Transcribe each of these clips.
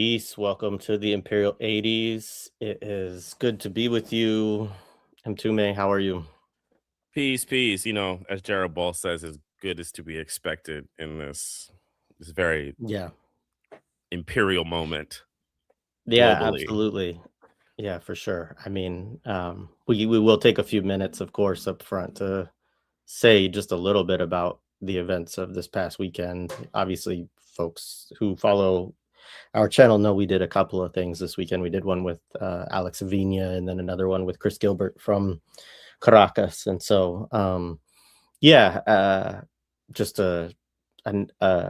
Peace. Welcome to the Imperial 80s. It is good to be with you. Mtume, how are you? Peace, peace. As Jared Ball says, as good as to be expected in this very Yeah. imperial moment Yeah, globally. absolutely. Yeah, for sure. We will take a few minutes, of course, up front to say just a little bit about the events of this past weekend. Obviously, folks who follow our channel know we did a couple of things this weekend. We did one with Alex Avina and then another one with Chris Gilbert from Caracas. Yeah, just a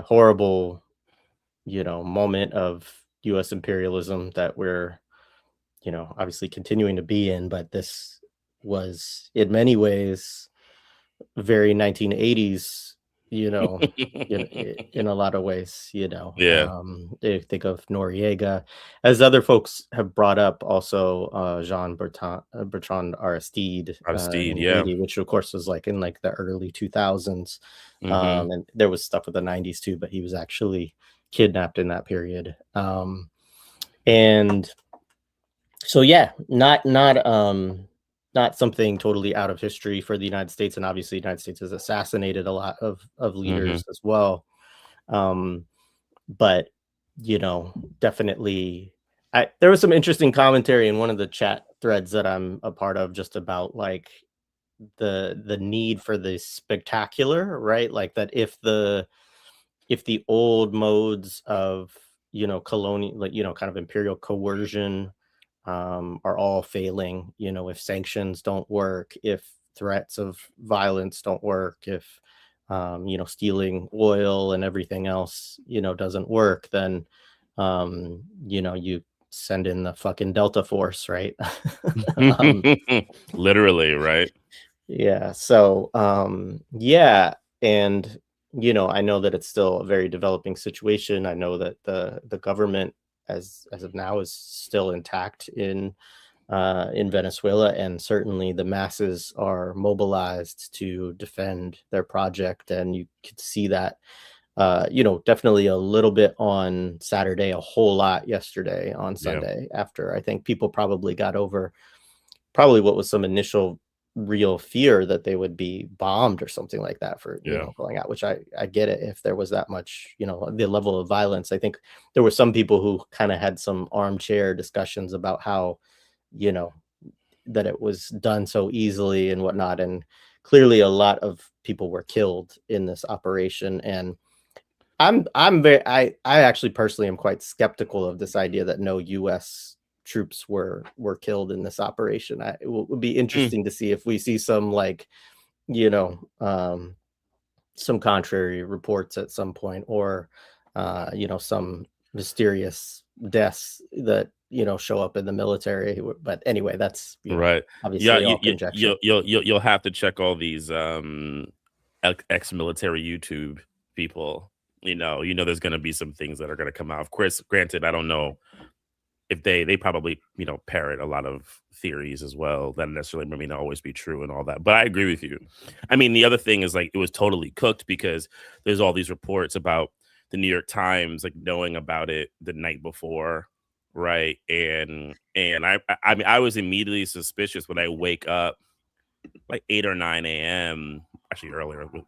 horrible, moment of U.S. imperialism that we're, obviously continuing to be in. But this was, in many ways, very 1980s, you know, in a lot of ways, Yeah, They think of Noriega, as other folks have brought up, also Bertrand Aristide Aristide. in Yeah. Haiti, which of course was like in like the early 2000s, hmm and there was stuff with the 90s too, but he was actually kidnapped in that period, and so yeah, not something totally out of history for the United States, and obviously the United States has assassinated a lot of hmm leaders as well. Um, but definitely, there was some interesting commentary in one of the chat threads that I'm a part of, just about like the need for the spectacular, right? Like that if the old modes of colonial, like kind of imperial coercion, are all failing, if sanctions don't work, if threats of violence don't work, if stealing oil and everything else doesn't work, then you send in the fucking Delta Force, right? um, Literally, right? yeah. So, yeah, and I know that it's still a very developing situation. I know that the government, as of now, is still intact in Venezuela, and certainly the masses are mobilized to defend their project, and you could see that. Definitely a little bit on Saturday, a whole lot yesterday on Yeah. Sunday. After I think people probably got over probably what was some initial real fear that they would be bombed or something like that for, Yeah. going out, which I get it. If there was that much, the level of violence, I think there were some people who kind of had some armchair discussions about how, you know, that it was done so easily and whatnot. And clearly a lot of people were killed in this operation. And I actually personally am quite skeptical of this idea that no US troops were killed in this operation. It would be Mm. interesting to see if we see some, like, you know, um some contrary reports at some point, or some mysterious deaths that show up in the military. But anyway, that's Right. Yeah. obviously You, all you, conjecture. you'll have to check all these ex-military YouTube people. There's going to be some things that are going to come out. Of course, granted, I don't know if they probably parrot a lot of theories as well that necessarily may not always be true and all that, but I agree with you. I mean, the other thing is, like, it was totally cooked because there's all these reports about the New York Times, like, knowing about it the night before, right? And I mean, I was immediately suspicious when I wake up like 8 or 9 a.m., actually earlier, with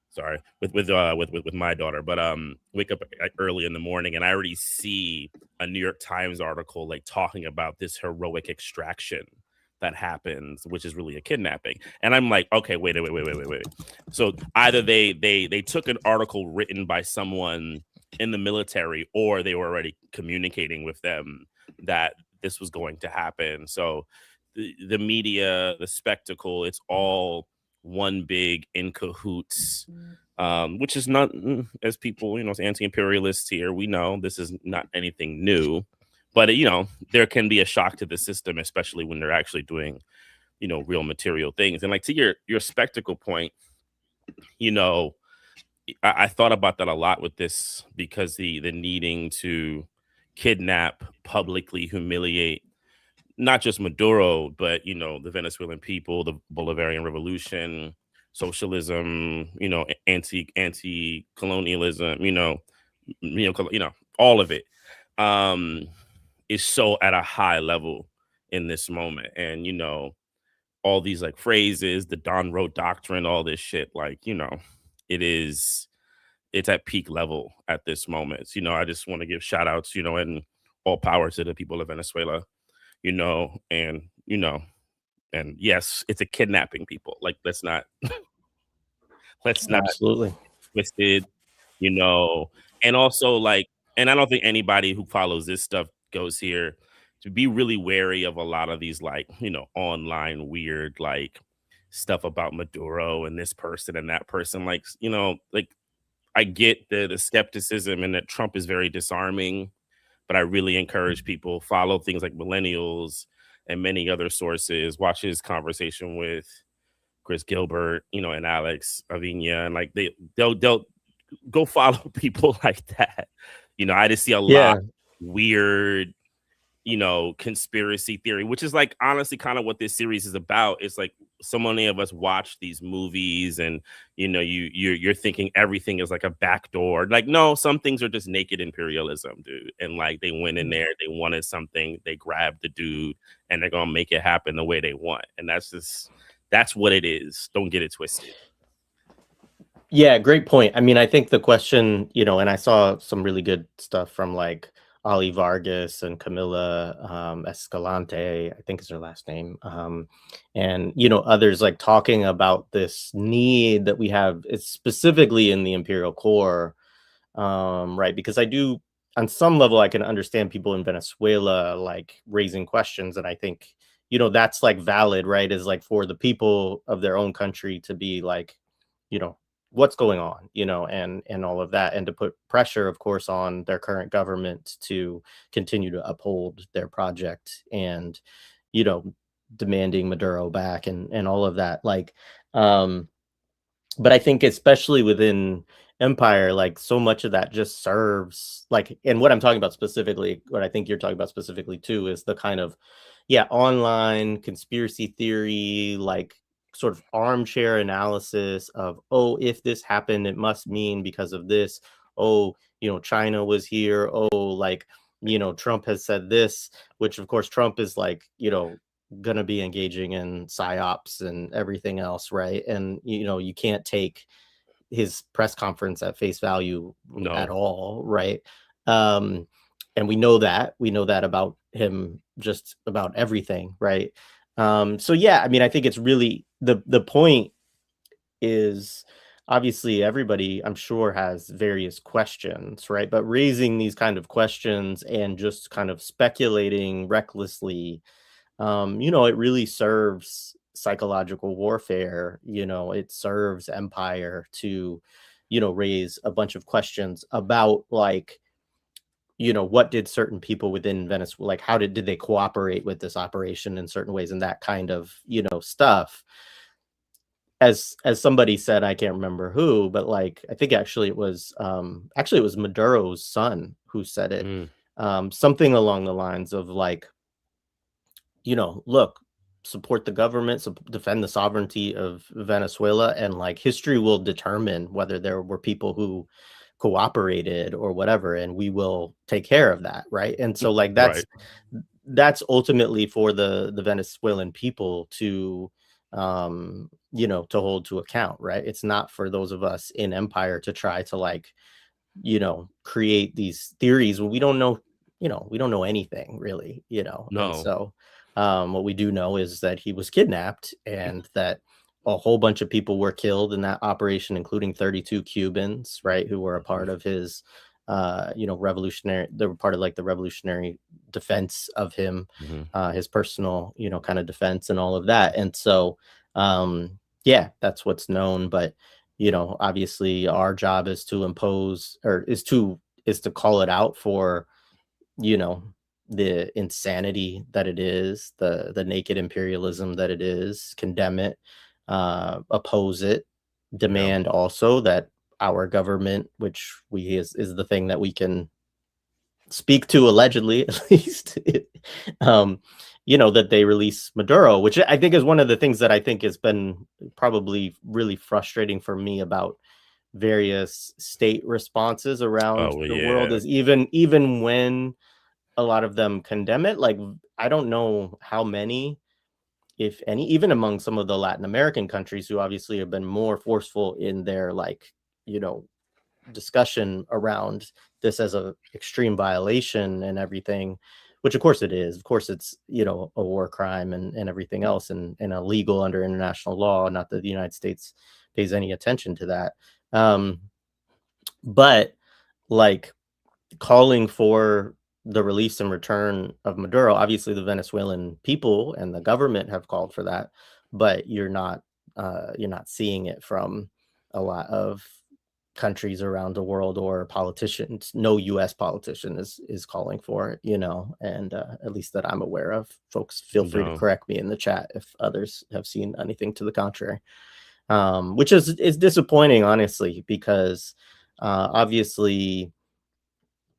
sorry, with my daughter, but wake up like early in the morning and I already see a New York Times article like talking about this heroic extraction that happens, which is really a kidnapping. And I'm like, okay, wait. So either they took an article written by someone in the military, or they were already communicating with them that this was going to happen. So the media, the spectacle, it's all one big in cahoots, which is not, as people, as anti-imperialists here, we know this is not anything new, but there can be a shock to the system, especially when they're actually doing, real material things. And like, to your spectacle point, you know, I thought about that a lot with this, because the needing to kidnap, publicly humiliate not just Maduro, but the Venezuelan people, the Bolivarian Revolution, socialism, anti colonialism, all of it. um, is so at a high level in this moment. And, all these like phrases, the Don Road Doctrine, all this shit, like, it is it's at peak level at this moment. I just want to give shout outs, and all power to the people of Venezuela, and and yes, it's a kidnapping people. Like let's not Absolutely. twisted, you know, and also like, and I don't think anybody who follows this stuff goes here to be really wary of a lot of these like, online weird like stuff about Maduro and this person and that person. Like, like I get the skepticism and that Trump is very disarming, but I really encourage people follow things like millennials and many other sources. Watch his conversation with Chris Gilbert, and Alex Avina, and like they'll go follow people like that. I just see a lot Yeah. of weird, conspiracy theory, which is like honestly kind of what this series is about. It's like so many of us watch these movies and you're thinking everything is like a backdoor. Like, no, some things are just naked imperialism, dude. And like they went in there, they wanted something, they grabbed the dude, and they're gonna make it happen the way they want. And that's what it is. Don't get it twisted. Yeah, great point. I mean, I think the question, and I saw some really good stuff from like Ali Vargas and Camila Escalante, I think is her last name, and others like talking about this need that we have, it's specifically in the imperial core, right? Because I do, on some level, I can understand people in Venezuela like raising questions, and I think that's like valid, right? Is like for the people of their own country to be like, you know, what's going on, and all of that, and to put pressure, of course, on their current government to continue to uphold their project, and you know, demanding Maduro back, and all of that, like, um but I think especially within Empire, like so much of that just serves like, and what I'm talking about specifically, what I think you're talking about specifically too, is the kind of, yeah, online conspiracy theory, like sort of armchair analysis of, oh, if this happened, it must mean because of this. Oh, China was here. Oh, like, Trump has said this, which of course Trump is like, gonna be engaging in psyops and everything else, right? And you can't take his press conference at face value at No, all, right? um and we know that about him, just about everything, right? So yeah, I mean, I think it's really the point is, obviously everybody, I'm sure, has various questions, right? But raising these kind of questions and just kind of speculating recklessly, it really serves psychological warfare. It serves Empire to, raise a bunch of questions about, like, what did certain people within Venezuela, like, how did they cooperate with this operation in certain ways, and that kind of, stuff. As somebody said, I can't remember who, but like, I think actually it was Maduro's son who said it, mm, something along the lines of like, look, support the government, defend the sovereignty of Venezuela, and like history will determine whether there were people who cooperated or whatever, and we will take care of that, right? And so like right. that's ultimately for the Venezuelan people to, to hold to account, right? It's not for those of us in Empire to try to like, create these theories when we don't know anything really, and No, so what we do know is that he was kidnapped, and that a whole bunch of people were killed in that operation, including 32 Cubans, right, who were a part of his, revolutionary. They were part of like the revolutionary defense of him, mhm, his personal, kind of defense and all of that. And so, yeah, that's what's known. But obviously our job is to impose, or is to call it out for, you know, the insanity that it is, the naked imperialism that it is, condemn it, oppose it, yeah, demand also that our government, which we is the thing that we can speak to allegedly, at least, um, that they release Maduro, which I think is one of the things that I think has been probably really frustrating for me about various state responses around oh the world, yeah, is even when, a lot of them condemn it. Like, I don't know how many, if any, even among some of the Latin American countries who obviously have been more forceful in their, like, you know, discussion around this as a extreme violation and everything, which of course it is. Of course it's, you know, a war crime and everything else, and illegal under international law. Not that the United States pays any attention to that. Um, but like calling for the release and return of Maduro, obviously the Venezuelan people and the government have called for that, but you're not seeing it from a lot of countries around the world or politicians. No US politician is calling for it, you know, and at least that I'm aware of. Folks, feel free to No. correct me in the chat if others have seen anything to the contrary. Which is disappointing, honestly, because obviously,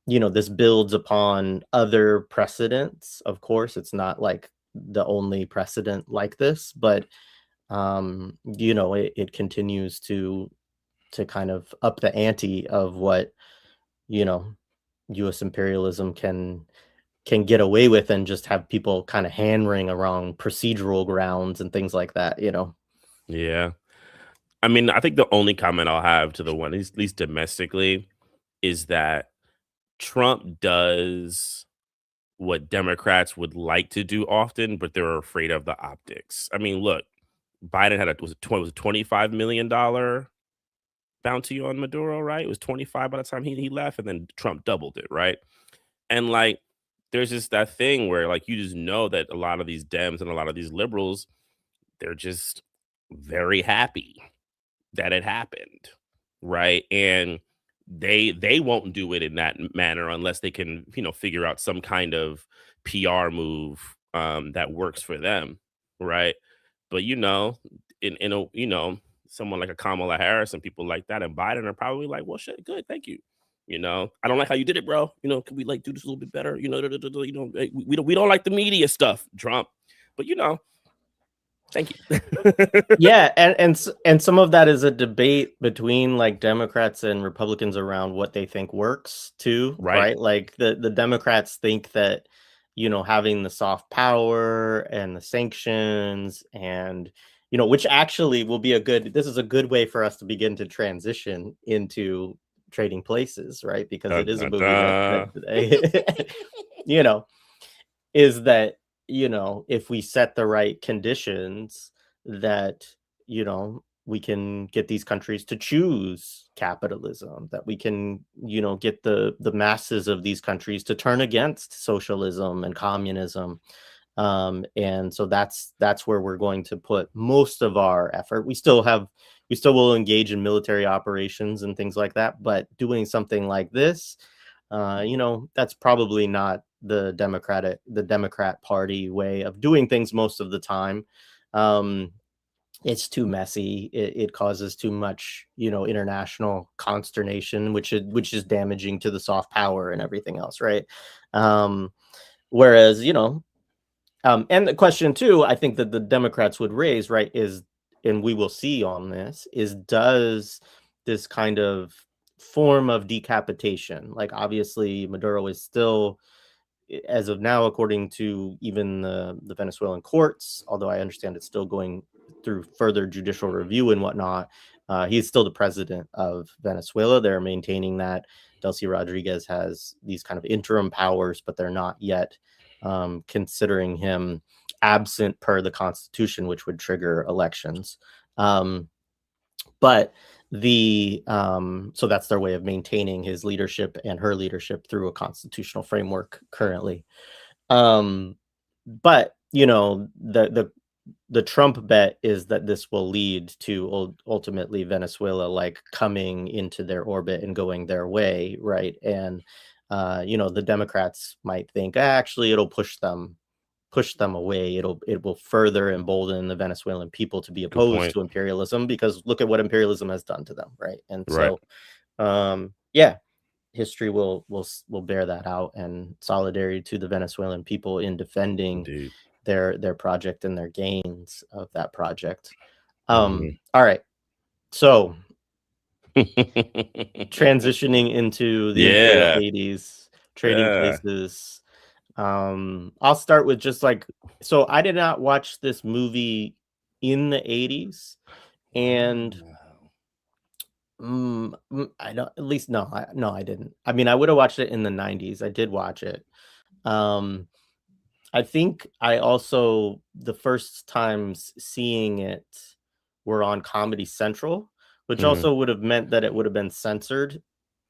you know, this builds upon other precedents. Of course, it's not like the only precedent like this, but you know, it continues to kind of up the ante of what, you know, US imperialism can get away with, and just have people kind of hand-wring around procedural grounds and things like that, you know. Yeah. I mean, I think the only comment I'll have to the one, at least domestically, is that Trump does what Democrats would like to do often, but they're afraid of the optics. I mean, look, Biden had a was a $25 million bounty on Maduro, right? It was 25 by the time he left, and then Trump doubled it, right? And like, there's just that thing where like you just know that a lot of these Dems and a lot of these liberals, they're just very happy that it happened, right? And they won't do it in that manner unless they can, you know, figure out some kind of PR move that works for them, right? But you know, in a you know, someone like a Kamala Harris and people like that and Biden are probably like, well, shit, good, thank you. You know, I don't like how you did it, bro. You know, can we like do this a little bit better? You know, you know, we don't like the media stuff, Trump. But you know, thank you. Yeah, and some of that is a debate between like Democrats and Republicans around what they think works too, Right. right? Like the Democrats think that, you know, having the soft power and the sanctions, and, you know, which actually will be this is a good way for us to begin to transition into Trading Places, right? Because Dun, it is a dun, movie dun. you know, is that, you know, if we set the right conditions, that, you know, we can get these countries to choose capitalism, that we can, you know, get the masses of these countries to turn against socialism and communism. And so that's where we're going to put most of our effort. We still will engage in military operations and things like that, but doing something like this, you know, that's probably not the Democrat Party way of doing things most of the time. It's too messy. It causes too much, you know, international consternation, which is damaging to the soft power and everything else, right? Um, Whereas, you know, and the question too, I think that the Democrats would raise, right, is, and we will see on this, is does this kind of form of decapitation, like obviously Maduro is still, as of now, according to even the Venezuelan courts, although I understand it's still going through further judicial review and whatnot, he's still the president of Venezuela. They're maintaining that Delcy Rodriguez has these kind of interim powers, but they're not yet considering him absent per the Constitution, which would trigger elections. But so that's their way of maintaining his leadership and her leadership through a constitutional framework currently. But you know, the Trump bet is that this will lead to ultimately Venezuela like coming into their orbit and going their way, right? And you know, the Democrats might think, actually it'll push them away. It will further embolden the Venezuelan people to be Good opposed point. to imperialism, because look at what imperialism has done to them, right? And Right. so, yeah, history will bear that out, and solidarity to the Venezuelan people in defending Indeed. their project and their gains of that project. Mhm. All right, so transitioning into the Imperial Yeah. Hades, Trading Yeah. Places. I'll start with just like, so I did not watch this movie in the 80s, and Wow. I don't, at least no, I didn't. I mean, I would have watched it in the 90s. I did watch it. Um, I think I also, the first times seeing it were on Comedy Central, which Mhm, also would have meant that it would have been censored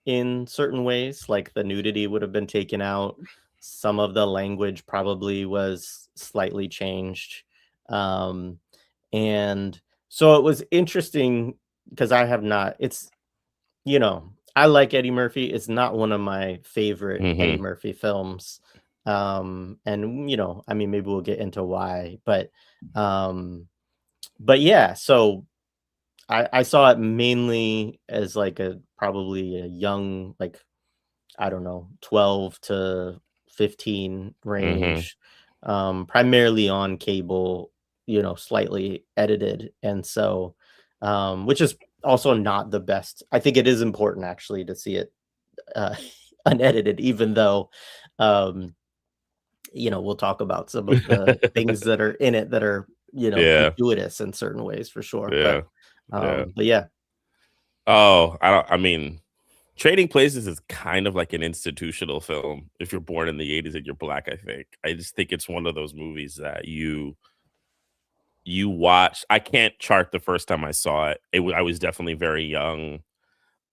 in certain ways, like the nudity would have been taken out. Some of the language probably was slightly changed. Um, and so it was interesting because I have not, it's, I like Eddie Murphy. It's not one of my favorite Eddie mhm, Murphy films. And I mean, maybe we'll get into why, um, but yeah, so I saw it mainly as like a probably a young, like, I don't know, 12 to 15 mhm. range, primarily on cable, slightly edited. And so, which is also not the best. I think it is important actually to see it uh, unedited, even though, um, we'll talk about some of the things that are in it that are, Yeah, gratuitous in certain ways for sure. yeah, yeah. But yeah. Oh, I mean, Trading Places is kind of like an institutional film if you're born in the '80s and you're Black, I think. I just think it's one of those movies that you watch. I can't chart the first time I saw it. I was definitely very young.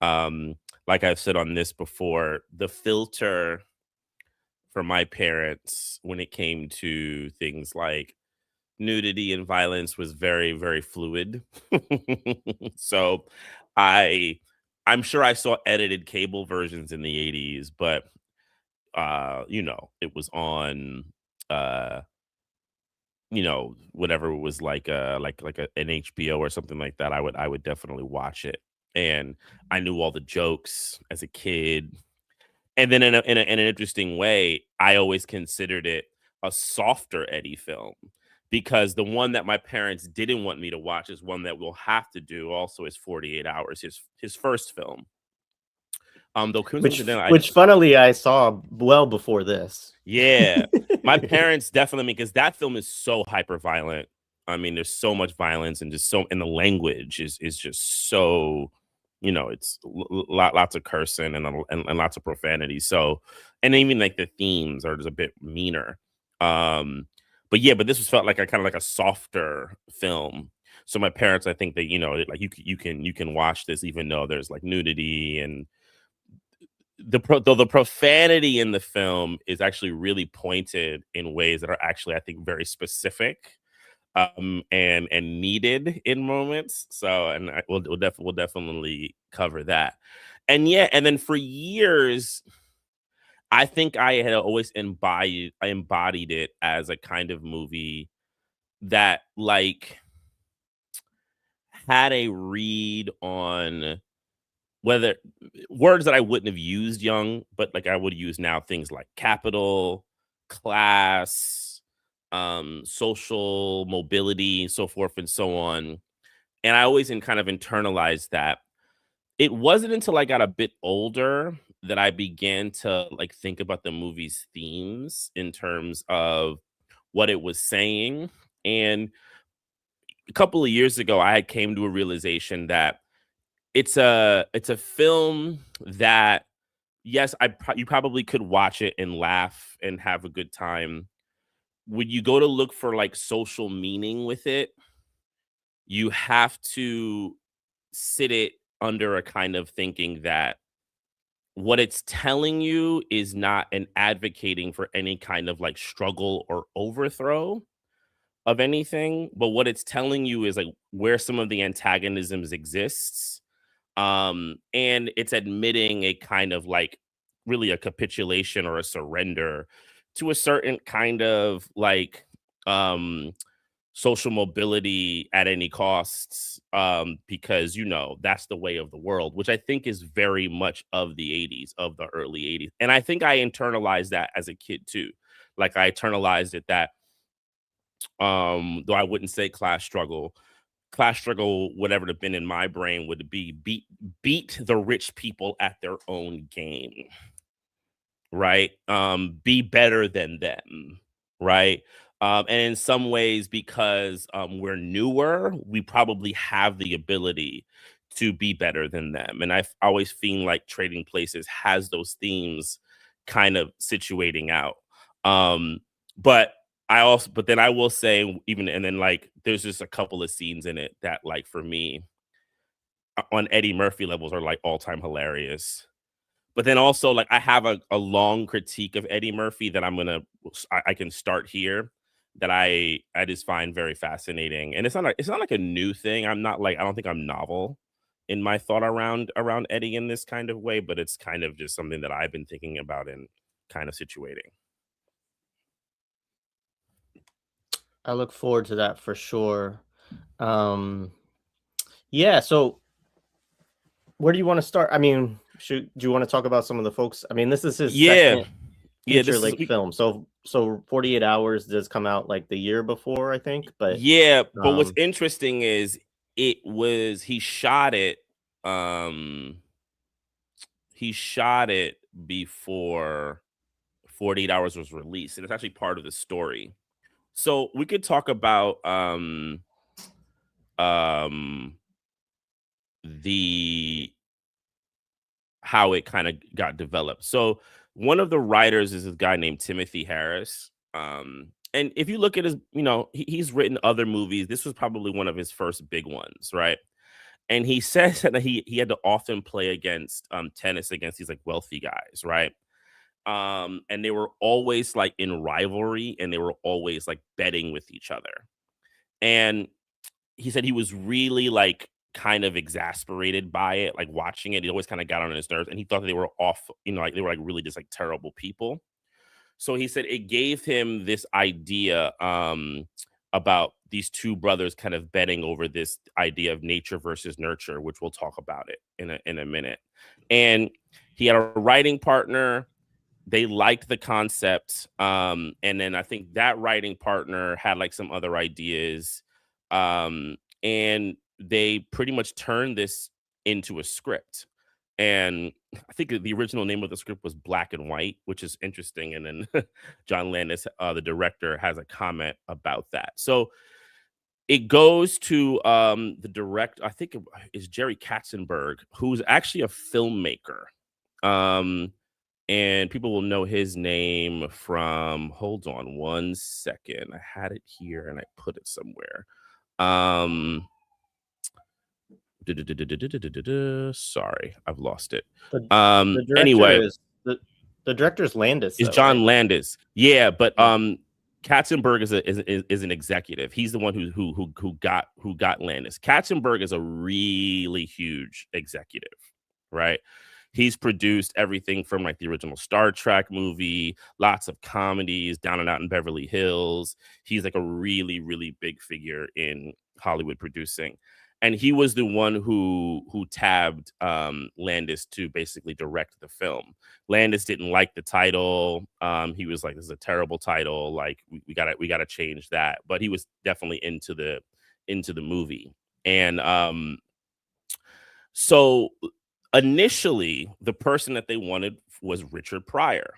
Um, like I've said on this before, the filter for my parents when it came to things like nudity and violence was very, very fluid. So I I'm sure I saw edited cable versions in the '80s, but it was on uh whatever was an HBO or something like that. I would definitely watch it. And I knew all the jokes as a kid. And then in an interesting way, I always considered it a softer Eddie film because the one that my parents didn't want me to watch is one that we'll have to do also is 48 Hours, his first film. Though coincidentally, Which funnily I saw well before this. yeah, my parents definitely because that film is so hyper violent. I mean, there's so much violence and and the language is just so, it's lots of cursing and lots of profanity. So, and even like the themes are just a bit meaner. Um, but yeah, but this was felt like a kind of like a softer film. So my parents, I think that like you can watch this even though there's like nudity and though the profanity in the film is actually really pointed in ways that are actually, I think, very specific, and needed in moments. So, and we'll definitely cover that. And yeah, and then for years, I think I had always embodied it as a kind of movie that like had a read on whether words that I wouldn't have used young, but like I would use now, things like capital, class, social mobility, so forth and so on. And I always kind of internalized that. It wasn't until I got a bit older that I began to like think about the movie's themes in terms of what it was saying. And a couple of years ago, I had came to a realization that it's a film that yes, you probably could watch it and laugh and have a good time. When you go to look for like social meaning with it, you have to sit it under a kind of thinking that what it's telling you is not an advocating for any kind of like struggle or overthrow of anything, but what it's telling you is like where some of the antagonisms exists, and it's admitting a kind of like really a capitulation or a surrender to a certain kind of like um social mobility at any costs, because that's the way of the world, which I think is very much of the '80s, of the early '80s. And I think I internalized that as a kid too. Like I internalized it that though I wouldn't say class struggle, whatever have been in my brain would be beat the rich people at their own game. right? Be better than them, right? And in some ways, because we're newer, we probably have the ability to be better than them. And I've always feel like Trading Places has those themes kind of situating out. Um, but but then I will say, even, and then like, there's just a couple of scenes in it that, like, for me, on Eddie Murphy levels, are like all time hilarious. But then also, like, I have a long critique of Eddie Murphy that I can start here, that I just find very fascinating. And it's not like a new thing. I don't think I'm novel in my thought around Eddie in this kind of way, but it's kind of just something that I've been thinking about and kind of situating. I look forward to that for sure. Um, yeah. So where do you want to start? I mean, do you want to talk about some of the folks? I mean, this is his Yeah. second Yeah, feature this is length film. So 48 Hours does come out like the year before, I think. But yeah, but what's um, interesting is he shot it, um he shot it before 48 Hours was released, and it's actually part of the story. So we could talk about um the how it kind of got developed. So one of the writers is this guy named Timothy Harris. And if you look at his, he's written other movies. This was probably one of his first big ones, right? And he says that he had to often play against tennis against these like wealthy guys, right? And they were always like in rivalry, and they were always like betting with each other. And he said he was really like kind of exasperated by it, like watching it. He always kind of got on his nerves, and he thought that they were off, like they were like really just like terrible people. So he said it gave him this idea about these two brothers kind of betting over this idea of nature versus nurture, which we'll talk about it in a minute. And he had a writing partner. They liked the concept, and then I think that writing partner had like some other ideas, and they pretty much turned this into a script. And I think the original name of the script was Black and White, which is interesting. And then John Landis, the director, has a comment about that. So it goes to the direct, I think it is Jerry Katzenberg, who's actually a filmmaker. Um, and people will know his name from, hold on one second. I had it here and I put it somewhere. Um, Sorry, I've lost it. the the director Anyway, is the director's Landis, is though, right? John Landis. Yeah, but Yeah. Katzenberg is an executive. He's the one who got Landis. Katzenberg is a really huge executive, right? He's produced everything from like the original Star Trek movie, lots of comedies, Down and Out in Beverly Hills. He's like a really, really big figure in Hollywood producing. And he was the one who tabbed Landis to basically direct the film. Landis didn't like the title. He was like, "This is a terrible title. Like, we gotta change that." But he was definitely into the movie. And so initially, the person that they wanted was Richard Pryor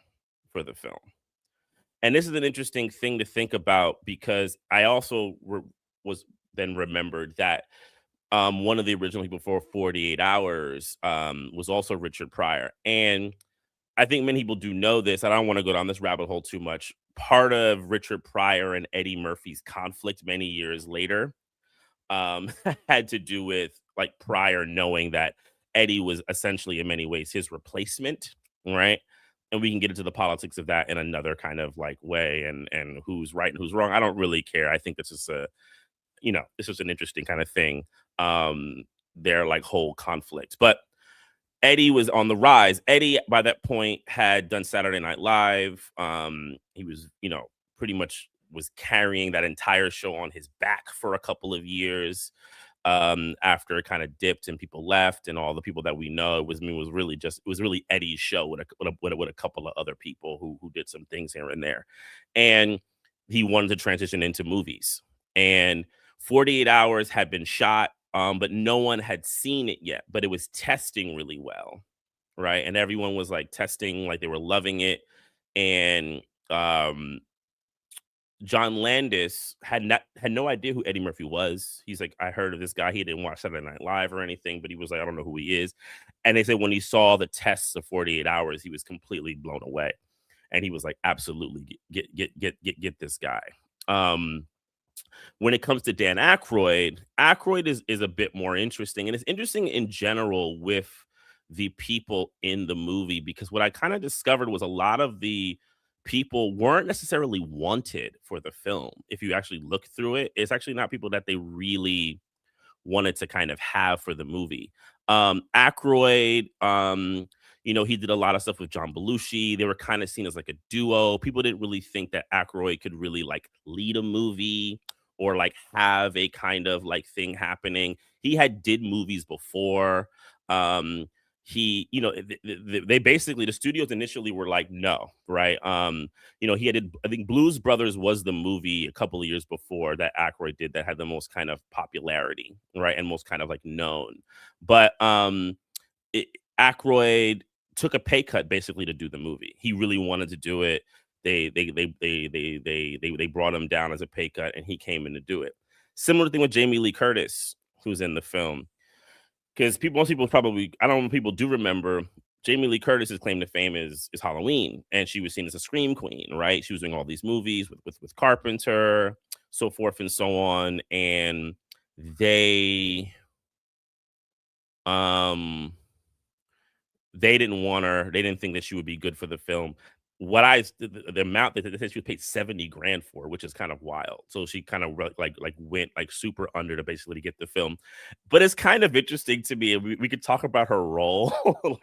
for the film. And this is an interesting thing to think about, because I also was then remembered that one of the original people for 48 Hours was also Richard Pryor. And I think many people do know this. I don't want to go down this rabbit hole too much. Part of Richard Pryor and Eddie Murphy's conflict many years later had to do with like Pryor knowing that Eddie was essentially in many ways his replacement, right? And we can get into the politics of that in another kind of like way, and who's right and who's wrong. I don't really care. I think this is this was an interesting kind of thing. Their like whole conflict, but Eddie was on the rise. Eddie, by that point, had done Saturday Night Live. He was, pretty much was carrying that entire show on his back for a couple of years. After it kind of dipped and people left, and all the people that we know, it was really Eddie's show with a couple of other people who did some things here and there, and he wanted to transition into movies. And 48 Hours had been shot, but no one had seen it yet, but it was testing really well, right? And everyone was like testing, like they were loving it. And um John Landis had no idea who Eddie Murphy was. He's like, I heard of this guy. He didn't watch Saturday Night Live or anything, but he was like, I don't know who he is. And they said when he saw the tests of 48 hours, he was completely blown away. And he was like, absolutely get this guy. Um, when it comes to Dan Aykroyd, Aykroyd is a bit more interesting, and it's interesting in general with the people in the movie because what I kind of discovered was a lot of the people weren't necessarily wanted for the film. If you actually look through it, it's actually not people that they really wanted to kind of have for the movie. Aykroyd, he did a lot of stuff with John Belushi. They were kind of seen as like a duo. People didn't really think that Aykroyd could really like lead a movie or like have a kind of like thing happening. He had did movies before. Um, they basically the studios initially were like no, right? He had I think Blues Brothers was the movie a couple of years before that Aykroyd did that had the most kind of popularity, right, and most kind of like known. But it, Aykroyd took a pay cut basically to do the movie. He really wanted to do it. They brought him down as a pay cut, and he came in to do it. Similar thing with Jamie Lee Curtis, who's in the film, because most people probably I don't know if people do remember Jamie Lee Curtis's claim to fame is Halloween, and she was seen as a scream queen, right? She was doing all these movies with Carpenter, so forth and so on, and they um they didn't want her. They didn't think that she would be good for the film. The amount that they said she was paid 70 grand for, which is kind of wild. So she kind of like went like super under to basically get the film. But it's kind of interesting to me. We could talk about her role,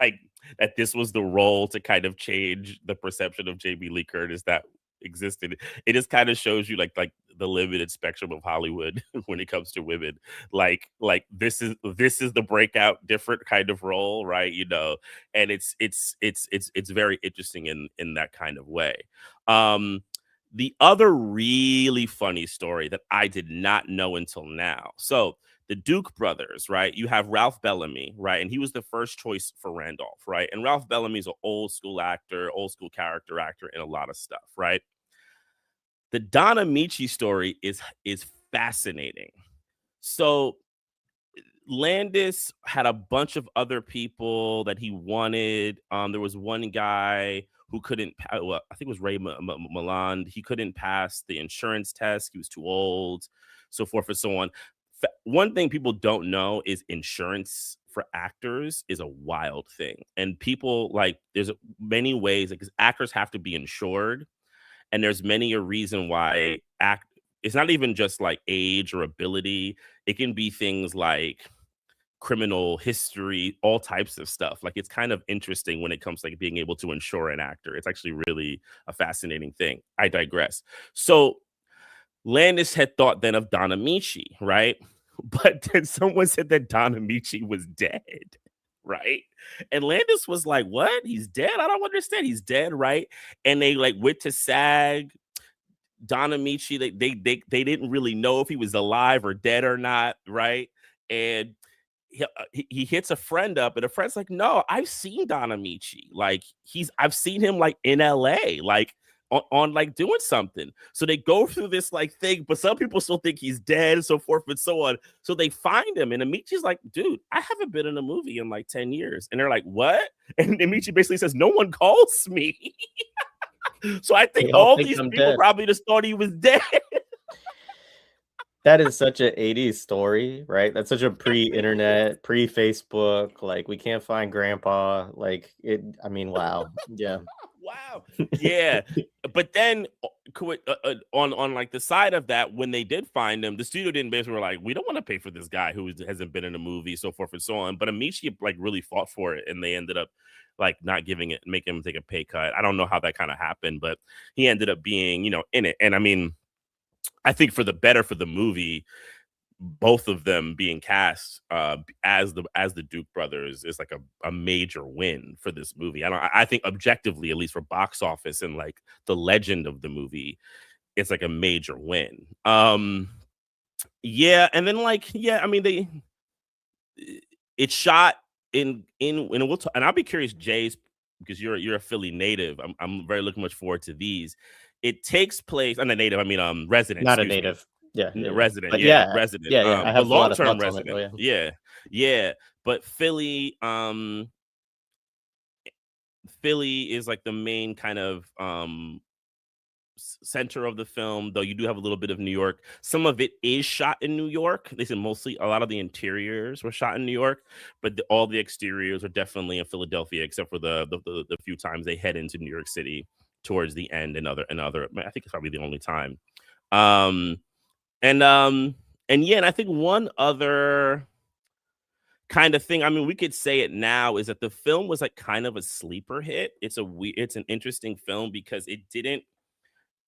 like that this was the role to kind of change the perception of Jamie Lee Curtis that existed. It just kind of shows you like the limited spectrum of Hollywood when it comes to women. Like this is the breakout different kind of role, right? And it's very interesting in that kind of way. The other really funny story that I did not know until now. So the Duke brothers, right? You have Ralph Bellamy, right? And he was the first choice for Randolph, right? And Ralph Bellamy's an old school actor, old school character actor in a lot of stuff, right? The Don Amici story is fascinating. So Landis had a bunch of other people that he wanted. There was one guy who couldn't. Well, I think it was Ray Milland. He couldn't pass the insurance test. He was too old, so forth and so on. One thing people don't know is insurance for actors is a wild thing, and people like there's many ways because actors have to be insured, and there's many a reason why act. It's not even just like age or ability. It can be things like criminal history, all types of stuff. Like it's kind of interesting when it comes to like being able to insure an actor. It's actually really a fascinating thing. I digress. So Landis had thought then of Don Amici, right? But then someone said that Don Amici was dead, right? And Landis was like, "What? He's dead? I don't understand. He's dead, right?" And they like went to SAG. Don Amici, they didn't really know if he was alive or dead or not, right? And he hits a friend up, and a friend's like, "No, I've seen Don Amici. Like I've seen him like in LA, like on like doing something." So they go through this like thing, but some people still think he's dead, and so forth and so on. So they find him, and Amici's like, "Dude, I haven't been in a movie in like 10 years." And they're like, "What?" And Amici basically says, "No one calls me." So I think They all all think these I'm people dead. probably just thought he was dead. That is such a 80s story, right? That's such a pre-internet, pre-Facebook, like, we can't find grandpa, like, I mean, wow. Yeah. Wow. Yeah. But then on like the side of that, when they did find him, the studio didn't basically were like, we don't want to pay for this guy who hasn't been in a movie, so forth and so on. But Amici like really fought for it, and they ended up like not giving it, making him take a pay cut. I don't know how that kind of happened, but he ended up being, in it. And I mean, I think for the better for the movie, both of them being cast as the Duke brothers is like a major win for this movie. I think objectively, at least for box office and like the legend of the movie, it's like a major win. Yeah, and then like yeah, I mean it's shot and we'll talk, and I'll be curious, Jay's, because you're a Philly native. I'm very looking much forward to these. It takes place. I'm not native. I mean, resident. Not a Excuse me. native. Yeah. Resident. But Yeah, yeah, resident. yeah. I But have a lot long of term thoughts on it. Oh resident. yeah. Yeah, yeah. But Philly, Philly is like the main kind of center of the film, though you do have a little bit of New York. Some of it is shot in New York. They said mostly a lot of the interiors were shot in New York, but all the exteriors are definitely in Philadelphia, except for the few times they head into New York City towards the end and other. I think it's probably the only time. Um, and yeah, and I think one other kind of thing, I mean, we could say it now, is that the film was like kind of a sleeper hit. It's an interesting film because it didn't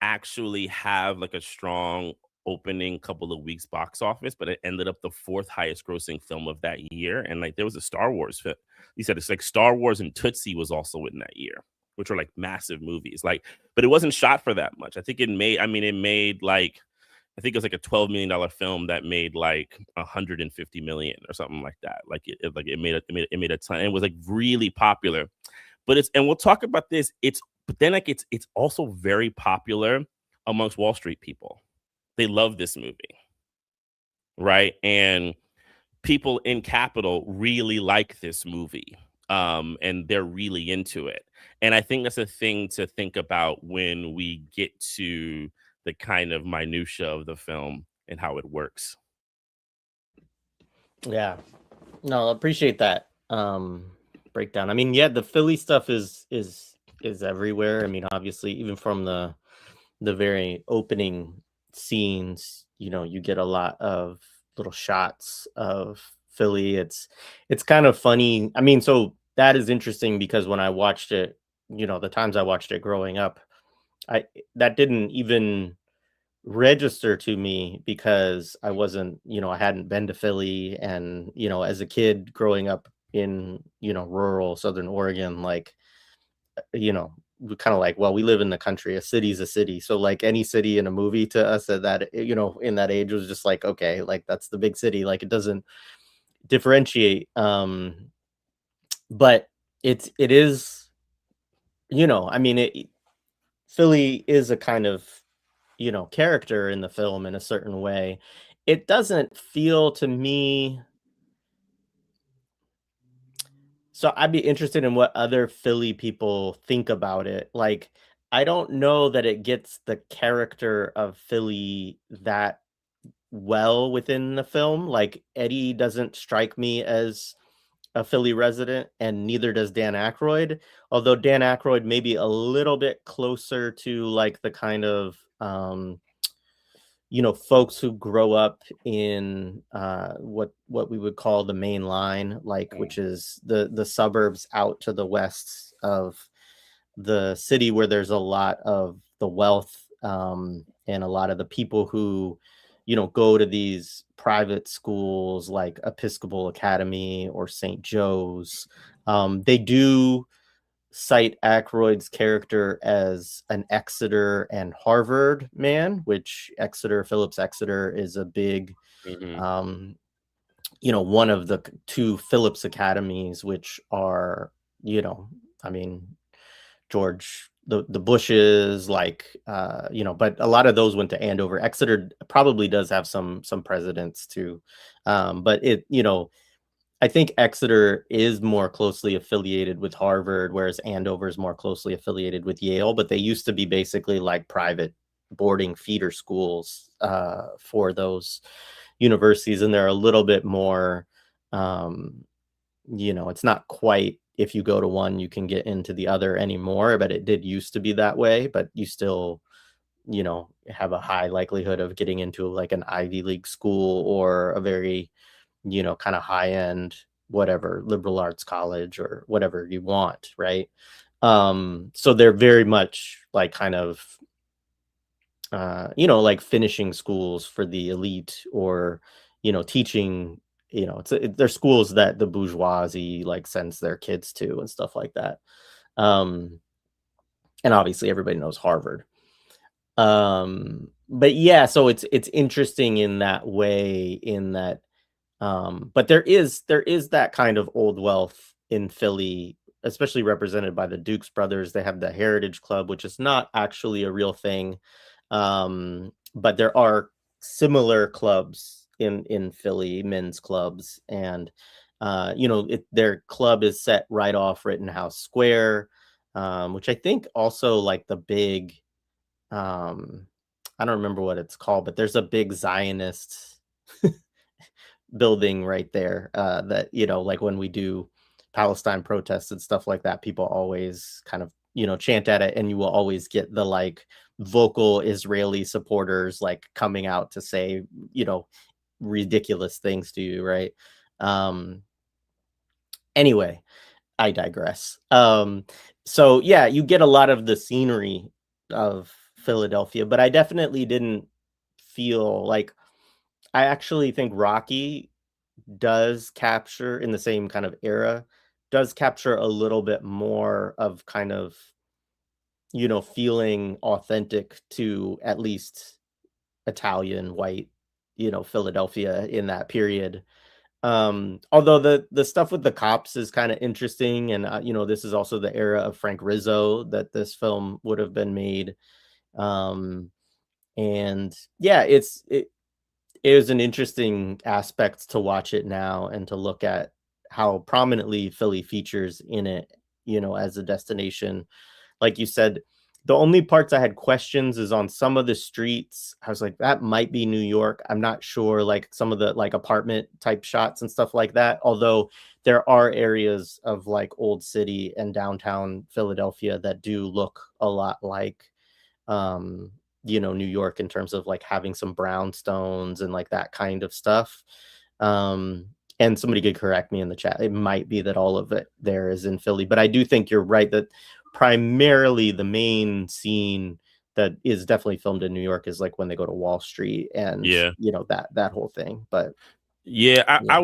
actually have like a strong opening couple of weeks box office, but it ended up the fourth highest grossing film of that year. And like there was a Star Wars film. He said it's like Star Wars and Tootsie was also in that year, which were like massive movies. Like, but it wasn't shot for that much. I think it made like, I think it was like a $12 million film that made like 150 million or something like that. Like it made a ton. It was like really popular. But and we'll talk about this. But then like it's also very popular amongst Wall Street people. They love this movie, right? And people in capital really like this movie, and they're really into it. And I think that's a thing to think about when we get to the kind of minutia of the film and how it works. Yeah. No, I appreciate that breakdown. I mean, yeah, the Philly stuff is everywhere. I mean, obviously, even from the very opening scenes, you get a lot of little shots of Philly. It's kind of funny. I mean, so that is interesting because when I watched it, the times I watched it growing up, I that didn't even register to me because I wasn't, I hadn't been to Philly. And, as a kid growing up in, rural Southern Oregon, like, we kind of like, well, we live in the country, a city's a city. So like any city in a movie to us at that, in that age was just like, okay, like that's the big city. Like it doesn't differentiate. But it is, I mean, Philly is a kind of, character in the film in a certain way. It doesn't feel to me. So I'd be interested in what other Philly people think about it. Like, I don't know that it gets the character of Philly that well within the film. Like, Eddie doesn't strike me as a Philly resident, and neither does Dan Aykroyd. Although Dan Aykroyd may be a little bit closer to like the kind of folks who grow up in what we would call the main line, like, which is the suburbs out to the west of the city, where there's a lot of the wealth, and a lot of the people who go to these private schools like Episcopal Academy or St. Joe's. They do cite Aykroyd's character as an Exeter and Harvard man, which Phillips Exeter is a big, Mm-hmm. One of the two Phillips Academies, which are, I mean, George, the Bushes, like, but a lot of those went to Andover. Exeter probably does have some presidents too. But I think Exeter is more closely affiliated with Harvard, whereas Andover is more closely affiliated with Yale. But they used to be basically like private boarding feeder schools for those universities, and they're a little bit more, it's not quite, if you go to one, you can get into the other anymore. But it did used to be that way. But you still, have a high likelihood of getting into like an Ivy League school or a very, kind of high end, whatever, liberal arts college or whatever you want. Right. So they're very much like kind of, like finishing schools for the elite, or, teaching, they're schools that the bourgeoisie like sends their kids to and stuff like that. And obviously everybody knows Harvard. But yeah, so it's interesting in that way, in that But there is that kind of old wealth in Philly, especially represented by the Dukes brothers. They have the Heritage Club, which is not actually a real thing, but there are similar clubs in Philly, men's clubs, and their club is set right off Rittenhouse Square, which I think also like the big, um, I don't remember what it's called, but there's a big Zionist building right there, that like when we do Palestine protests and stuff like that, people always kind of chant at it, and you will always get the like vocal Israeli supporters like coming out to say you know ridiculous things to you, right? um anyway, I digress. So yeah, you get a lot of the scenery of Philadelphia, but I definitely didn't feel like, I actually think Rocky does capture, in the same kind of era, does capture a little bit more of kind of, feeling authentic to at least Italian white, Philadelphia in that period. Although the stuff with the cops is kind of interesting, and this is also the era of Frank Rizzo that this film would have been made. Um, and yeah, it was an interesting aspect to watch it now and to look at how prominently Philly features in it, as a destination. Like you said, the only parts I had questions is on some of the streets. I was like, that might be New York. I'm not sure, like some of the like apartment type shots and stuff like that. Although there are areas of like Old City and downtown Philadelphia that do look a lot like, New York, in terms of like having some brownstones and like that kind of stuff. Um, and somebody could correct me in the chat. It might be that all of it there is in Philly, but I do think you're right that primarily the main scene that is definitely filmed in New York is like when they go to Wall Street and Yeah. that whole thing. But Yeah, yeah,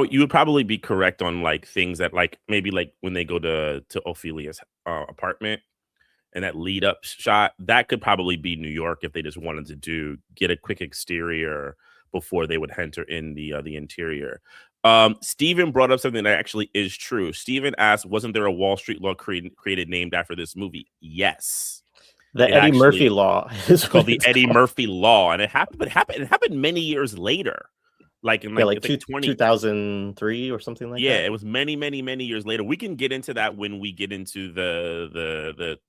you would probably be correct on like things that like maybe like when they go to Ophelia's apartment and that lead up shot, that could probably be New York if they just wanted to get a quick exterior before they would enter in the interior. Steven brought up something that actually is true. Steven asked, wasn't there a Wall Street law created named after this movie? Yes. the It Eddie Murphy actually law is It's what called the it's Eddie called. Murphy Law, and it happened many years later. Like in Yeah, like like it's like 2003 or something like yeah, that. it was many, many, many years later. We can get into that when we get into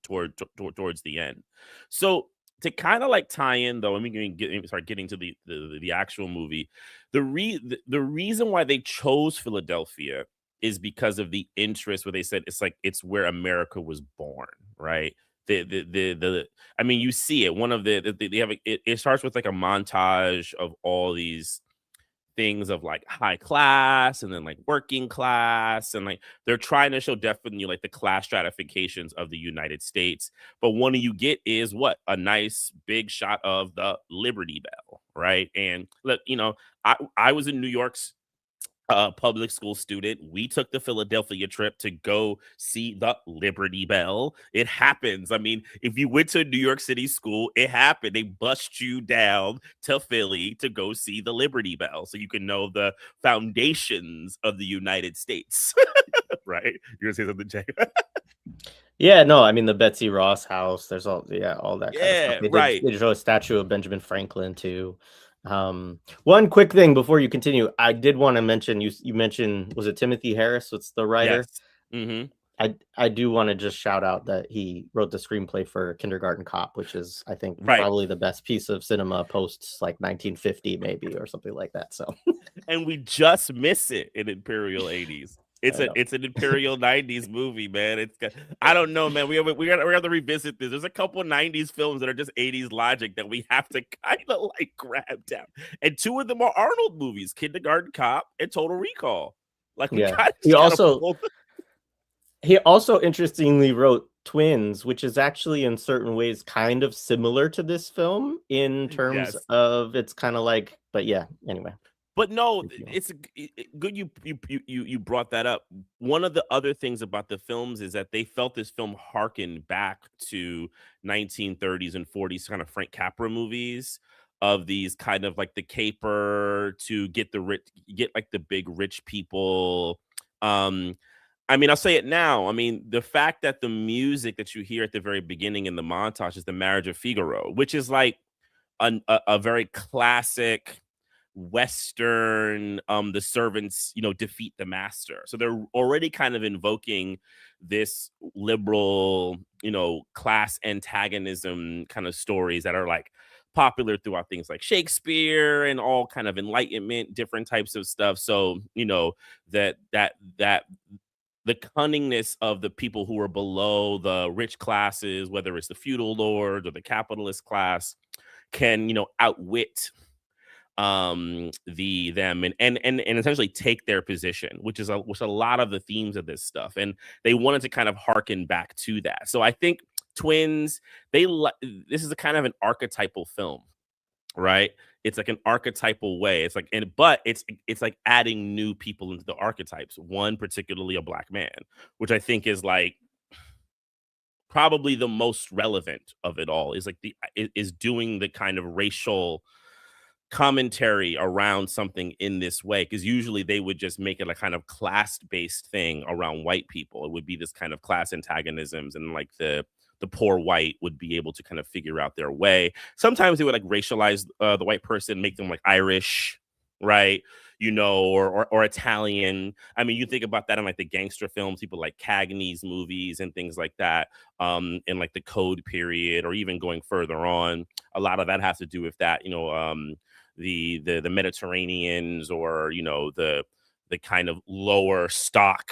towards the end. So to kind of like tie in though, and we can start getting to the actual movie. The reason why they chose Philadelphia is because of the interest where they said it's where America was born, right? The I mean, you see it. One of they have it starts with like a montage of all these things of like high class and then like working class, and like they're trying to show definitely like the class stratifications of the United States. But one you get is what a nice big shot of the Liberty Bell, right? And look, I was in New York's public school student. We took the Philadelphia trip to go see the Liberty Bell. It happens. I mean, if you went to New York City school, it happened. They bust you down to Philly to go see the Liberty Bell so you can know the foundations of the United States. Right? You're gonna say something, Jay? Yeah, no, I mean the Betsy Ross house, there's all that kind of stuff. Yeah, right. They did show a statue of Benjamin Franklin too. One quick thing before you continue, I did want to mention, you mentioned, was it Timothy Harris? What's the writer? Yes. Hmm. I do want to just shout out that he wrote the screenplay for Kindergarten Cop, which is I think Right. probably the best piece of cinema post like 1950 maybe or something like that. So And we just miss it in Imperial 80s. I know. It's an Imperial 90s movie, man. I don't know, man. We got to revisit this. There's a couple 90s films that are just 80s logic that we have to kind of like grab down. And two of them are Arnold movies, Kindergarten Cop and Total Recall. Like we Yeah. kind He of got to also pull. He also interestingly wrote Twins, which is actually in certain ways kind of similar to this film in terms Yes. of it's kind of like, but yeah, anyway. But no, good you brought that up. One of the other things about the films is that they felt this film harkened back to 1930s and 40s kind of Frank Capra movies. of these kind of like the caper to get the rich, get like the big rich people. Um, I mean, I'll say it now. I mean, the fact that the music that you hear at the very beginning in the montage is the Marriage of Figaro, which is like a very classic Western, the servants, defeat the master. So they're already kind of invoking this liberal, class antagonism kind of stories that are like popular throughout things like Shakespeare and all kind of enlightenment, different types of stuff. So, that the cunningness of the people who are below the rich classes, whether it's the feudal lord or the capitalist class, can outwit the them and essentially take their position, which is a lot of the themes of this stuff, and they wanted to kind of harken back to that. So I think Twins, this is a kind of an archetypal film, right? It's like an archetypal way. It's like, but it's like adding new people into the archetypes. One particularly a black man, which I think is like probably the most relevant of it all. Is like is doing the kind of racial commentary around something in this way, because usually they would just make it a kind of class-based thing around white people. It would be this kind of class antagonisms, and like the poor white would be able to kind of figure out their way. Sometimes they would like racialize the white person, make them like Irish, right? Or Italian. I mean, you think about that in like the gangster films, people like Cagney's movies and things like that, in like the Code period, or even going further on. A lot of that has to do with that, the Mediterraneans, or the kind of lower stock.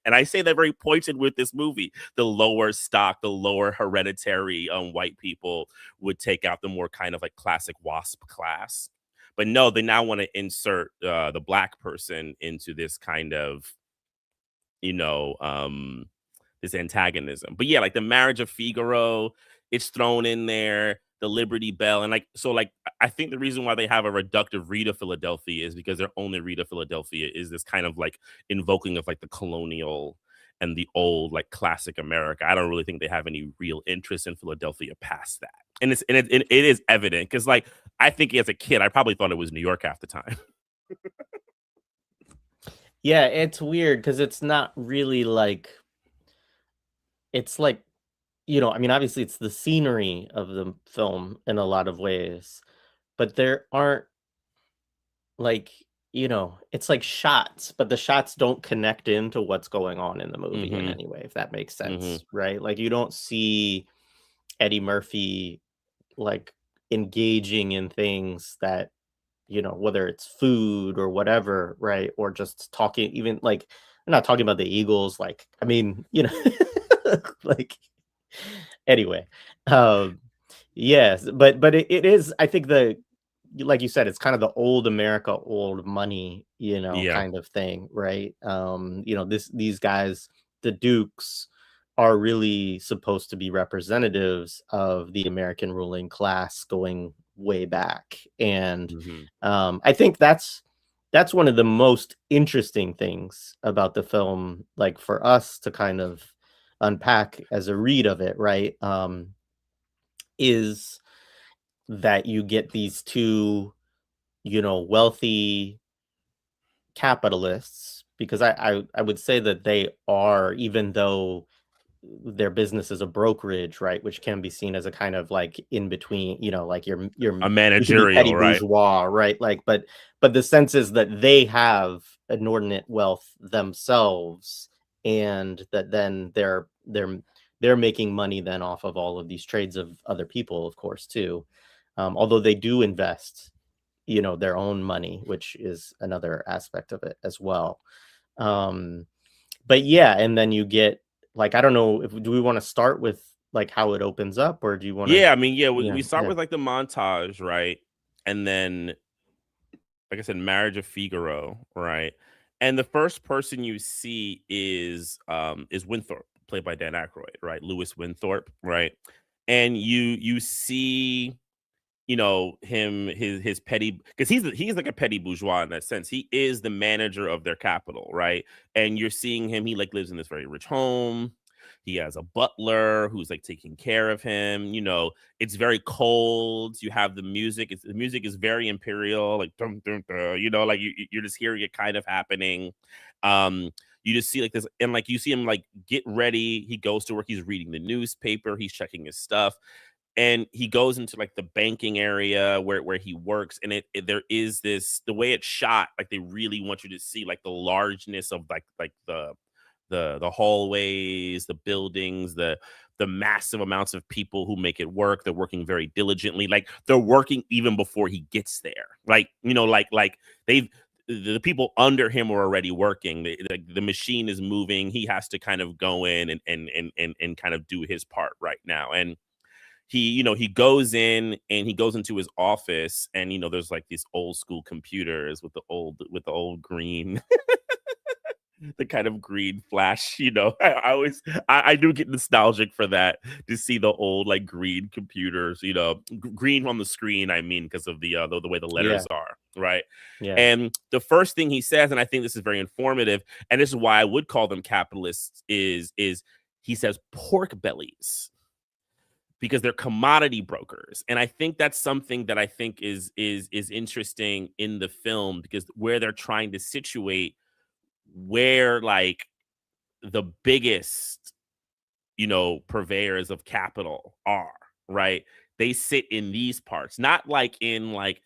And I say that very pointed with this movie. The lower stock, the lower hereditary white people would take out the more kind of like classic WASP class. But no, they now want to insert the black person into this kind of, this antagonism. But yeah, like the Marriage of Figaro, it's thrown in there, the Liberty Bell. And like, so like, I think the reason why they have a reductive read of Philadelphia is because their only read of Philadelphia is this kind of like invoking of like the colonial and the old like classic America. I don't really think they have any real interest in Philadelphia past that. And it is evident because like, I think as a kid, I probably thought it was New York half the time. Yeah, it's weird because it's not really like, it's like, I mean, obviously it's the scenery of the film in a lot of ways, but there aren't like, it's like shots, but the shots don't connect into what's going on in the movie in any way, if that makes sense, right? Like you don't see Eddie Murphy like engaging in things that, whether it's food or whatever, right? Or just talking, even like, I'm not talking about the Eagles, like, I mean, like, anyway, yes, but it is, I think like you said, it's kind of the old America, old money, Yeah. kind of thing, right? These guys, the Dukes, are really supposed to be representatives of the American ruling class going way back. And I think that's one of the most interesting things about the film, like for us to kind of unpack as a read of it, right? Is that you get these two, wealthy capitalists, because I would say that they are, even though their business is a brokerage, right, which can be seen as a kind of like in between, like A you can be petty managerial, right? bourgeois, right? Like, but the sense is that they have inordinate wealth themselves, and that then they're making money then off of all of these trades of other people, of course, too. Although they do invest, their own money, which is another aspect of it as well. But yeah, and then you get like, I don't know, if do we want to start with like how it opens up, or do you want to? Yeah, I mean, yeah, Yeah, we start yeah. with like the montage, right? And then, like I said, Marriage of Figaro, right? And the first person you see is Winthorpe, played by Dan Aykroyd, right? Lewis Winthorpe, right? And you see, him, his petty, because he's like a petty bourgeois in that sense. He is the manager of their capital, right? And you're seeing him, he like lives in this very rich home. He has a butler who's like taking care of him. It's very cold. You have the music. The music is very Imperial, like dum, dum, dum, like you're just hearing it kind of happening. You just see like this, and like you see him like get ready. He goes to work. He's reading the newspaper. He's checking his stuff, and he goes into like the banking area where he works. And there is this, the way it's shot, like they really want you to see like the largeness of like the hallways, the buildings, the massive amounts of people who make it work. They're working very diligently. Like they're working even before he gets there. Like, like they've, the people under him are already working. The machine is moving. He has to kind of go in and kind of do his part right now. And he goes in and he goes into his office, and there's like these old school computers with the old green the kind of green flash. I always I do get nostalgic for that, to see the old like green computers, green on the screen, I mean, because of the way the letters Yeah. are, right? Yeah. And the first thing he says, and I think this is very informative, and this is why I would call them capitalists, is he says pork bellies, because they're commodity brokers. And I think that's something that I think is interesting in the film, because where they're trying to situate where like the biggest purveyors of capital are, right? They sit in these parts, not like in like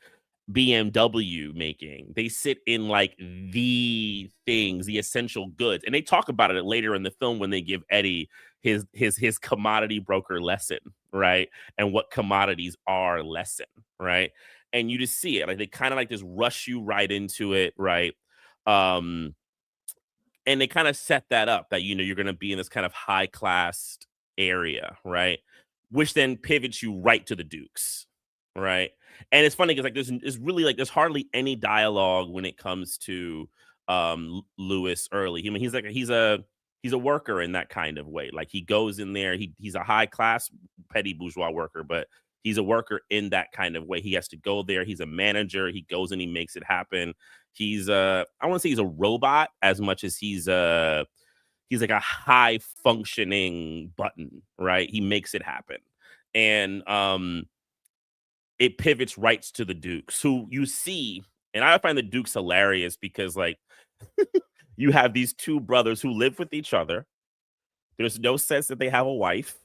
BMW making. They sit in like the things, the essential goods. And they talk about it later in the film when they give Eddie his commodity broker lesson, right? And what commodities are lesson, right? And you just see it. Like they kind of like just rush you right into it, right? And they kind of set that up that you're going to be in this kind of high class area, right? Which then pivots you right to the Dukes, right? And it's funny because like there's hardly any dialogue when it comes to Lewis early. I mean, he's a worker in that kind of way. Like he goes in there, he's a high class petty bourgeois worker, but he's a worker in that kind of way. He has to go there. He's a manager. He goes and he makes it happen. He's I want to say he's a robot as much as he's like a high functioning button, right? He makes it happen. And it pivots right to the Dukes, who you see, and I find the Dukes hilarious because like you have these two brothers who live with each other. There's no sense that they have a wife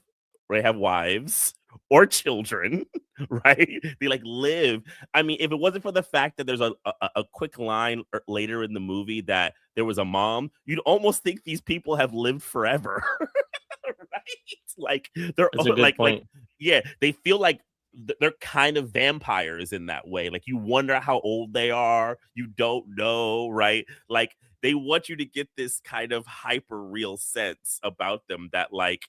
or they have wives or children, right? They like live. I mean, if it wasn't for the fact that there's a quick line later in the movie that there was a mom, you'd almost think these people have lived forever, right? Like they're That's a good like point. yeah, they feel like they're kind of vampires in that way. Like you wonder how old they are. You don't know, right? Like they want you to get this kind of hyper real sense about them that like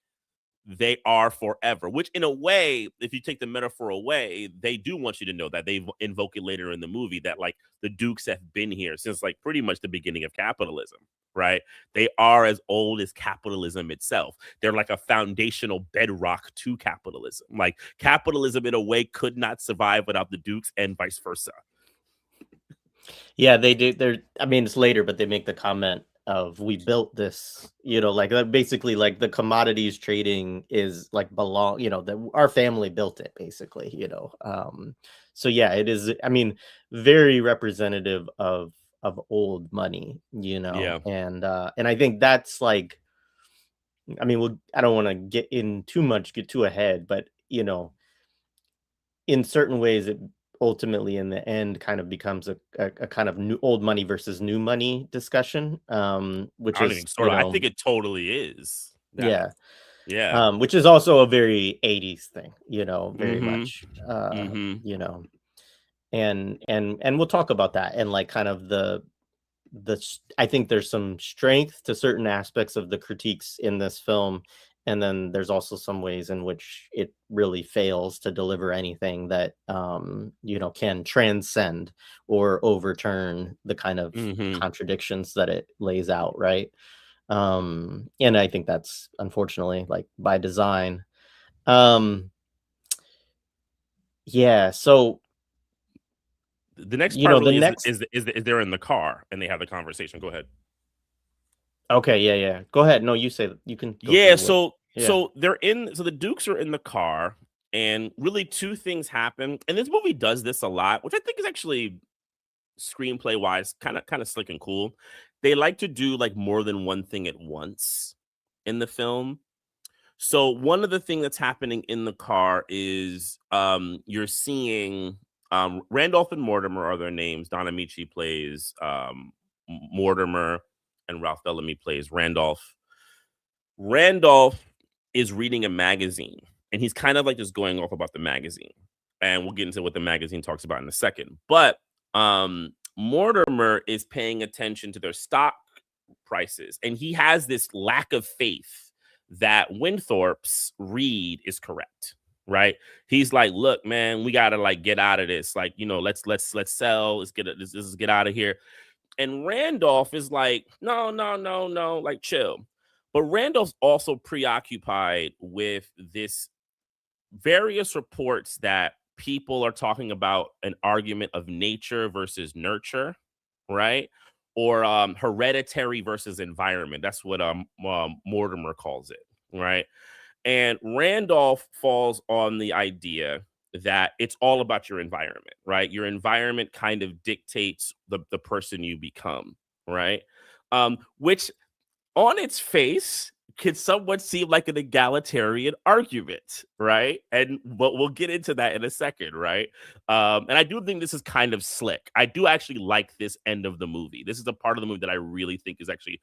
they are forever, which in a way, if you take the metaphor away, they do want you to know that. They invoke it later in the movie that like the Dukes have been here since like pretty much the beginning of capitalism, right? They are as old as capitalism itself. They're like a foundational bedrock to capitalism. Like capitalism in a way could not survive without the Dukes and vice versa. Yeah, they do. I mean, it's later, but they make the comment of we built this, like basically like the commodities trading is like that our family built it basically. So yeah, it is. I mean, very representative of old money, Yeah. and I think that's like, I mean, I don't want to get too ahead, but in certain ways, it ultimately in the end kind of becomes a kind of new old money versus new money discussion, which I don't is, think sort of. I think it totally is that. yeah, Yeah. which is also a very 80s thing, very Mm-hmm. much, Mm-hmm. and we'll talk about that and like kind of I think there's some strength to certain aspects of the critiques in this film, and then there's also some ways in which it really fails to deliver anything that can transcend or overturn the kind of Mm-hmm. contradictions that it lays out, right? And I think that's unfortunately like by design. um yeah, so The next part the really next is they're in the car and they have the conversation. Go ahead. okay, yeah, go ahead. No, you can go Yeah, through what. so So the Dukes are in the car, and really two things happen. And this movie does this a lot, which I think is actually screenplay wise kind of slick and cool. They like to do like more than one thing at once in the film. So one of the things that's happening in the car is you're seeing Randolph and Mortimer are their names. Don Amici plays Mortimer, and Ralph Bellamy plays Randolph. Randolph is reading a magazine, and he's kind of like just going off about the magazine. And we'll get into what the magazine talks about in a second. But Mortimer is paying attention to their stock prices, and he has this lack of faith that Winthorpe's read is correct. Right? He's like, look, man, we gotta like get out of this. Like, let's sell. Let's get out of here. And Randolph is like, no, like chill. But Randolph's also preoccupied with this various reports that people are talking about an argument of nature versus nurture, right? Or hereditary versus environment. That's what Mortimer calls it, right? And Randolph falls on the idea that it's all about your environment, right? Your environment kind of dictates the person you become, right? Which on its face could somewhat seem like an egalitarian argument, right? But we'll get into that in a second, right? And I do think this is kind of slick. I do actually like this end of the movie. This is a part of the movie that I really think is actually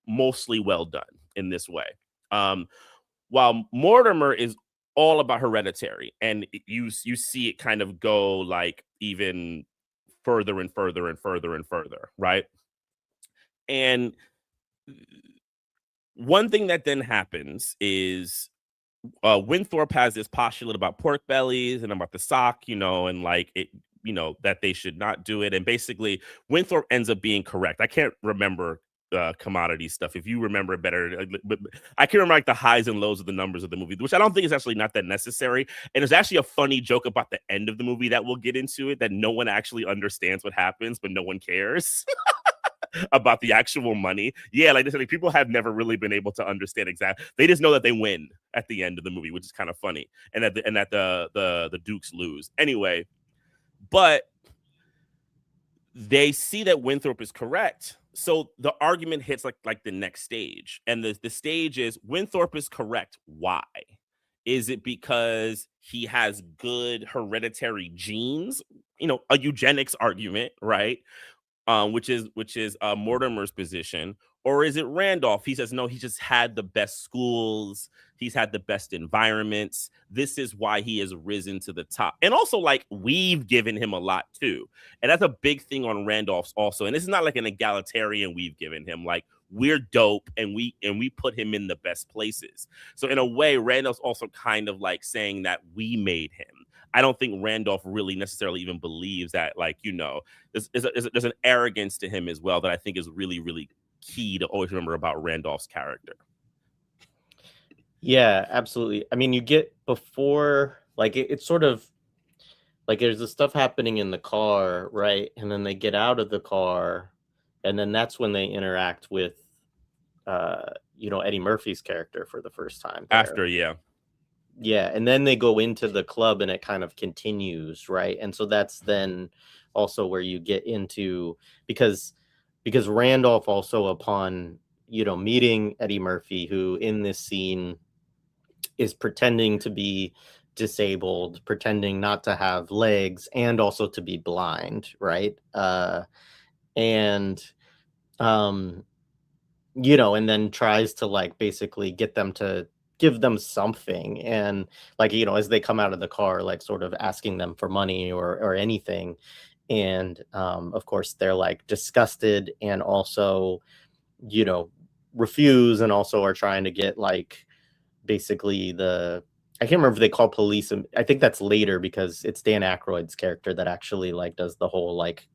mostly well done in this way. While Mortimer is all about hereditary, and you see it kind of go like even further and further and further and further, right? And one thing that then happens is Winthorpe has this postulate about pork bellies and about the sock, and like it, that they should not do it. And basically, Winthorpe ends up being correct. I can't remember commodity stuff. If you remember it better, but I can remember like the highs and lows of the numbers of the movie, which I don't think is actually not that necessary. And there's actually a funny joke about the end of the movie that we'll get into it, that no one actually understands what happens, but no one cares. About the actual money. Yeah, like this, like people have never really been able to understand exactly. They just know that they win at the end of the movie, which is kind of funny, and that the Dukes lose anyway. But they see that Winthorpe is correct, so the argument hits like the next stage, and the stage is Winthorpe is correct. Why? Is it because he has good hereditary genes? A eugenics argument, right? Which is Mortimer's position, or is it Randolph? He says no, he just had the best schools, he's had the best environments. This is why he has risen to the top, and also like we've given him a lot too, and that's a big thing on Randolph's also. And this is not like an egalitarian we've given him. Like we're dope, and we put him in the best places. So in a way, Randolph's also kind of like saying that we made him. I don't think Randolph really necessarily even believes that, like, there's an arrogance to him as well that I think is really, really key to always remember about Randolph's character. Yeah, absolutely. I mean, you get before, like, it's sort of like there's the stuff happening in the car, right? And then they get out of the car, and then that's when they interact with, Eddie Murphy's character for the first time. After, yeah. Yeah, and then they go into the club and it kind of continues, right? And so that's then also where you get into because Randolph also upon, meeting Eddie Murphy, who in this scene is pretending to be disabled, pretending not to have legs, and also to be blind, right? And and then tries to like basically get them to give them something, and like as they come out of the car, like sort of asking them for money or anything, and of course they're like disgusted and also refuse, and also are trying to get like basically I can't remember if they call police, and I think that's later because it's Dan Aykroyd's character that actually like does the whole like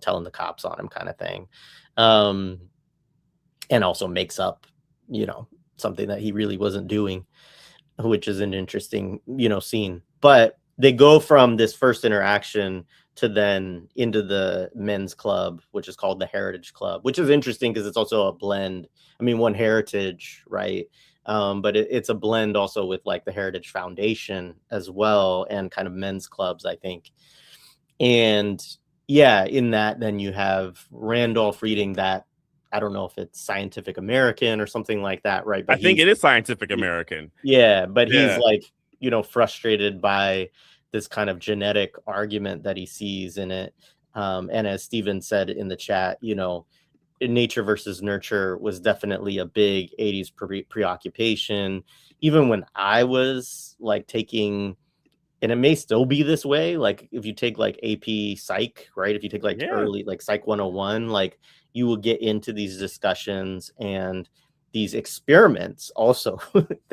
telling the cops on him kind of thing, and also makes up something that he really wasn't doing, which is an interesting, scene. But they go from this first interaction to then into the men's club, which is called the Heritage Club, which is interesting because it's also a blend. I mean, one heritage, right? But it's a blend also with like the Heritage Foundation as well, and kind of men's clubs, I think. And yeah, in that, then you have Randolph reading that. I don't know if it's Scientific American or something like that, right? I But think he's it is Scientific American. yeah, but he's Yeah. like, frustrated by this kind of genetic argument that he sees in it. And as Steven said in the chat, nature versus nurture was definitely a big 80s preoccupation. Even when I was like taking, and it may still be this way, like if you take like AP Psych, right? If you take like Yeah. early, like Psych 101, like you will get into these discussions and these experiments also,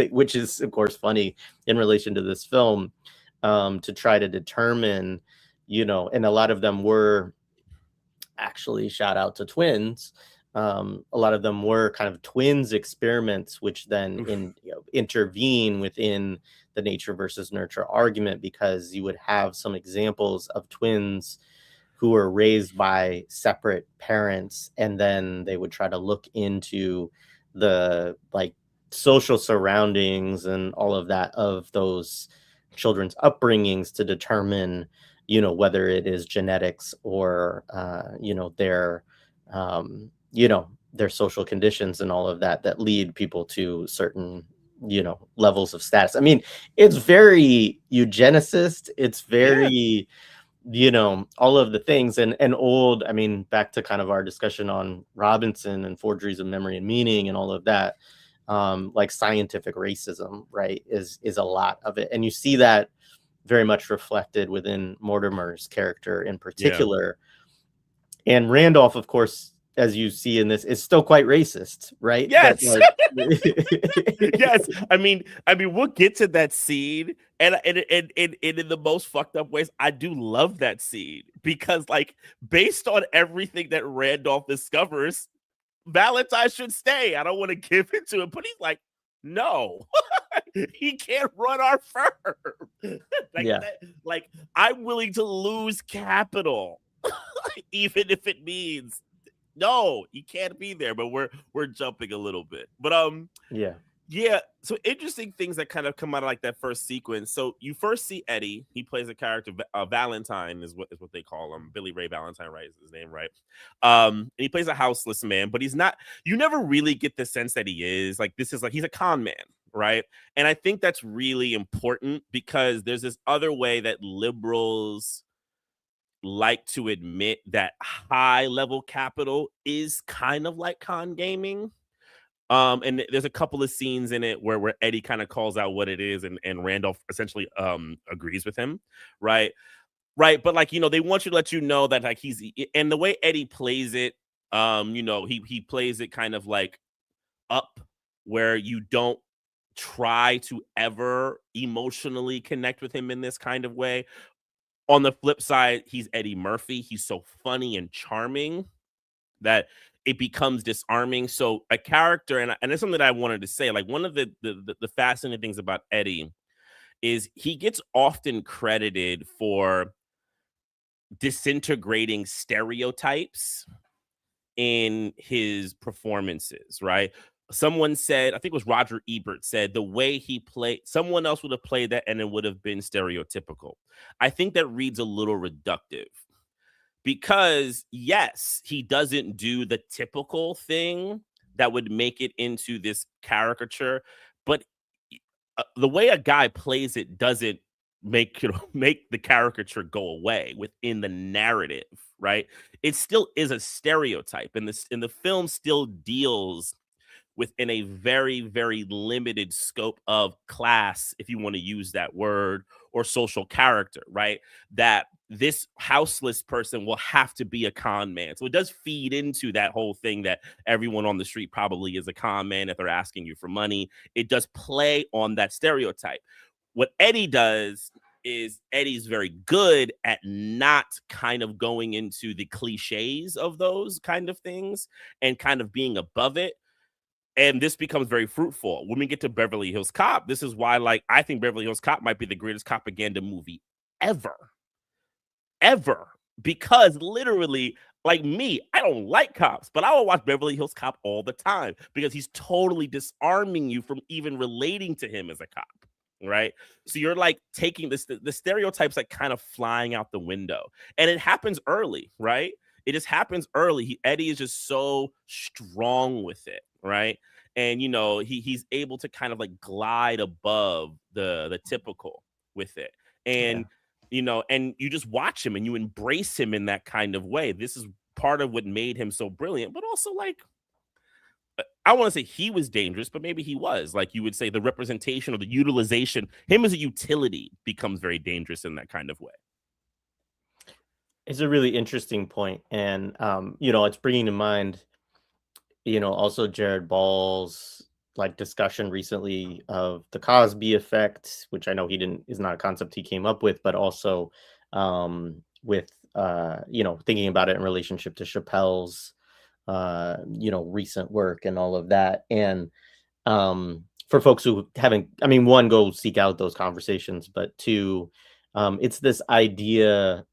which is of course funny in relation to this film, to try to determine, and a lot of them were actually, shout out to twins. A lot of them were kind of twins experiments, which then intervene within the nature versus nurture argument, because you would have some examples of twins who were raised by separate parents, and then they would try to look into the like social surroundings and all of that of those children's upbringings to determine, whether it is genetics or their their social conditions and all of that that lead people to certain levels of status. I mean, it's very eugenicist, it's very all of the things, and old, I mean, back to kind of our discussion on Robinson and Forgeries of Memory and Meaning and all of that, like scientific racism, right, is a lot of it, and you see that very much reflected within Mortimer's character in Yeah. particular. And Randolph, of course, as you see in this, is still quite racist, right? Yes. But like Yes. I mean, we'll get to that scene, and in the most fucked up ways, I do love that scene because, like, based on everything that Randolph discovers, Valentine should stay. I don't want to give it to him, but he's like, no, he can't run our firm. yeah, Like, I'm willing to lose capital, even if it means no, he can't be there. But we're jumping a little bit. But yeah, yeah. So interesting things that kind of come out of like that first sequence. So you first see Eddie. He plays a character. Valentine is what they call him. Billy Ray Valentine, right? Is his name, right? And he plays a houseless man, but he's not. You never really get the sense that he is like this. Is like he's a con man, right? And I think that's really important because there's this other way that liberals like to admit that high level capital is kind of like con gaming. And there's a couple of scenes in it where Eddie kind of calls out what it is, and Randolph essentially agrees with him, right? Right. But like, they want you to let you know that like and the way Eddie plays it, he plays it kind of like up where you don't try to ever emotionally connect with him in this kind of way. On the flip side, he's Eddie Murphy. He's so funny and charming that it becomes disarming. So a character, and it's something that I wanted to say, like one of the fascinating things about Eddie is he gets often credited for disintegrating stereotypes in his performances, right? Someone said, I think it was Roger Ebert said, the way he played, someone else would have played that and it would have been stereotypical. I think that reads a little reductive because, yes, he doesn't do the typical thing that would make it into this caricature, but the way a guy plays it doesn't make the caricature go away within the narrative, right? It still is a stereotype, and the film still deals within a very, very limited scope of class, if you want to use that word, or social character, right? That this houseless person will have to be a con man. So it does feed into that whole thing that everyone on the street probably is a con man if they're asking you for money. It does play on that stereotype. What Eddie does is Eddie's very good at not kind of going into the cliches of those kind of things and kind of being above it. And this becomes very fruitful when we get to Beverly Hills Cop. This is why, like, I think Beverly Hills Cop might be the greatest propaganda movie ever, because literally like me, I don't like cops, but I will watch Beverly Hills Cop all the time because he's totally disarming you from even relating to him as a cop, right? So you're like taking the stereotypes like kind of flying out the window, and it happens early, right? It just happens early. Eddie is just so strong with it, right? And he's able to kind of like glide above the typical with it, Yeah. and and you just watch him and you embrace him in that kind of way. This is part of what made him so brilliant, but also like I want to say he was dangerous, but maybe he was. Like you would say the representation or the utilization, him as a utility becomes very dangerous in that kind of way. It's a really interesting point, and it's bringing to mind, also Jared Ball's like discussion recently of the Cosby effect, which I know is not a concept he came up with, but also with thinking about it in relationship to Chappelle's recent work and all of that. And for folks who haven't, I mean, one, go seek out those conversations, but two, it's this idea,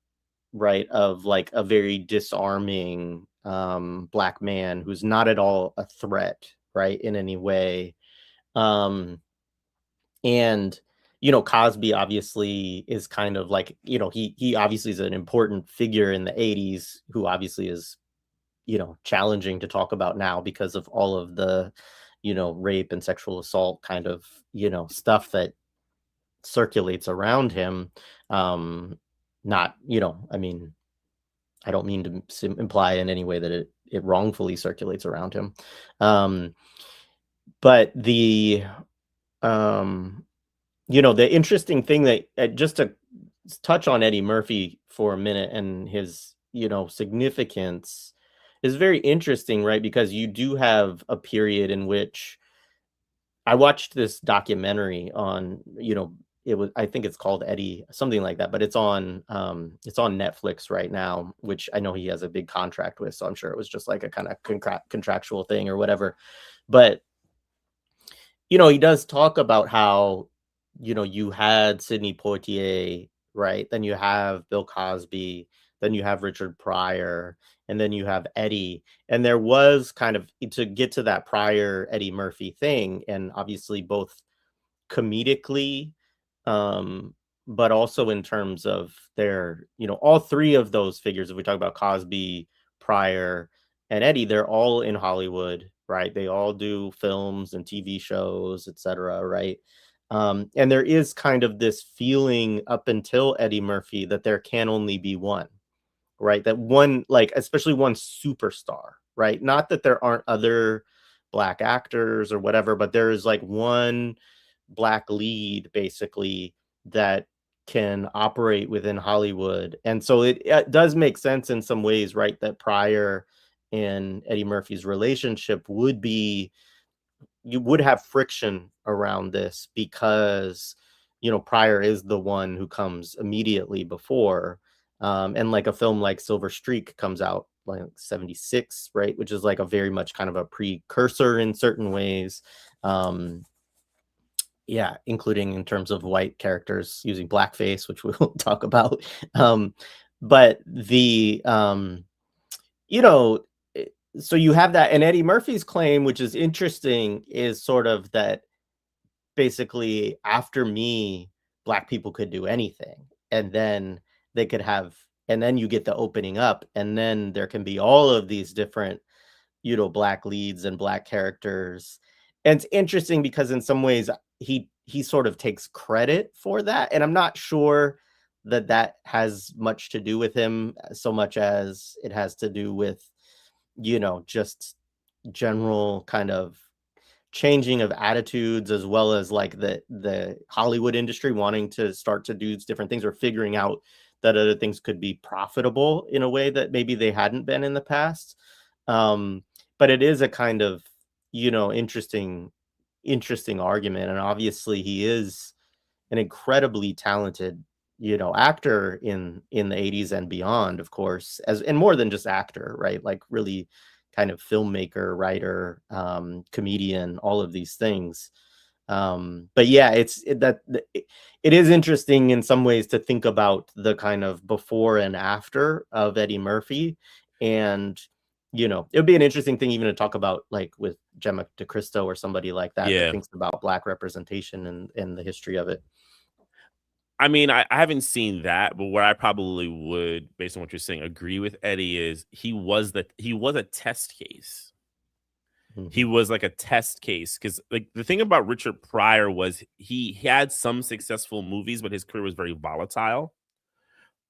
right, of like a very disarming black man who's not at all a threat, right, in any way. um and Cosby obviously is kind of like, he obviously is an important figure in the 80s, who obviously is challenging to talk about now because of all of the rape and sexual assault kind of stuff that circulates around him. Not, I mean, I don't mean to imply in any way that it wrongfully circulates around him. But um, the interesting thing that, just to touch on Eddie Murphy for a minute and his, significance, is very interesting, right? Because you do have a period in which I watched this documentary on, I think it's called Eddie, something like that, but it's on Netflix right now, which I know he has a big contract with, so I'm sure it was just like a kind of contractual thing or whatever. But he does talk about how, you had Sidney Poitier, right? Then you have Bill Cosby, then you have Richard Pryor, and then you have Eddie. And there was kind of, to get to that Pryor Eddie Murphy thing, and obviously both comedically, um, but also in terms of their, all three of those figures, if we talk about Cosby, Pryor, and Eddie, they're all in Hollywood, right? They all do films and TV shows, etc., right? And there is kind of this feeling up until Eddie Murphy that there can only be one, right? That one, like, especially one superstar, right? Not that there aren't other black actors or whatever, but there is like one black lead basically that can operate within Hollywood. And so it does make sense in some ways, right? That Pryor and Eddie Murphy's relationship would be, you would have friction around this because, Pryor is the one who comes immediately before. And like a film like Silver Streak comes out like 76, right? Which is like a very much kind of a precursor in certain ways. Yeah, including in terms of white characters using blackface, which we'll talk about. But you know, so you have that, and Eddie Murphy's claim, which is interesting, is sort of that basically after me, black people could do anything, and then they could have, and then you get the opening up, and then there can be all of these different, black leads and black characters. And it's interesting because in some ways he sort of takes credit for that, and I'm not sure that that has much to do with him so much as it has to do with, just general kind of changing of attitudes, as well as like the Hollywood industry wanting to start to do different things or figuring out that other things could be profitable in a way that maybe they hadn't been in the past. But it is a kind of, interesting argument, and obviously he is an incredibly talented, actor in the 80s and beyond, of course, as, and more than just actor, right? Like really kind of filmmaker, writer, comedian, all of these things. But yeah, it is interesting in some ways to think about the kind of before and after of Eddie Murphy. And it would be an interesting thing even to talk about, like with Gemma DeCristo or somebody like that Yeah. thinks about Black representation and the history of it. I mean, I haven't seen that, but what I probably would, based on what you're saying, agree with Eddie is he was a test case. He Mhm. was like a test case because, like, the thing about Richard Pryor was he had some successful movies, but his career was very volatile.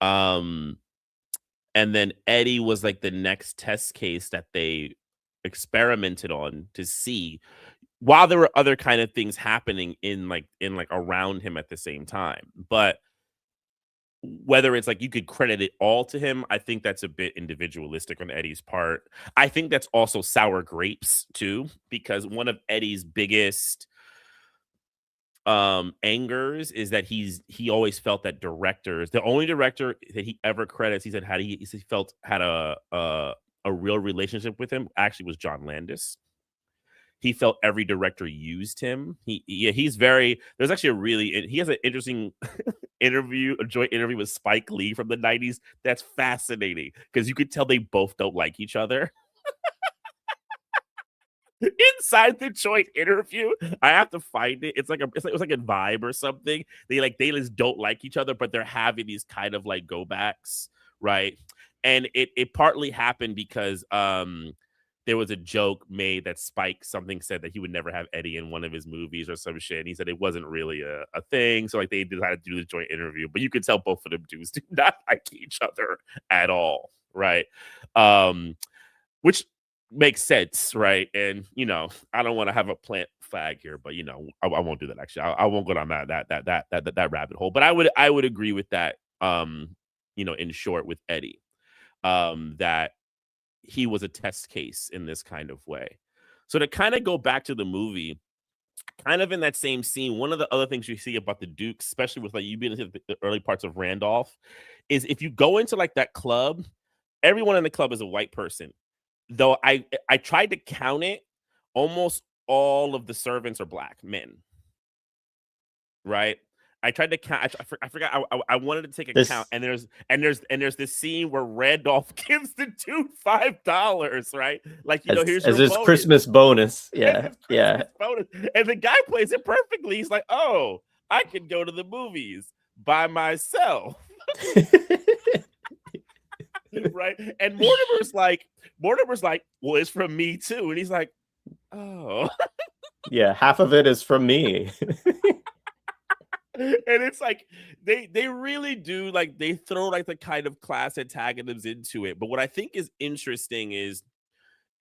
Um, and then Eddie was like the next test case that they experimented on to see, while there were other kind of things happening in around him at the same time. But whether it's like you could credit it all to him, I think that's a bit individualistic on Eddie's part. I think that's also sour grapes too, because one of Eddie's biggest angers is that he always felt that directors, the only director that he ever credits, he said he felt had a real relationship with him actually was John Landis. He felt every director used him. He's very, there's actually he has an interesting a joint interview with Spike Lee from the 90s. That's fascinating because you could tell they both don't like each other. Inside the joint interview, I have to find it. It was like a vibe or something. They just don't like each other, but they're having these kind of like go backs, right? And it partly happened because there was a joke made that Spike something said that he would never have Eddie in one of his movies or some shit. And he said it wasn't really a thing. So like they decided to do the joint interview, but you could tell both of them dudes do not like each other at all, right? Which makes sense, right? And I don't want to have a plant flag here, but I won't do that. Actually, I won't go down that rabbit hole. But I would agree with that. In short, with Eddie, that he was a test case in this kind of way. So to kind of go back to the movie, kind of in that same scene, one of the other things you see about the Dukes, especially with like you being in the early parts of Randolph, is if you go into like that club, everyone in the club is a white person. Though I tried to count it, almost all of the servants are black men, right? I tried to count. I forgot. I wanted to take a count, This and there's this scene where Randolph gives the dude $5, right? Like here's as your his bonus, Christmas bonus. as Yeah, his yeah. Christmas bonus, and the guy plays it perfectly. He's like, "Oh, I can go to the movies by myself." Right? And Mortimer's like, well, it's from me too. And he's like, oh. Yeah, half of it is from me. And it's like they really do, like, they throw like the kind of class antagonisms into it. But what I think is interesting is,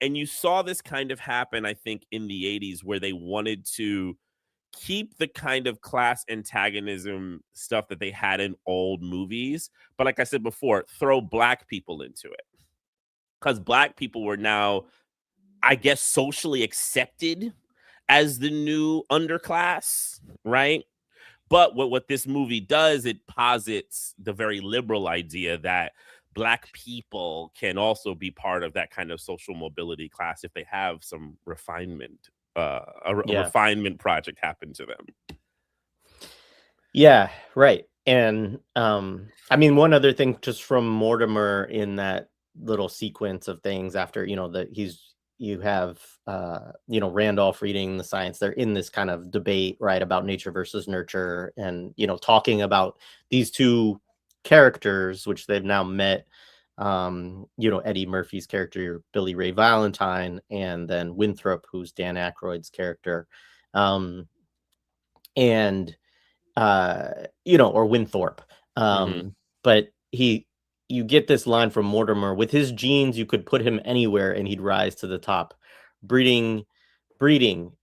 and you saw this kind of happen, I think, in the 80s, where they wanted to keep the kind of class antagonism stuff that they had in old movies, but like I said before, throw black people into it. Because black people were now, I guess, socially accepted as the new underclass, right? But what this movie does, it posits the very liberal idea that black people can also be part of that kind of social mobility class if they have some refinement, a Yeah. refinement project happen to them. Yeah, right. And I mean, one other thing just from Mortimer in that little sequence of things after, that you have Randolph reading the science, they're in this kind of debate, right, about nature versus nurture, and talking about these two characters which they've now met, Eddie Murphy's character Billy Ray Valentine, and then Winthrop, who's Dan Aykroyd's character. And or Winthorpe. Mm-hmm. But you get this line from Mortimer: with his genes, you could put him anywhere and he'd rise to the top. Breeding,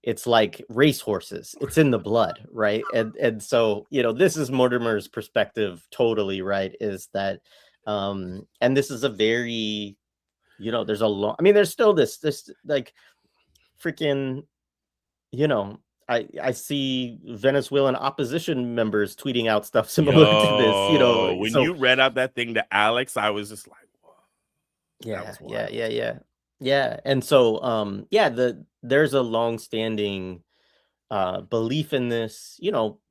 it's like racehorses. It's in the blood, right? And so, this is Mortimer's perspective totally, right? Is that and this is a very, there's a long, I mean, there's still this like freaking, I see Venezuelan opposition members tweeting out stuff similar to this, When so you read out that thing to Alex, I was just like, whoa, that yeah, was yeah, wild. yeah, yeah. Yeah. And so there's a long-standing belief in this,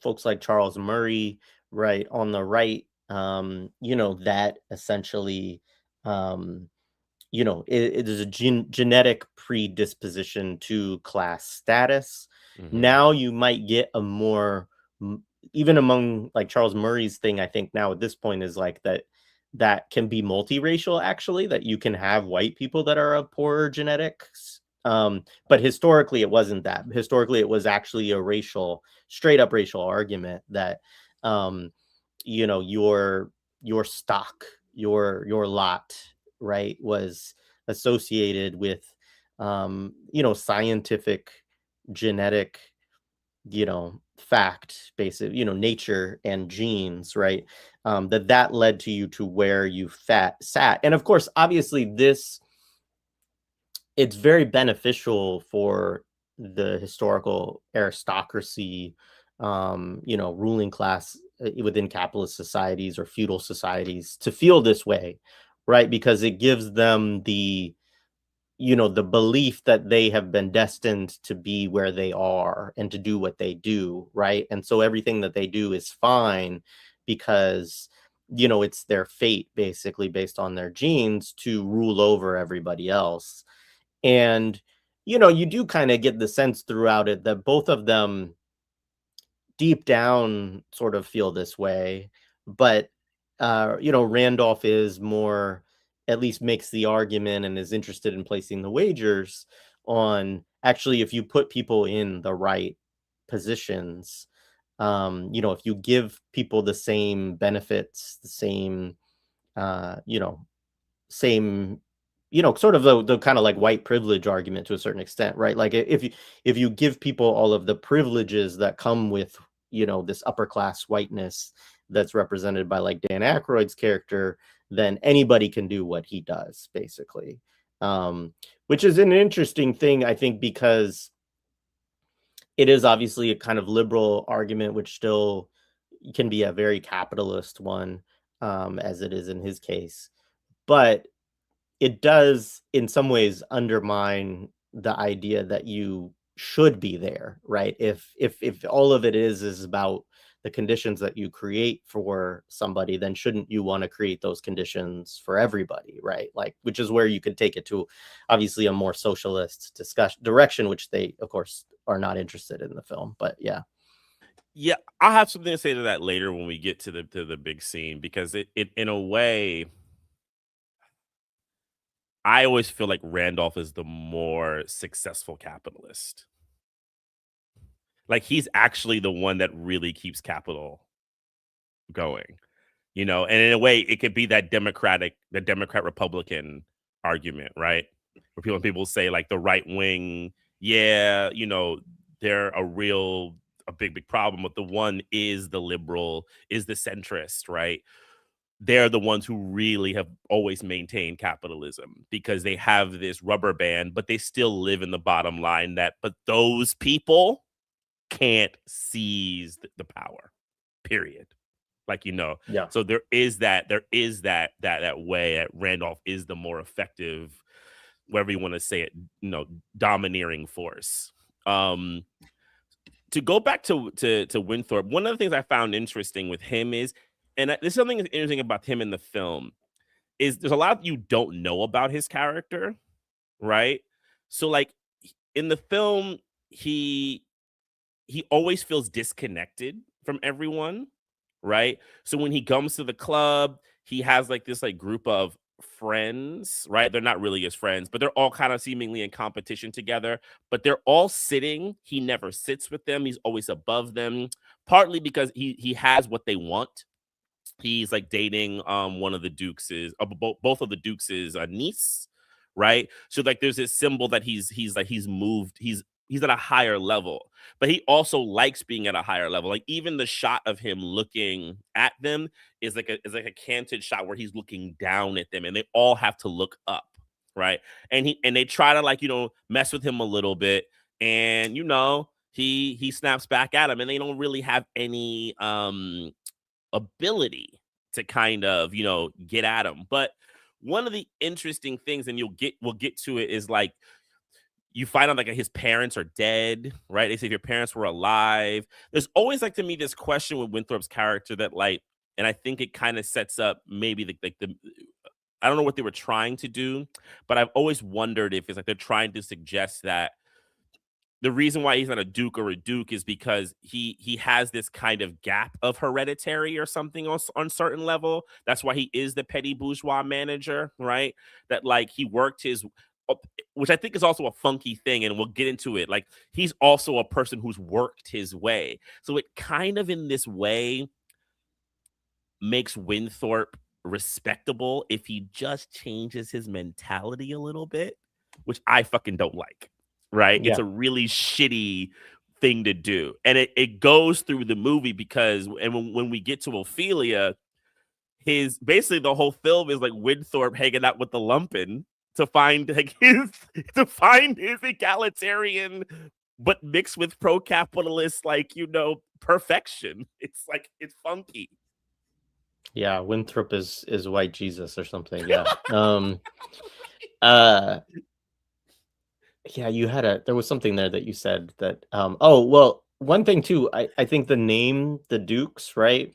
folks like Charles Murray, right, on the right, that essentially um it is a genetic predisposition to class status. Hmm. Now you might get a more even among like Charles Murray's thing, I think now at this point is like that can be multiracial actually, that you can have white people that are of poorer genetics. But historically it wasn't that. Historically it was actually a straight up racial argument that um, your stock, your lot, right, was associated with scientific genetic fact, basic, nature and genes, right? That led to you to where you sat. And of course, obviously, it's very beneficial for the historical aristocracy, ruling class within capitalist societies or feudal societies to feel this way, right? Because it gives them the belief that they have been destined to be where they are and to do what they do, right? And so everything that they do is fine because it's their fate basically based on their genes to rule over everybody else. And you do kind of get the sense throughout it that both of them deep down sort of feel this way, but Randolph is more, at least makes the argument and is interested in placing the wagers on actually if you put people in the right positions, if you give people the same benefits, the same uh, you know, same sort of the kind of like white privilege argument to a certain extent, right? Like if you give people all of the privileges that come with this upper class whiteness that's represented by like Dan Aykroyd's character, then anybody can do what he does basically. Which is an interesting thing, I think, because it is obviously a kind of liberal argument which still can be a very capitalist one, as it is in his case, but it does in some ways undermine the idea that you should be there, right? If all of it is about the conditions that you create for somebody, then shouldn't you want to create those conditions for everybody, right? Like, which is where you could take it to obviously a more socialist discussion direction, which they of course are not interested in the film. But yeah. Yeah, I'll have something to say to that later when we get to the big scene because it in a way I always feel like Randolph is the more successful capitalist. Like he's actually the one that really keeps capital going, and in a way it could be the Democrat Republican argument, right? Where people say like the right wing, yeah, they're a big problem, but the one is the liberal, is the centrist, right? They're the ones who really have always maintained capitalism because they have this rubber band, but they still live in the bottom line but those people can't seize the power, period. Like, Yeah. so there is that way that Randolph is the more effective, whatever you want to say it, domineering force. Um, to go back to Winthrop, one of the things I found interesting with him is, there's something that's interesting about him in the film, is there's a lot you don't know about his character, right? So like in the film, he always feels disconnected from everyone, right? So when he comes to the club, he has like this like group of friends, right? They're not really his friends, but they're all kind of seemingly in competition together, but they're all sitting. He never sits with them. He's always above them, partly because he has what they want. He's like dating one of the Dukes's both of the Dukes's niece, right? So like there's this symbol that he's moved, he's at a higher level, but he also likes being at a higher level. Like even the shot of him looking at them is like a canted shot where he's looking down at them and they all have to look up, right? And they try to like, mess with him a little bit, and he snaps back at him, and they don't really have any ability to kind of, get at him. But one of the interesting things, and we'll get to it, is like you find out like his parents are dead, right? They say if your parents were alive. There's always like to me this question with Winthrop's character that like, and I think it kind of sets up maybe the I don't know what they were trying to do, but I've always wondered if it's like they're trying to suggest that the reason why he's not a duke or a duke is because he has this kind of gap of hereditary or something on certain level. That's why he is the petty bourgeois manager, right? That like he worked his which I think is also a funky thing, and we'll get into it. Like he's also a person who's worked his way. So it kind of in this way makes Winthorpe respectable if he just changes his mentality a little bit, which I fucking don't like. Right? It's Yeah. a really shitty thing to do. And it goes through the movie because and when we get to Ophelia, his basically the whole film is like Winthorpe hanging out with the lumpen to find like his egalitarian but mixed with pro-capitalist like perfection. It's like it's funky. Yeah, Winthrop is white Jesus or something. Yeah. Uh yeah, there was something there that you said that oh, well, one thing too, I think the name the Dukes, right?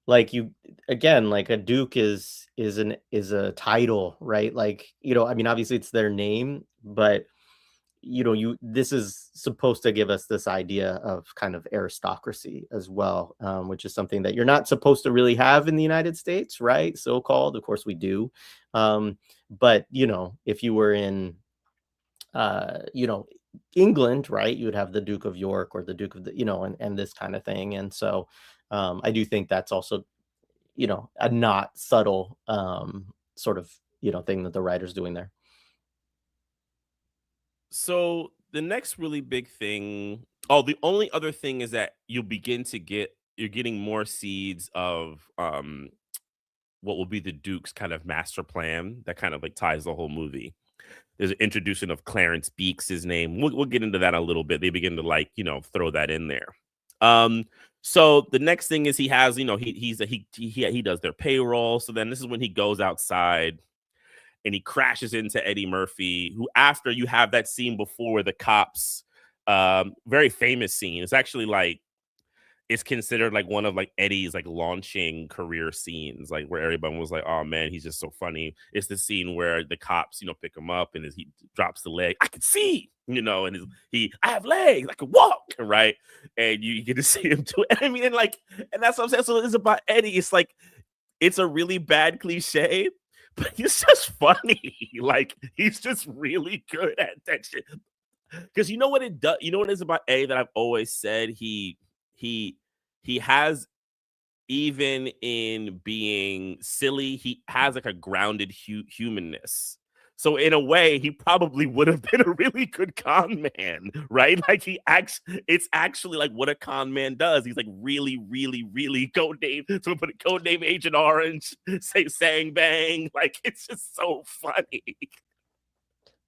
Like you again, like a duke is a title, right? Like, I mean, obviously it's their name, but this is supposed to give us this idea of kind of aristocracy as well, which is something that you're not supposed to really have in the United States, right? So called, of course we do. But if you were in England, right, you would have the Duke of York or the Duke of the, and this kind of thing. And so I do think that's also, a not subtle sort of, thing that the writer's doing there. So the next really big thing, oh, the only other thing is that you're getting more seeds of what will be the Duke's kind of master plan that kind of like ties the whole movie. There's an introduction of Clarence Beaks, his name. We'll get into that a little bit. They begin to like, throw that in there. So the next thing is he has, he does their payroll. So then this is when he goes outside and he crashes into Eddie Murphy, who after you have that scene before the cops, very famous scene. It's actually like it's considered like one of like Eddie's like launching career scenes, like where everyone was like, "Oh man, he's just so funny." It's the scene where the cops, pick him up and he drops the leg. I can see, and I have legs, I can walk, right? And you get to see him do it. I mean, and that's what I'm saying. So it's about Eddie. It's like it's a really bad cliche, but it's just funny. Like he's just really good at that shit. Because you know what it does. You know what it is about Eddie that I've always said he has, even in being silly, he has like a grounded humanness. So in a way, he probably would have been a really good con man, right? Like it's actually like what a con man does. He's like really, really, really so put a code name Agent Orange, say sang bang. Like it's just so funny.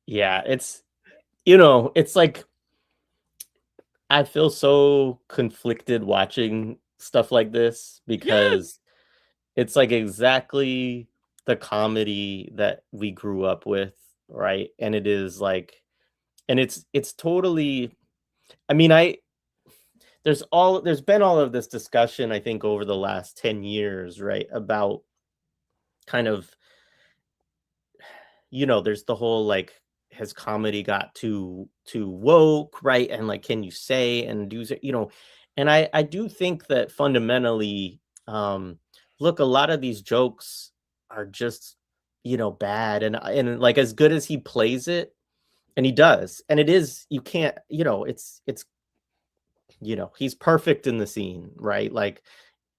Yeah, it's like I feel so conflicted watching stuff like this Yes. because it's like exactly the comedy that we grew up with, right? And it is like, and it's totally, I mean, there's been all of this discussion, I think, over the last 10 years, right? About kind of, there's the whole like, has comedy got too woke, right? And like, can you say and do, and I do think that fundamentally, look, a lot of these jokes are just, bad. And like, as good as he plays it, and he does, and it is, you can't, it's he's perfect in the scene, right? Like,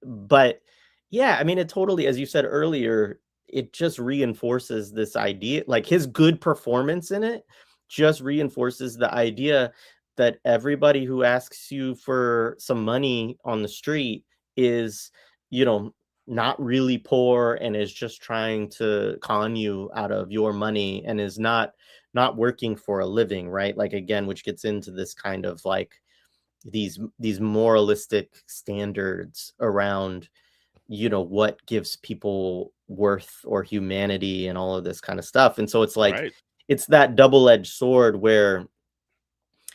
but yeah, I mean, it totally, as you said earlier, it just reinforces this idea, like his good performance in it just reinforces the idea that everybody who asks you for some money on the street is, you know, not really poor and is just trying to con you out of your money and is not working for a living, right? Like, again, which gets into this kind of like these moralistic standards around, what gives people worth or humanity and all of this kind of stuff. And so it's like Right. it's that double-edged sword where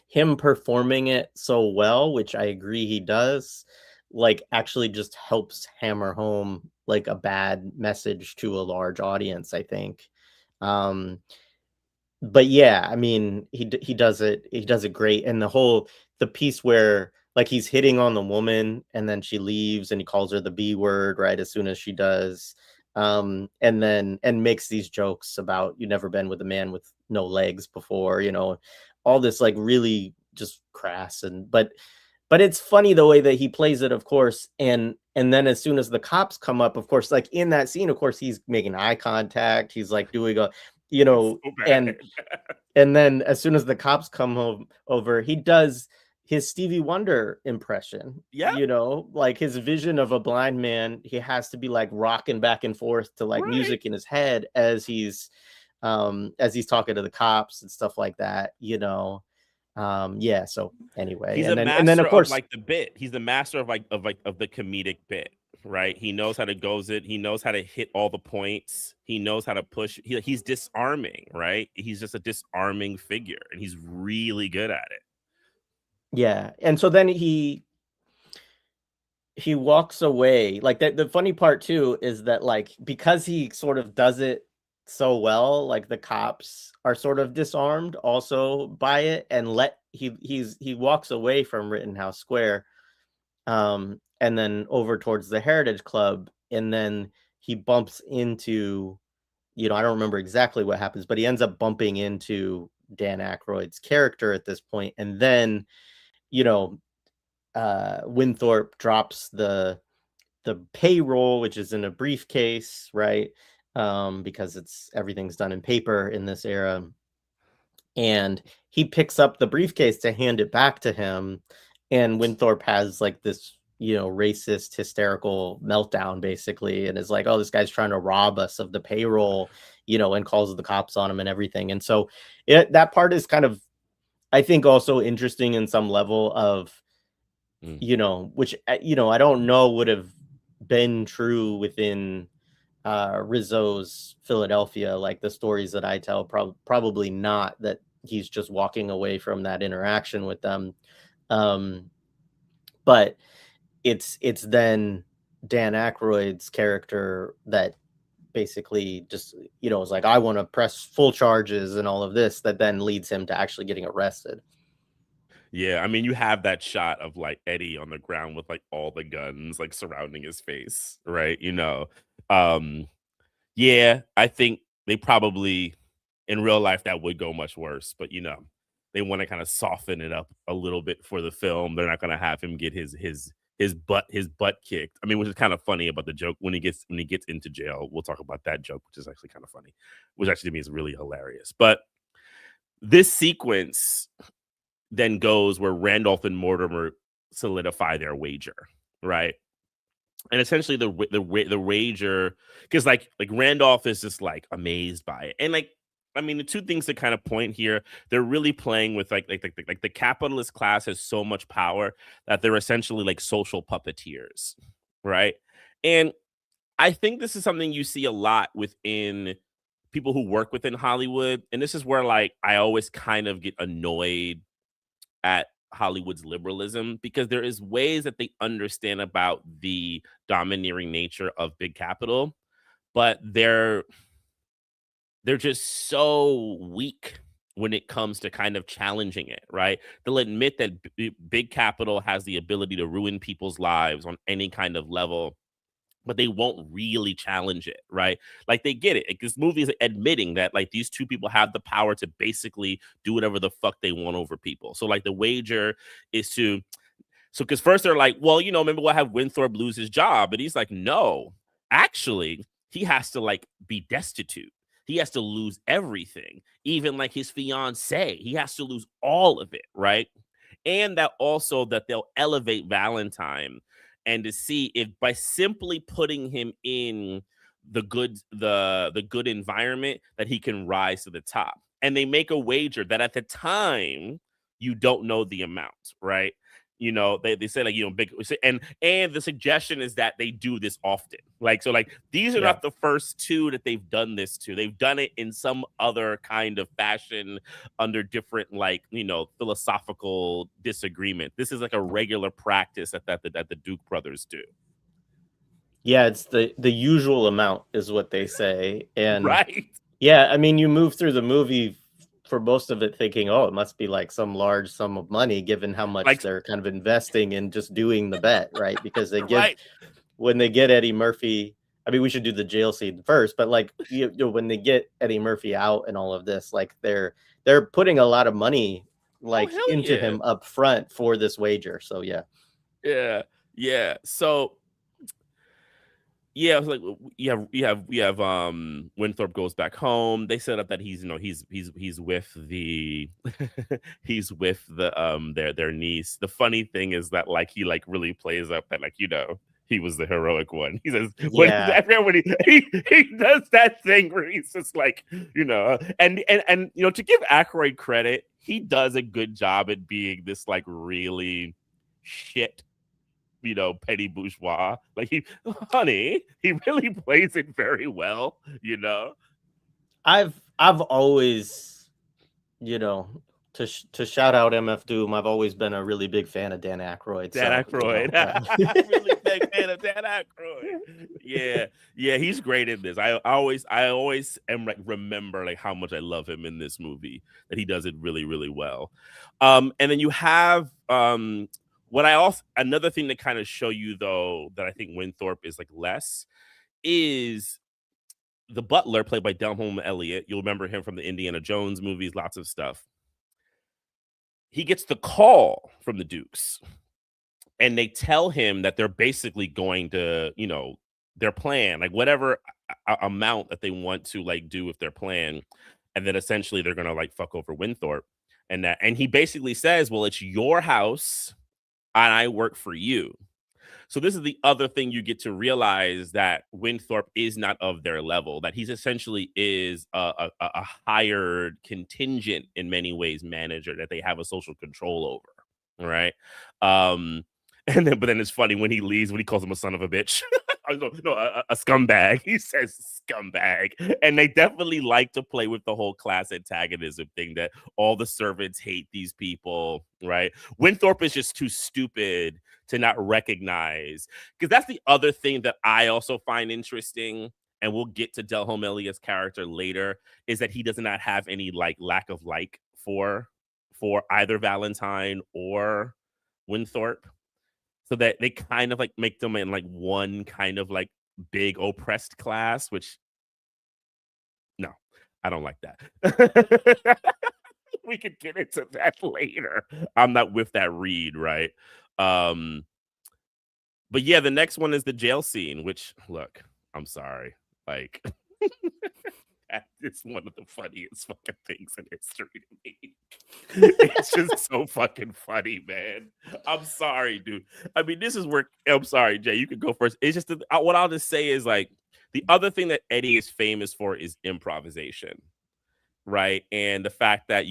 him performing it so well, which I agree he does, like actually just helps hammer home like a bad message to a large audience, I think. Um, but yeah, I mean, he does it great, and the piece where like he's hitting on the woman and then she leaves and he calls her the B word right as soon as she does, and then and makes these jokes about you never been with a man with no legs before, all this like really just crass and but it's funny the way that he plays it, of course, and then as soon as the cops come up, of course, like in that scene, of course, he's making eye contact, he's like doing a, you It's know, so bad. and then as soon as the cops come home over, he does his Stevie Wonder impression, Yep. like his vision of a blind man, he has to be like rocking back and forth to like Right. music in his head as he's talking to the cops and stuff like that. Yeah, so anyway, He's and a then master of of course, like the bit. He's the master of of the comedic bit, right? He knows how to goes it. He knows how to hit all the points. He knows how to push. He's disarming, right? He's just a disarming figure, and he's really good at it. yeah, and so then he walks away. Like the funny part too is that like because he sort of does it so well, like the cops are sort of disarmed also by it and he walks away from Rittenhouse Square and then over towards the Heritage Club and then he bumps into I don't remember exactly what happens, but he ends up bumping into Dan Aykroyd's character at this point and then you know Winthorpe drops the payroll, which is in a briefcase, right? Because everything's done in paper in this era. And he picks up the briefcase to hand it back to him. And Winthorpe has like this, racist, hysterical meltdown basically, and is like, oh, this guy's trying to rob us of the payroll, and calls the cops on him and everything. And so that part is kind of, I think, also interesting in some level of Mm. which I don't know would have been true within Rizzo's Philadelphia, like the stories that I tell, probably not that he's just walking away from that interaction with them. Um, but it's then Dan Aykroyd's character that basically just is like, I want to press full charges and all of this, that then leads him to actually getting arrested. Yeah, I mean, you have that shot of like Eddie on the ground with like all the guns like surrounding his face, right? Um, yeah, I think they probably in real life that would go much worse, but they want to kind of soften it up a little bit for the film. They're not going to have him get his butt kicked. I mean, which is kind of funny about the joke when he gets into jail. We'll talk about that joke, which is actually kind of funny, which actually to me is really hilarious. But this sequence then goes where Randolph and Mortimer solidify their wager, right? And essentially the wager, because like Randolph is just like amazed by it, and like I mean the two things that kind of point here, they're really playing with like the capitalist class has so much power that they're essentially like social puppeteers, right? And I think this is something you see a lot within people who work within Hollywood, and this is where like I always kind of get annoyed at Hollywood's liberalism because there is ways that they understand about the domineering nature of big capital, but they're just so weak when it comes to kind of challenging it, right? They'll admit that big capital has the ability to ruin people's lives on any kind of level, but they won't really challenge it, right? Like they get it. Like, this movie is admitting that like these two people have the power to basically do whatever the fuck they want over people. So like the wager is to so because first they're like, well, maybe we'll have Winthorpe lose his job, but he's like, no, actually, he has to like be destitute. He has to lose everything, even like his fiance. He has to lose all of it, right? And that also that they'll elevate Valentine and to see if by simply putting him in the good environment that he can rise to the top. And they make a wager that at the time you don't know the amount, right? They say like big, and the suggestion is that they do this often, like so like these are Yeah. not the first two that they've done this to. They've done it in some other kind of fashion under different like philosophical disagreement. This is like a regular practice that the Duke brothers do. Yeah, it's the usual amount is what they say. And Right? yeah, I mean, you move through the movie for most of it thinking, oh, it must be like some large sum of money given how much Like, they're kind of investing in just doing the bet, right? Because they give right? when they get Eddie Murphy, I mean, we should do the jail scene first, but like when they get Eddie Murphy out and all of this, like they're putting a lot of money Oh, like hell into yeah. him up front for this wager. So yeah. Yeah. Yeah. So yeah, it's like Winthorpe goes back home. They set up that he's he's with the he's with their niece. The funny thing is that like he like really plays up that like he was the heroic one. He says when he's Yeah. when he does that thing where he's just like and to give Aykroyd credit, he does a good job at being this like really shit petty bourgeois. Like he really plays it very well. I've always, you know, to shout out MF Doom, I've always been a really big fan of Dan Aykroyd. Dan So, Aykroyd. Really big fan of Dan Aykroyd. Yeah. Yeah, he's great in this. I always am like remember like how much I love him in this movie, that he does it really, really well. And then you have what I also another thing to kind of show you though that I think Winthorpe is like less is the butler played by Delholm Elliott. You'll remember him from the Indiana Jones movies, lots of stuff. He gets the call from the Dukes and they tell him that they're basically going to, their plan, like whatever amount that they want to like do with their plan, and then essentially they're gonna like fuck over Winthorpe, and he basically says, "Well, it's your house, and I work for you." So this is the other thing you get to realize, that Winthorpe is not of their level, that he's essentially is a hired contingent in many ways manager that they have a social control over. Right. Um, but then it's funny when he leaves, when he calls him a son of a bitch. No, a scumbag. He says scumbag. And they definitely like to play with the whole class antagonism thing, that all the servants hate these people, right? Winthorpe is just too stupid to not recognize, because that's the other thing that I also find interesting, and we'll get to Delholm Elliott's character later, is that he does not have any like lack of like for either Valentine or Winthorpe, so that they kind of like make them in like one kind of like big oppressed class, which no, I don't like that. We could get into that later. I'm not with that read, right? Um, but yeah, the next one is the jail scene, which look, I'm sorry. Like it's one of the funniest fucking things in history to me. It's just so fucking funny, man. I'm sorry, dude. I mean, this is where I'm sorry, Jay. You could go first. It's just what I'll just say is like the other thing that Eddie is famous for is improvisation, right? And the fact that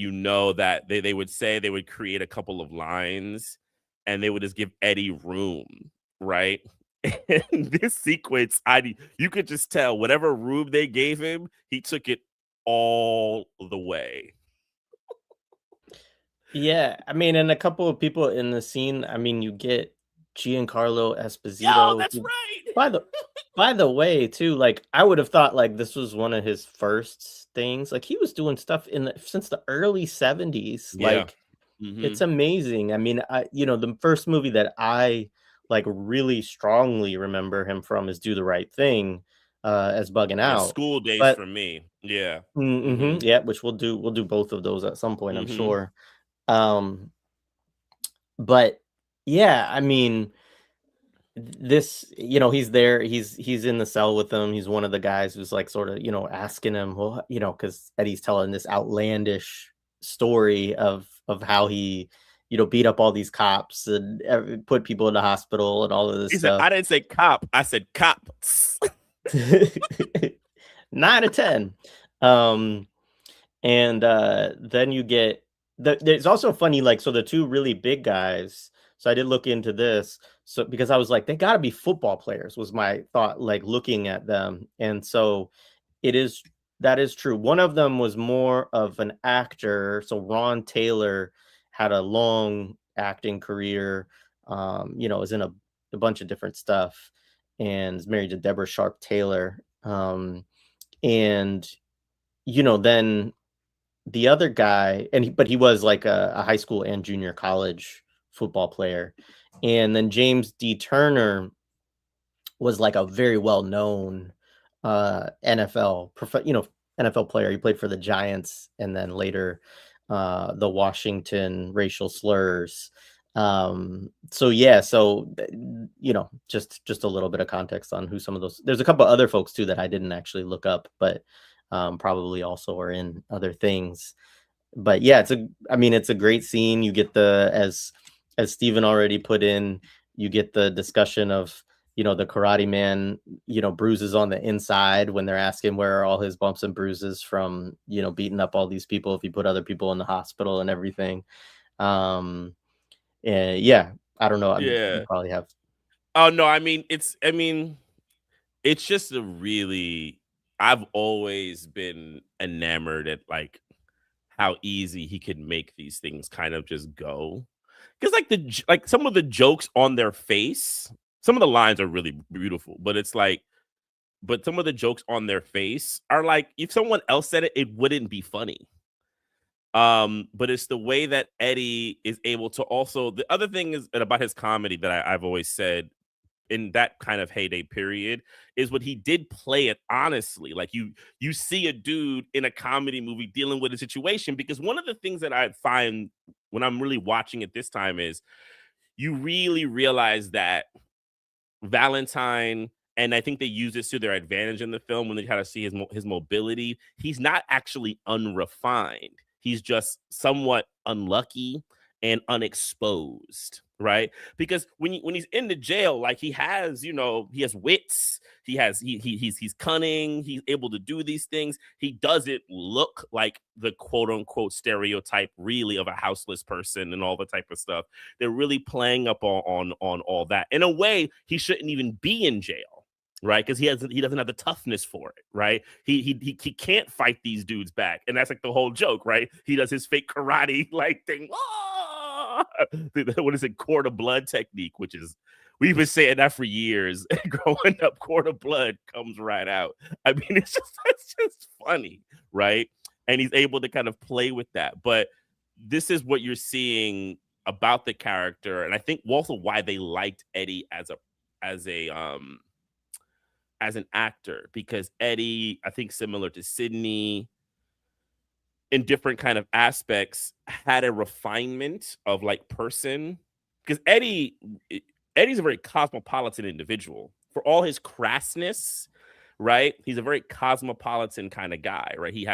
that they would say they would create a couple of lines and they would just give Eddie room, right? And this sequence, you could just tell whatever room they gave him, he took it all the way. Yeah, I mean, and a couple of people in the scene, I mean, you get Giancarlo Yo, Esposito, that's who right. by the way, too, like I would have thought like this was one of his first things. Like he was doing stuff since the early 70s. Yeah. Like it's Mhm. amazing. I mean, the first movie that I like really strongly remember him from is Do the Right Thing, as bugging Yeah, out. School Days But for me. Yeah. mhm, Mhm. yeah, which we'll do both of those at some point, I'm Mhm. sure. Um, but yeah, I mean, this, he's there, he's in the cell with them. He's one of the guys who's like sort of, asking him, well, because Eddie's telling this outlandish story of how he, beat up all these cops and put people in the hospital and all of this He said, stuff. "I didn't say cop, I said cops." 9 to 10. Um, and then you get there's also funny, like, so the two really big guys. So I did look into this, so because I was like, they got to be football players, was my thought, like looking at them. And so it is that is true. One of them was more of an actor. So Ron Taylor had a long acting career. Was in a bunch of different stuff. and is married to Deborah Sharp Taylor. And then the other guy, but he was like a high school and junior college football player. And then James D. Turner was like a very well known NFL player. He played for the Giants and then later the Washington racial slurs. So yeah, just a little bit of context on who some of those. There's a couple other folks too that I didn't actually look up, but probably also are in other things. But yeah, it's a great scene. You get as Steven already put in, you get the discussion of the karate man, bruises on the inside when they're asking where are all his bumps and bruises from, beating up all these people if he put other people in the hospital and everything. And yeah, I don't know. You Yeah. probably have. Oh no, it's just a really. I've always been enamored at like how easy he could make these things kind of just go. Because like some of the jokes on their face, some of the lines are really beautiful, but it's like, but some of the jokes on their face are like, if someone else said it, it wouldn't be funny. But it's the way that Eddie is able to also. The other thing is about his comedy that I've always said in that kind of heyday period is what he did play it honestly. Like you see a dude in a comedy movie dealing with a situation, because one of the things that I find when I'm really watching it this time is you really realize that Valentine, and I think they use this to their advantage in the film when they try to see his mobility. He's not actually unrefined. He's just somewhat unlucky and unexposed, right? Because when he's in the jail, like he has wits, he's cunning, he's able to do these things. He doesn't look like the quote unquote stereotype really of a houseless person and all the type of stuff. They're really playing up on all that. In a way, he shouldn't even be in jail, right? Because he doesn't have the toughness for it, right? He can't fight these dudes back, and that's like the whole joke, right? He does his fake karate like thing. What is it? Court of blood technique, which is we've been saying that for years. Growing up, court of blood comes right out. I mean, it's just funny, right? And he's able to kind of play with that. But this is what you're seeing about the character, and I think also why they liked Eddie as an actor, because Eddie, I think similar to Sydney in different kind of aspects, had a refinement of like person. Because Eddie's a very cosmopolitan individual for all his crassness, right? He's a very cosmopolitan kind of guy, right? He's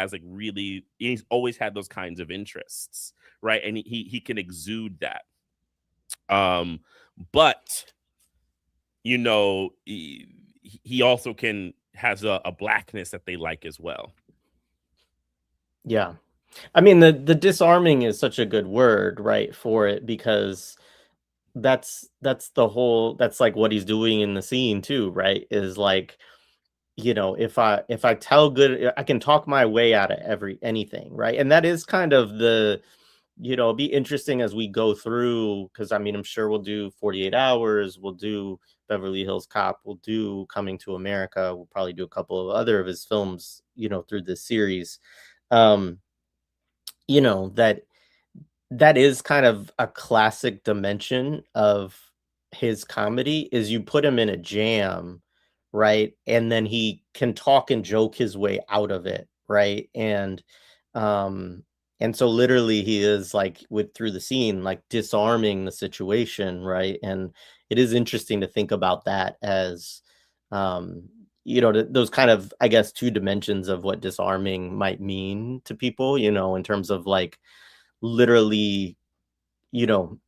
always had those kinds of interests, right? And he can exude that. But he also has a blackness that they like as well. Yeah. I mean, the disarming is such a good word, right, for it, because that's like what he's doing in the scene too, right? Is like, if I tell good, I can talk my way out of anything, right? And that is kind of it'll be interesting as we go through, because I mean, I'm sure we'll do 48 Hours, we'll do Beverly Hills Cop, we'll do Coming to America, we'll probably do a couple of other of his films, through this series. That is kind of a classic dimension of his comedy, is you put him in a jam, right? And then he can talk and joke his way out of it, right? And so literally he is like through the scene, like disarming the situation, right? And it is interesting to think about that as those kind of, I guess, two dimensions of what disarming might mean to people, in terms of like literally, you know,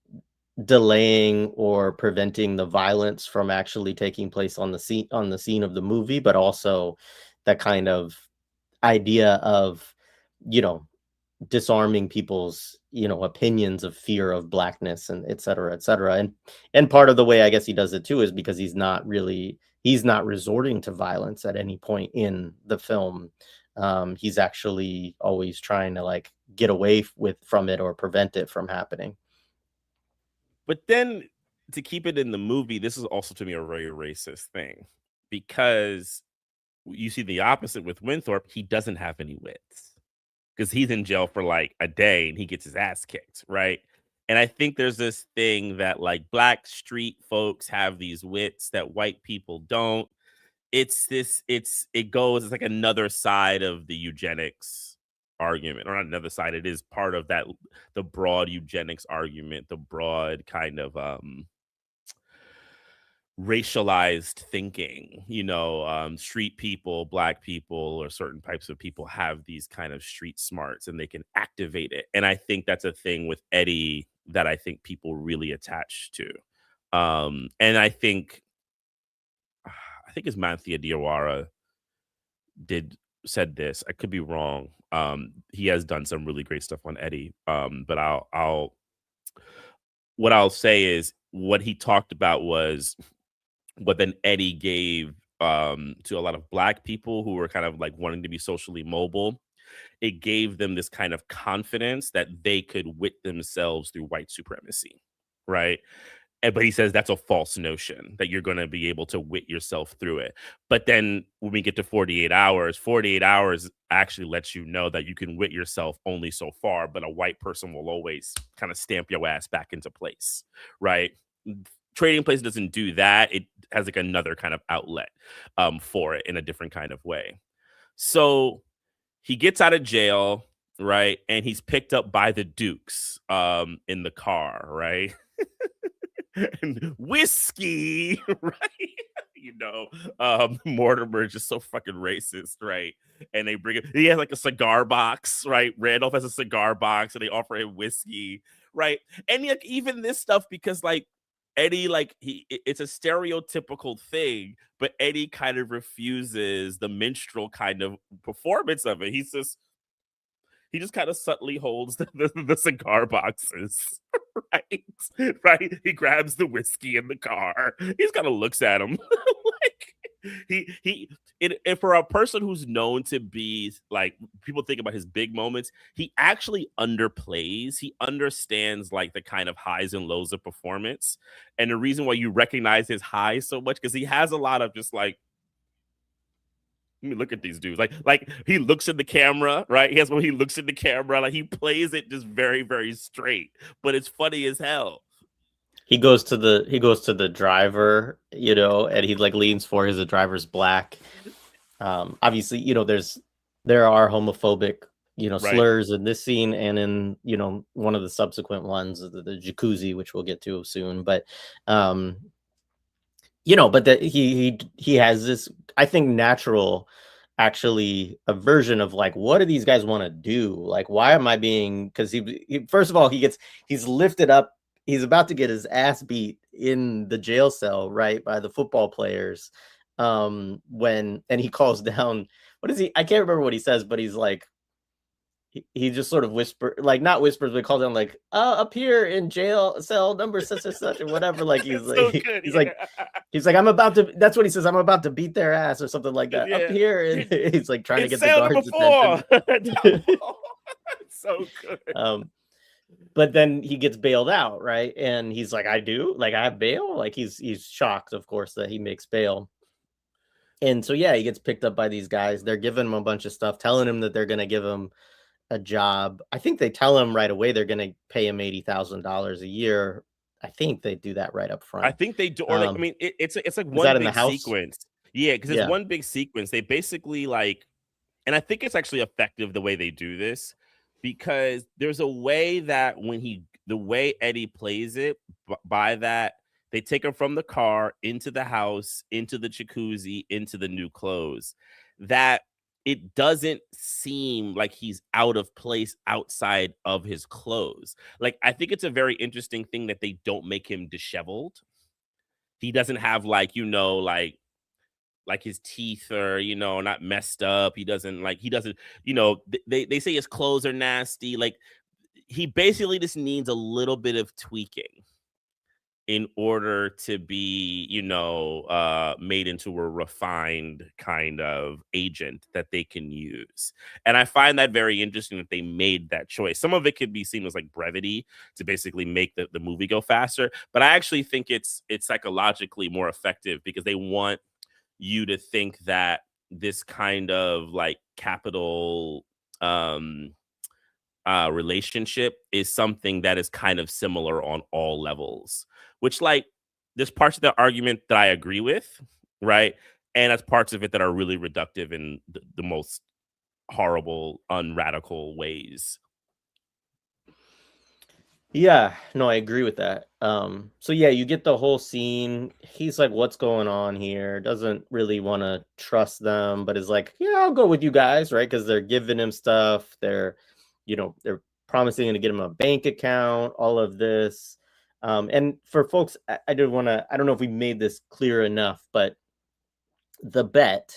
delaying or preventing the violence from actually taking place on the scene of the movie, but also that kind of idea of, disarming people's, opinions of fear of blackness and et cetera, et cetera. And part of the way I guess he does it too is because he's not resorting to violence at any point in the film. He's actually always trying to like get away from it or prevent it from happening. But then to keep it in the movie, this is also to me a very racist thing, because you see the opposite with Winthrop. He doesn't have any wits because he's in jail for like a day and he gets his ass kicked, right? And I think there's this thing that like black street folks have these wits that white people don't. It's like another side of the eugenics argument, or not another side. It is part of that, the broad eugenics argument, the broad kind of racialized thinking. Street people, black people, or certain types of people have these kind of street smarts and they can activate it. And I think that's a thing with Eddie that I think people really attach to. And I think it's Manthia Diawara said this. I could be wrong. He has done some really great stuff on Eddie. But what I'll say is what he talked about was what then Eddie gave to a lot of black people who were kind of like wanting to be socially mobile. It gave them this kind of confidence that they could wit themselves through white supremacy, right? But he says that's a false notion, that you're going to be able to wit yourself through it. But then when we get to 48 hours actually lets you know that you can wit yourself only so far, but a white person will always kind of stamp your ass back into place, right? Trading Place doesn't do that. It has like another kind of outlet for it in a different kind of way. So he gets out of jail, right? And he's picked up by the Dukes in the car, right? And whiskey, right? Mortimer is just so fucking racist, right? And they bring it, he has like a cigar box, right? Randolph has a cigar box and they offer him whiskey, right? And like even this stuff, because like Eddie, like it's a stereotypical thing, but Eddie kind of refuses the minstrel kind of performance of it. He just kind of subtly holds the cigar boxes, right? Right? He grabs the whiskey in the car. He just kind of looks at him and for a person who's known to be like, people think about his big moments, he actually underplays. He understands like the kind of highs and lows of performance, and the reason why you recognize his highs so much because he has a lot of just like, let me look at these dudes. Like he looks in the camera, right? When he looks in the camera, like he plays it just very, very straight, but it's funny as hell. He goes to the driver, and he like leans for his, the driver's black. Obviously, there are homophobic, Right. slurs in this scene and in, one of the subsequent ones, the jacuzzi, which we'll get to soon. But, but that he has this, I think, natural, actually, a version of like, what do these guys want to do? Like, why am I being? Because he first of all, he's lifted up. He's about to get his ass beat in the jail cell, right, by the football players. And he calls down, what is he? I can't remember what he says, but he's like, he just sort of not whispers, but calls down like, up here in jail cell number such and such or whatever. Like he's like, so good, he's like, I'm about to. That's what he says. I'm about to beat their ass or something like that. Yeah. Up here, and he's like trying to get the guards' attention. So good. But then he gets bailed out, right? And he's like, I have bail. Like he's shocked, of course, that he makes bail. And so yeah, he gets picked up by these guys. They're giving him a bunch of stuff, telling him that they're going to give him a job. I think they tell him right away they're going to pay him $80,000 a year. I think they do that right up front. I think they do, or like, I mean, it's like one big sequence. Yeah, because it's one big sequence. They basically like, and I think it's actually effective the way they do this, because there's a way that the way Eddie plays it, by that they take him from the car into the house, into the jacuzzi, into the new clothes, that it doesn't seem like he's out of place outside of his clothes. Like, I think it's a very interesting thing that they don't make him disheveled. He doesn't have like his teeth are, not messed up. He doesn't, they say his clothes are nasty. Like, he basically just needs a little bit of tweaking in order to be, made into a refined kind of agent that they can use. And I find that very interesting that they made that choice. Some of it could be seen as like brevity to basically make the movie go faster, but I actually think it's psychologically more effective because they want you to think that this kind of like capital um relationship is something that is kind of similar on all levels, which like there's parts of the argument that I agree with, right? And that's parts of it that are really reductive in the most horrible, unradical ways. Yeah, no, I agree with that. So yeah, you get the whole scene. He's like, "What's going on here?" Doesn't really want to trust them, but is like, "Yeah, I'll go with you guys," right? Because they're giving him stuff. They're promising to get him a bank account. All of this, and for folks, I do want to. I don't know if we made this clear enough, but the bet.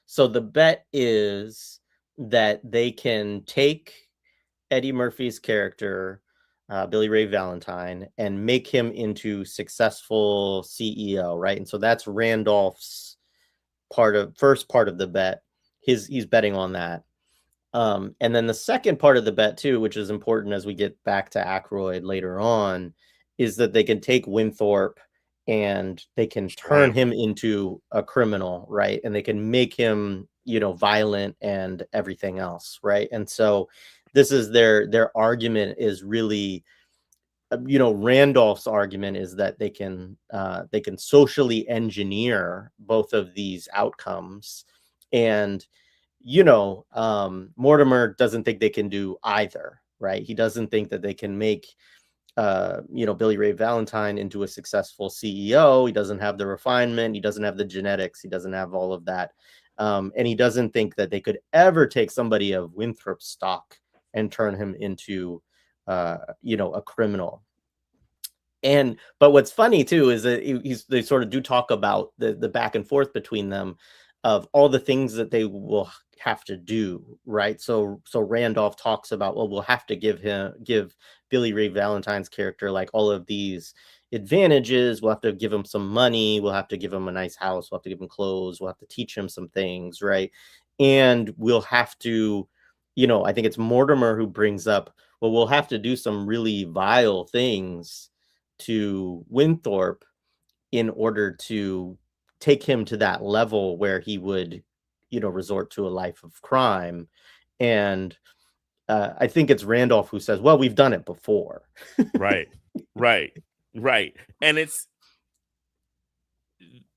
So the bet is that they can take Eddie Murphy's character, Billy Ray Valentine, and make him into successful CEO, right? And so that's Randolph's first part of the bet. He's betting on that. And then the second part of the bet too, which is important as we get back to Aykroyd later on, is that they can take Winthorpe and they can Destroy turn 'em. him into a criminal, right? And they can make him, violent and everything else, right? And so this is their argument is really, Randolph's argument is that they can socially engineer both of these outcomes, and Mortimer doesn't think they can do either, right? He doesn't think that they can make Billy Ray Valentine into a successful CEO. He doesn't have the refinement, he doesn't have the genetics, he doesn't have all of that. And he doesn't think that they could ever take somebody of Winthrop's stock and turn him into a criminal. But what's funny too is that they sort of do talk about the back and forth between them of all the things that they will have to do, right? So Randolph talks about, well, we'll have to give Billy Ray Valentine's character like all of these advantages. We'll have to give him some money. We'll have to give him a nice house. We'll have to give him clothes. We'll have to teach him some things, right? And we'll have to, I think it's Mortimer who brings up, well, we'll have to do some really vile things to Winthorpe in order to take him to that level where he would, resort to a life of crime. And I think it's Randolph who says, well, we've done it before. Right, right, right. And it's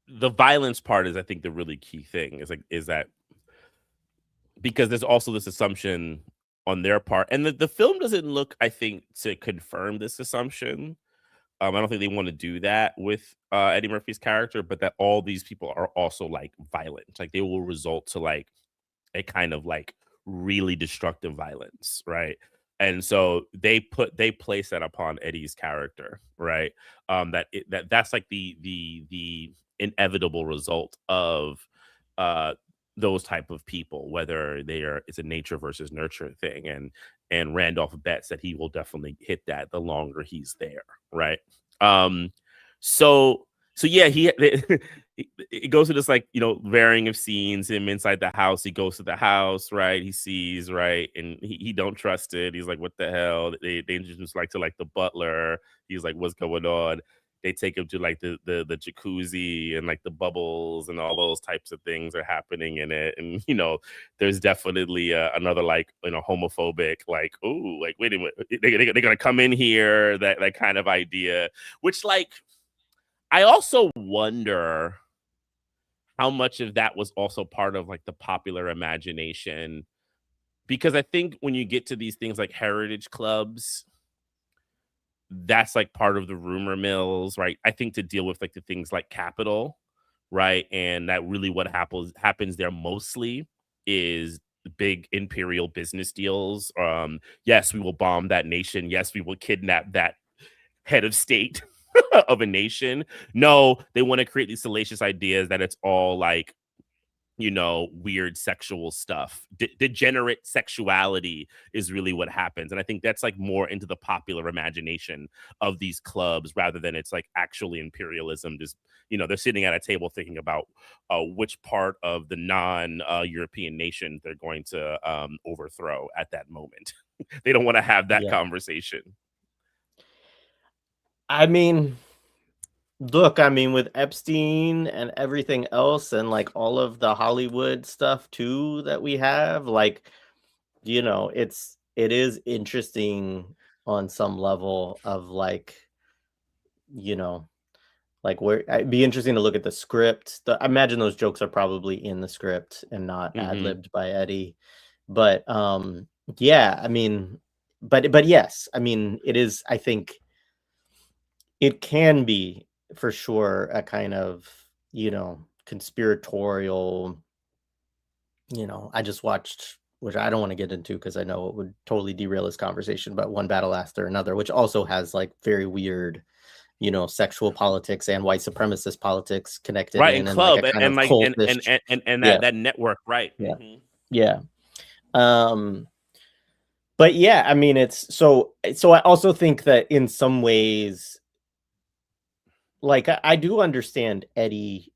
the violence part is, I think, the really key thing is that because there's also this assumption on their part, and the film doesn't look, I think, to confirm this assumption. I don't think they want to do that with Eddie Murphy's character, but that all these people are also like violent. Like they will result to like a kind of like really destructive violence, right? And so they place that upon Eddie's character, right? That's like the inevitable result of uh those type of people, whether it's a nature versus nurture thing, and Randolph bets that he will definitely hit that the longer he's there, right? Um, so so yeah, it goes to this like varying of scenes. Him inside the house, he goes to the house, right? He sees, right, and he don't trust it. He's like, what the hell? They introduce like to like the butler. He's like, what's going on? They take him to like the jacuzzi and like the bubbles and all those types of things are happening in it. And there's definitely another like homophobic like, oh, like wait a minute, they're gonna come in here, that kind of idea. Which like I also wonder how much of that was also part of like the popular imagination, because I think when you get to these things like heritage clubs, that's like part of the rumor mills, right? I think to deal with like the things like capital, right? And that really what happens there mostly is big imperial business deals. Yes, we will bomb that nation. Yes, we will kidnap that head of state of a nation. No, they want to create these salacious ideas that it's all like weird sexual stuff. Degenerate sexuality is really what happens. And I think that's like more into the popular imagination of these clubs rather than it's like actually imperialism. Just, they're sitting at a table thinking about which part of the non-European nation they're going to overthrow at that moment. They don't want to have that Yeah. conversation. I mean, look, I mean, with Epstein and everything else and like all of the Hollywood stuff too that we have, like, it is interesting on some level of like, you know, like where it'd be interesting to look at the script. I imagine those jokes are probably in the script and not Hmm. ad-libbed by Eddie. But yeah, I mean, but yes, I mean, it is, I think it can be for sure a kind of, conspiratorial, I just watched, which I don't want to get into because I know it would totally derail this conversation, but One Battle After Another, which also has like very weird, sexual politics and white supremacist politics connected Right, and in, and like a club kind and of like cultish. and Yeah, that network, right? yeah, Hmm. yeah. Um, but yeah, I mean, it's so I also think that in some ways, like I do understand Eddie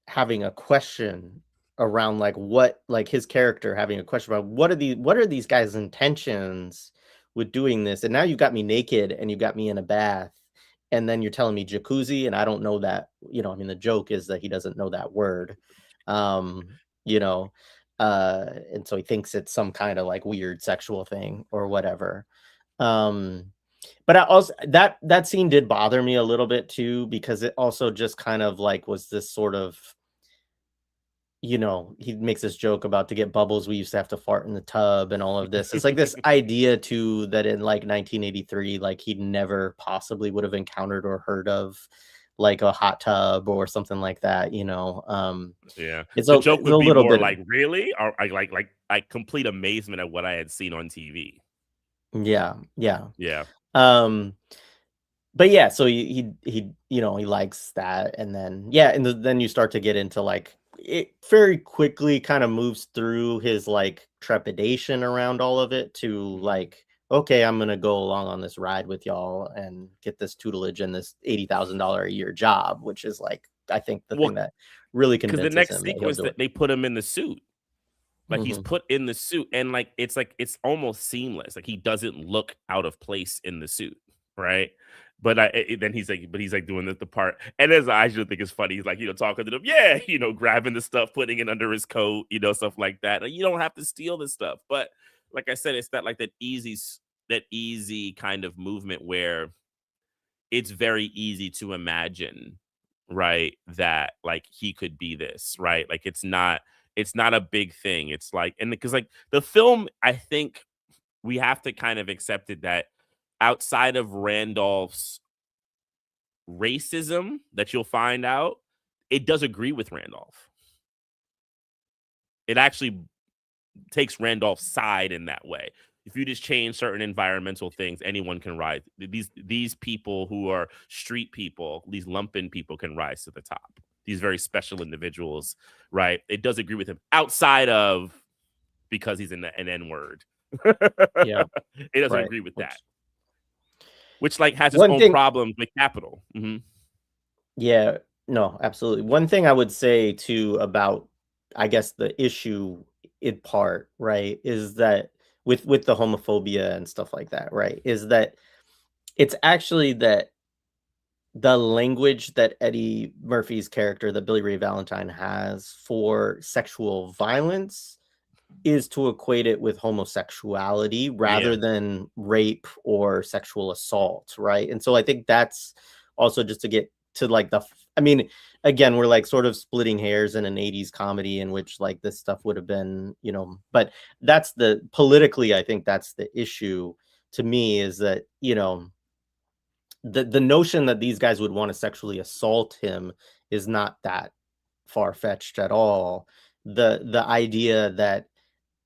having a question around like what, like his character having a question about what are these guys' intentions with doing this? And now you got me naked and you got me in a bath, and then you're telling me jacuzzi, and I don't know that, I mean, the joke is that he doesn't know that word. Um, you know, and so he thinks it's some kind of like weird sexual thing or whatever. Um, but I also, that scene did bother me a little bit too, because it also just kind of like was this sort of, he makes this joke about to get bubbles, we used to have to fart in the tub and all of this. It's like this idea too that in like 1983, like he never possibly would have encountered or heard of like a hot tub or something like that. Yeah, It's the a joke it's a would be little more bit, like, "Really?" Or like complete amazement at what I had seen on TV. yeah, yeah. Yeah. Um, but yeah, so he likes that, and then yeah, and then you start to get into like it very quickly kind of moves through his like trepidation around all of it to Mhm. like, okay, I'm gonna go along on this ride with y'all and get this tutelage and this $80,000 a year job, which is like I think the thing Well, that really because the convinces next him that he'll sequence do that it. they put him in the suit. Like, he's Hmm. put in the suit, and, like, it's almost seamless, like, he doesn't look out of place in the suit, right? But then he's, like, doing the part and as I just think it's funny, he's, like, talking to them, yeah, grabbing the stuff, putting it under his coat, stuff like that. Like, you don't have to steal this stuff, but, like I said, it's that easy kind of movement where it's very easy to imagine, right, that like he could be this, right? Like it's not a big thing. It's like, and because like the film, I think we have to kind of accept it that outside of Randolph's racism that you'll find out, it does agree with Randolph. It actually takes Randolph's side in that way. If you just change certain environmental things, anyone can rise. These people who are street people, these lumpen people, can rise to the top. These very special individuals, right? It does agree with him outside of because he's an N word. Yeah, It doesn't right. agree with that, which like has its One own thing, problems with capital. Hmm. yeah, no, absolutely. One thing I would say too about, I guess, the issue in part, right, is that with the homophobia and stuff like that, right, is that it's actually that the language that Eddie Murphy's character, that Billy Ray Valentine has for sexual violence is to equate it with homosexuality Yeah, rather than rape or sexual assault, right? And so I think that's also just to get to like I mean, again, we're like sort of splitting hairs in an 80s comedy in which like this stuff would have been, but that's the politically, I think that's the issue to me is that, the notion that these guys would want to sexually assault him is not that far-fetched at all. The idea that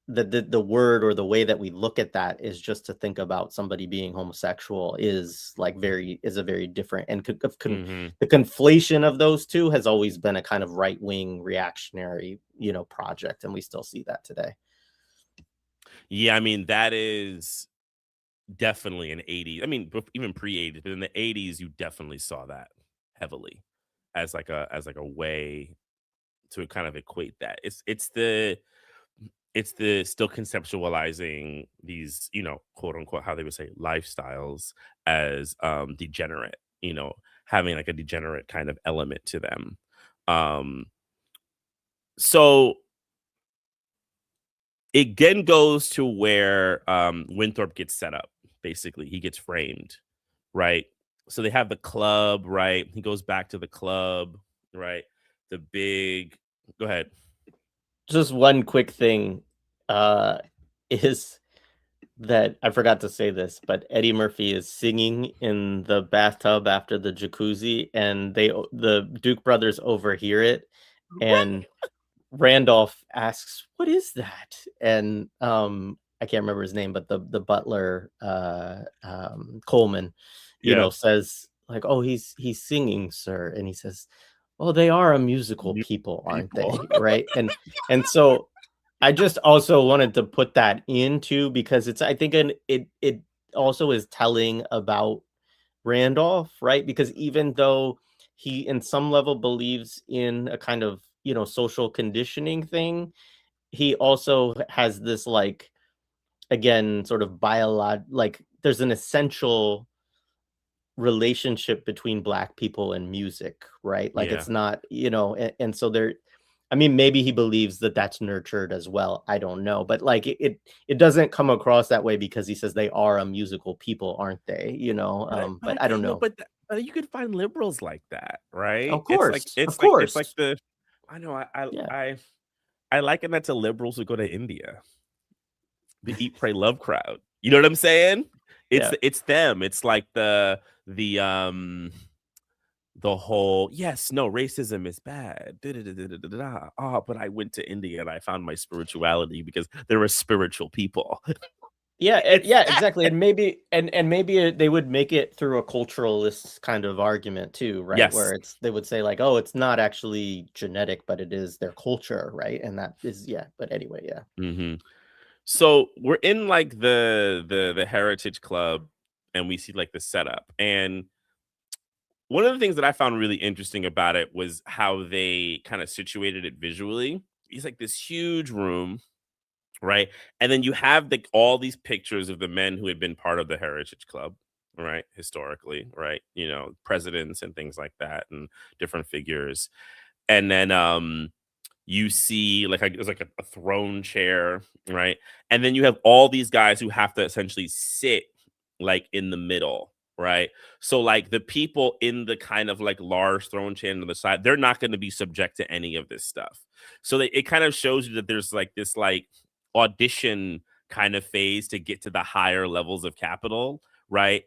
the word or the way that we look at that is just to think about somebody being homosexual is like a very different, and Hmm. the conflation of those two has always been a kind of right-wing reactionary, project, and we still see that today. Yeah, I mean, that is definitely an 80s. I mean, even pre-80s, but in the 80s, you definitely saw that heavily as like a way to kind of equate that. It's the still conceptualizing these, quote unquote, how they would say lifestyles as degenerate, having like a degenerate kind of element to them. Um so it again goes to where Winthrop gets set up. Basically, he gets framed, right? So they have the club, right? He goes back to the club, right? The big Go ahead. Just one quick thing, uh, is that I forgot to say this, but Eddie Murphy is singing in the bathtub after the jacuzzi, and the Duke brothers overhear it, and Randolph asks, "What is that?" And I can't remember his name, but the butler, Coleman, Yeah. says like, "Oh, he's singing, sir," and he says, "Oh, they are a musical New people, aren't people. they?" Right? And so I just also wanted to put that into, because I think it also is telling about Randolph, right? Because even though he in some level believes in a kind of, social conditioning thing, he also has this, like, again, sort of like, there's an essential relationship between Black people and music, right? Like, Yeah. it's not, and so there, I mean, maybe he believes that that's nurtured as well. I don't know, but like it doesn't come across that way because he says they are a musical people, aren't they? But I But I don't can't no, know. but you could find liberals like that, right? Of It's like course, of it's like it's like course. the I know Yeah, I liken that to liberals who go to India, the Eat Pray Love crowd. You know what I'm saying? yeah. It's them. It's like the the whole yes, no, racism is bad. Da, da, da, da, da, da, da. Oh, but I went to India and I found my spirituality because there were spiritual people. Yeah, It's yeah, that. exactly, and maybe they would make it through a culturalist kind of argument too, right? Yes. Where they would say like, "Oh, it's not actually genetic, but it is their culture," right? And that is, yeah. But anyway, yeah. Hmm. So we're in like the Heritage Club, and we see like the setup. And one of the things that I found really interesting about it was how they kind of situated it visually. It's like this huge room, right? And then you have all these pictures of the men who had been part of the Heritage Club, right? Historically, right? Presidents and things like that, and different figures. And then you see like there's like a throne chair, right? And then you have all these guys who have to essentially sit like in the middle, right? So like the people in the kind of like large throne chair on the side, they're not going to be subject to any of this stuff. So it kind of shows you that there's like this like audition kind of phase to get to the higher levels of capital, right?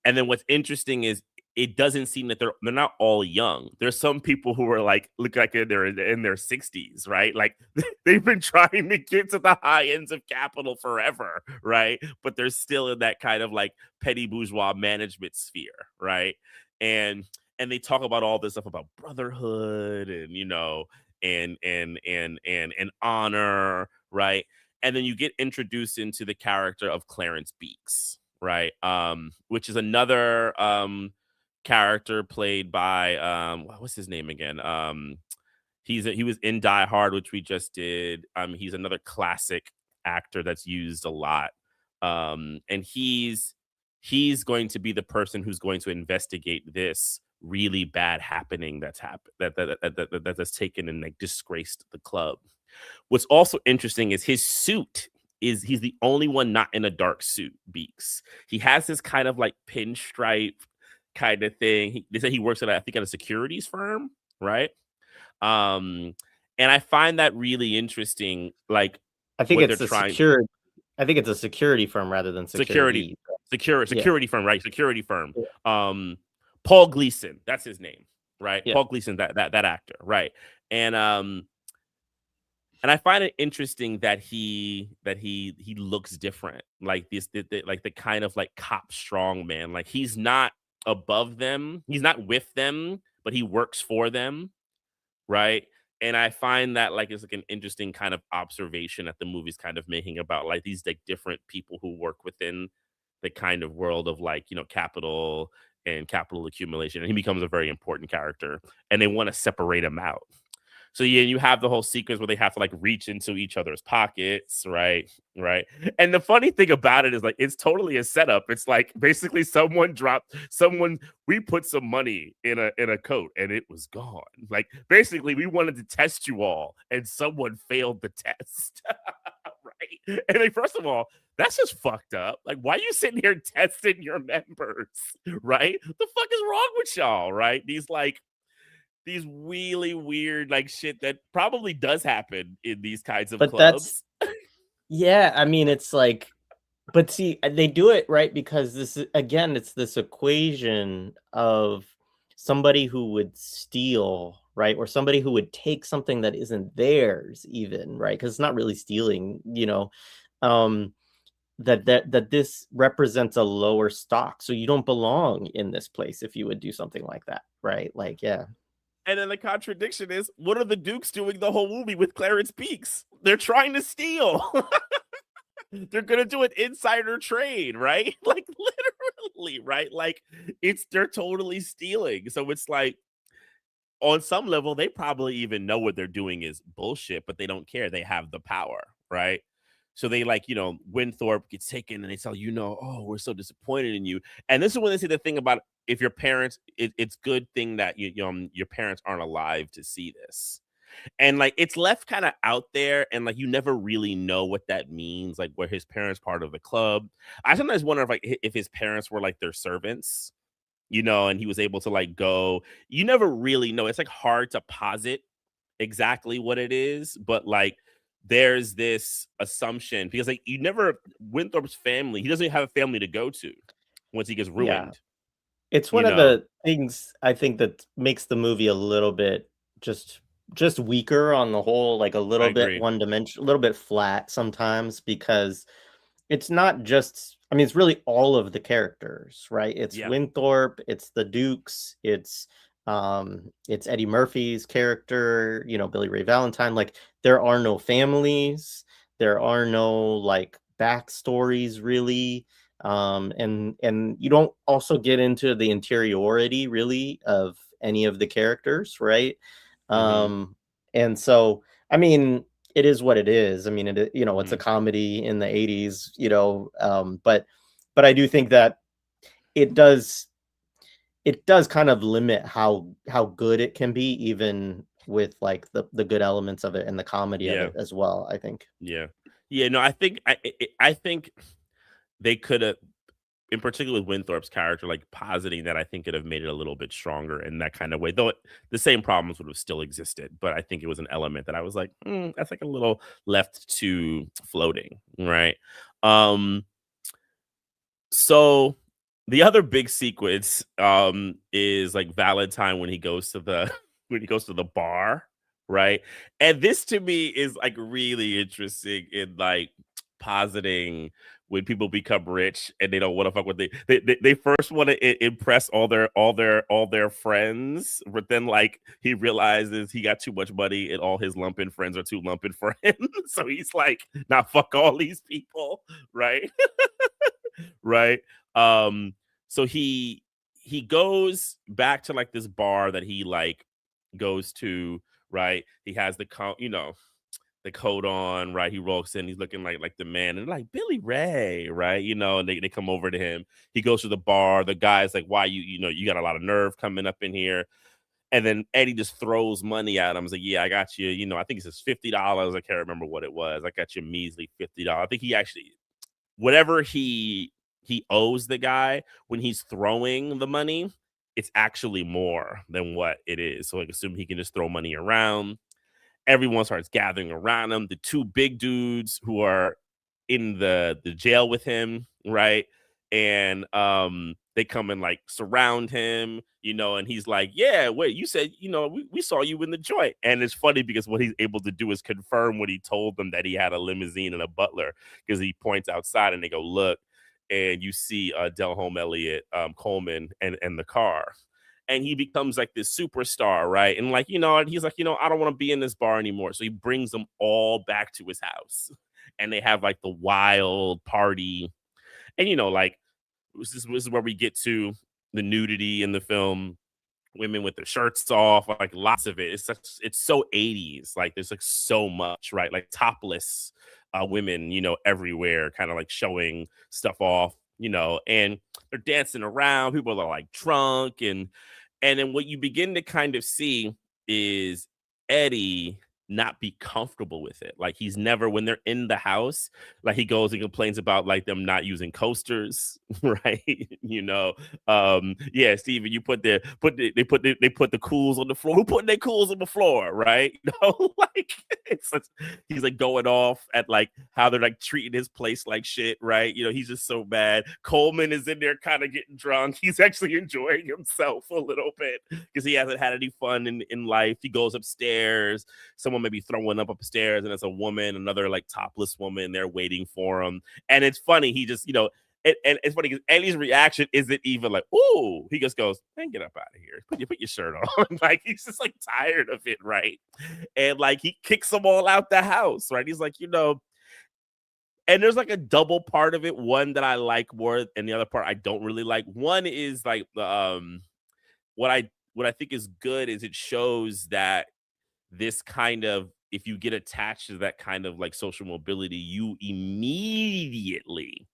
And then what's interesting is it doesn't seem that they're not all young. There's some people who are like look like they're in their 60s, right? Like they've been trying to get to the high ends of capital forever, right? But they're still in that kind of like petty bourgeois management sphere, right? And and they talk about all this stuff about brotherhood and and honor, right? And then you get introduced into the character of Clarence Beeks, right? Which is another character played by what's his name again? He was in Die Hard, which we just did. He's another classic actor that's used a lot. And he's going to be the person who's going to investigate this really bad happening that's happened that's taken and like disgraced the club. What's also interesting is his suit is he's the only one not in a dark suit, Beaks. He has this kind of like pinstripe kind of thing. They say he works at I think at a securities firm, right? Um, and I find that really interesting, like I think what they're it's a trying secure I think it's a security firm rather than security, security. Yeah, security firm, right? Security firm. yeah, Um, Paul Gleason, that's his name, right? yeah. Paul Gleason, that actor, right? And And I find it interesting that he looks different, like like the kind of like cop strong man. Like he's not above them, he's not with them, but he works for them, right? And I find that like it's like an interesting kind of observation that the movie's kind of making about like these like different people who work within the kind of world of like, capital and capital accumulation. And he becomes a very important character and they want to separate him out. So yeah, you have the whole sequence where they have to like reach into each other's pockets, right? Right. And the funny thing about it is like it's totally a setup. It's like basically someone we put some money in a coat and it was gone. Like basically we wanted to test you all and someone failed the test. Right. And like, first of all, that's just fucked up. Like, why are you sitting here testing your members? Right? The fuck is wrong with y'all? Right? These really weird like shit that probably does happen in these kinds of But that's clubs. yeah, I mean, it's like, but see, they do it right because this is again, it's this equation of somebody who would steal, right? Or somebody who would take something that isn't theirs, even, right? Because it's not really stealing, um, that this represents a lower stock. So you don't belong in this place if you would do something like that, right? Like, yeah. And then the contradiction is, what are the Dukes doing the whole movie with Clarence Peaks? They're trying to steal. They're gonna do an insider trade, right? Like literally, right? Like they're totally stealing. So it's like on some level, they probably even know what they're doing is bullshit, but they don't care. They have the power, right? So they like, Winthorpe gets taken and they tell oh, we're so disappointed in you. And this is when they say the thing about if your parents, it's good thing that your parents aren't alive to see this. And like it's left kind of out there, and like you never really know what that means. Like were his parents part of the club? I sometimes wonder if like if his parents were like their servants, and he was able to like go. You never really know. It's like hard to posit exactly what it is, but like there's this assumption because like you never Winthorpe's family, he doesn't have a family to go to once he gets Yeah. ruined, It's you one of know. the things I think that makes the movie a little bit just just weaker on the whole, like a I little bit agree. one dimension, a little bit flat sometimes because it's not just I mean, it's really all of the characters, right? It's Yeah. Winthorpe, it's the Dukes, it's Eddie Murphy's character, Billy Ray Valentine. Like there are no families, there are no like backstories really. And you don't also get into the interiority really of any of the characters, right? Mm-hmm. Um, and so I mean it is what it is. I mean, it's a Mm-hmm. comedy in the 80s, but I do think that it does it does kind of limit how good it can be, even with like the good elements of it and the comedy of Yeah. it as well, I think. Yeah. Yeah. No, I think they could have, in particular with Winthorpe's character, like positing that I think could have made it a little bit stronger in that kind of way. Though the same problems would have still existed, but I think it was an element that I was like, that's like a little left to floating, right? Um, so the other big sequence is like Valentine when he goes to the when he goes to the bar, right? And this to me is like really interesting in like positing when people become rich and they don't want to fuck with they first want to impress all their friends, but then like he realizes he got too much money and all his lumpen friends are too lumpen for him. So he's like, nah, fuck all these people, right? Right? Um, so he goes back to like this bar that he like goes to, right? He has the coat on, right? He walks in, he's looking like the man, and like Billy Ray, right? And they come over to him. He goes to the bar. The guy's like, why you got a lot of nerve coming up in here. And then Eddie just throws money at him. He's like, yeah, I got you. I think it says $50. I can't remember what it was. I got you measly $50. I think he actually whatever he owes the guy when he's throwing the money, it's actually more than what it is. So like assume he can just throw money around. Everyone starts gathering around him. The two big dudes who are in the jail with him, right? And they come and like surround him, and he's like, yeah, wait, you said, we saw you in the joint. And it's funny because what he's able to do is confirm what he told them, that he had a limousine and a butler, because he points outside and they go, look, and you see Delhome Elliott, Coleman, and the car. And he becomes like this superstar, right? And like, he's like, I don't want to be in this bar anymore. So he brings them all back to his house. And they have like the wild party. And like, this is where we get to the nudity in the film, women with their shirts off, like lots of it. It's so 80s. Like there's like so much, right? Like topless women, everywhere, kind of like showing stuff off, and they're dancing around. People are like drunk, and then what you begin to kind of see is Eddie not be comfortable with it. Like he's never, when they're in the house, like he goes and complains about like them not using coasters, right? Yeah, Steven, you they put the cools on the floor. Who put their cools on the floor, right? Like he's like going off at like how they're like treating his place like shit, right? He's just so bad. Coleman is in there kind of getting drunk. He's actually enjoying himself a little bit because he hasn't had any fun in life. He goes upstairs. Someone may be throwing up upstairs, and it's a woman, another like topless woman there waiting for him. And it's funny. He just, and it's funny because Eddie's reaction isn't even like, "Ooh." He just goes, "Man, get up out of here. Put your shirt on." Like he's just like tired of it, right? And like he kicks them all out the house, right? He's like, and there's like a double part of it. One that I like more, and the other part I don't really like. One is like what I think is good is it shows that this kind of, if you get attached to that kind of like social mobility, you immediately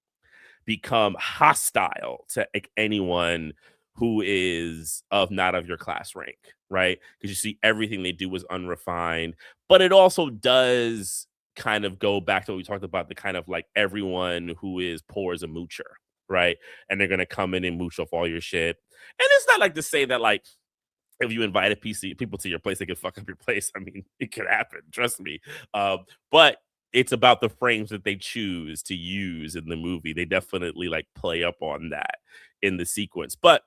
become hostile to like anyone who is not of your class rank, right? Because you see everything they do is unrefined, but it also does kind of go back to what we talked about, the kind of like everyone who is poor is a moocher, right? And they're gonna come in and mooch off all your shit. And it's not like to say that like if you invite people to your place, they can fuck up your place. I mean, it could happen. Trust me. But it's about the frames that they choose to use in the movie. They definitely like play up on that in the sequence. But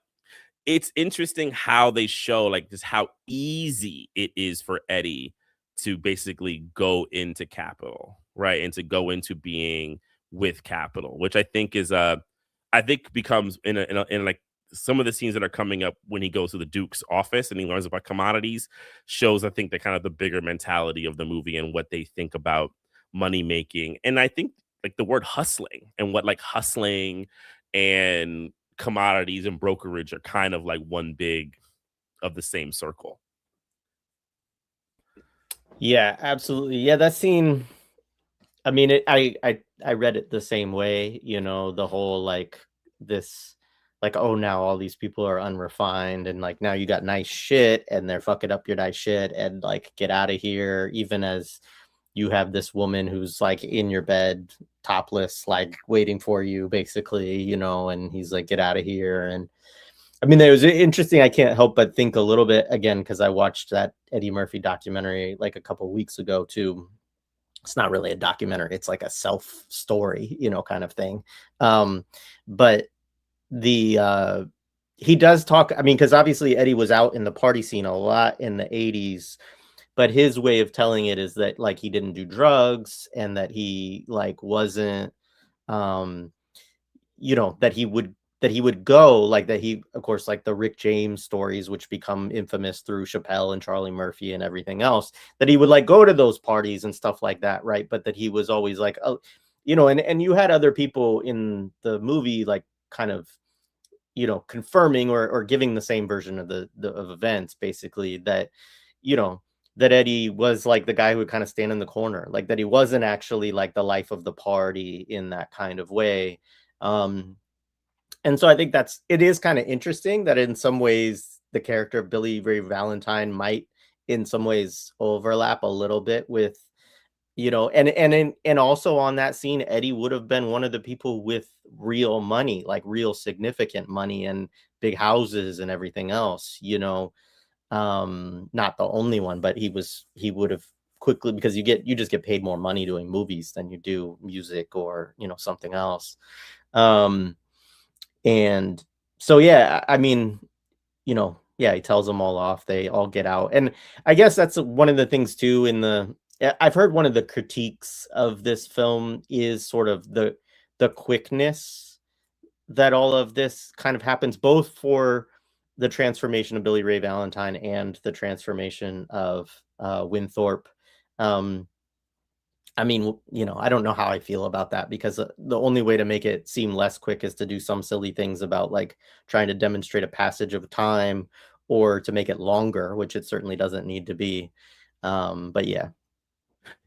it's interesting how they show like just how easy it is for Eddie to basically go into capital, right? And to go into being with capital, which I think is I think becomes in like some of the scenes that are coming up when he goes to the Duke's office and he learns about commodities, shows I think the kind of the bigger mentality of the movie and what they think about money making. And I think like the word hustling and what like hustling and commodities and brokerage are kind of like one big of the same circle. Yeah, absolutely. Yeah, that scene, I mean, I read it the same way, the whole like this, like, oh, now all these people are unrefined, and like now you got nice shit and they're fucking up your nice shit, and like get out of here. Even as you have this woman who's like in your bed, topless, like waiting for you, basically, and he's like, get out of here. And I mean, it was interesting. I can't help but think a little bit again because I watched that Eddie Murphy documentary like a couple weeks ago too. It's not really a documentary, it's like a self story, kind of thing. But the he does talk, I mean, because obviously Eddie was out in the party scene a lot in the 80s, but his way of telling it is that like he didn't do drugs and that he like wasn't um that he would go, like that he, of course, like the Rick James stories, which become infamous through Chappelle and Charlie Murphy and everything else, that he would like go to those parties and stuff like that, right? But that he was always like, oh, and you had other people in the movie like kind of confirming or giving the same version of the of events, basically, that you know that Eddie was like the guy who would kind of stand in the corner, like that he wasn't actually like the life of the party in that kind of way. And so I think it is kind of interesting that in some ways the character of Billy Ray Valentine might in some ways overlap a little bit with, and also on that scene, Eddie would have been one of the people with real money, like real significant money and big houses and everything else, not the only one, but he would have quickly, because you just get paid more money doing movies than you do music or, something else. And So yeah, I mean, yeah, he tells them all off. They all get out. And I guess that's one of the things too I've heard one of the critiques of this film is sort of the quickness that all of this kind of happens, both for the transformation of Billy Ray Valentine and the transformation of Winthorpe. Um, I mean, I don't know how I feel about that, because the only way to make it seem less quick is to do some silly things about like trying to demonstrate a passage of time, or to make it longer, which it certainly doesn't need to be. But yeah.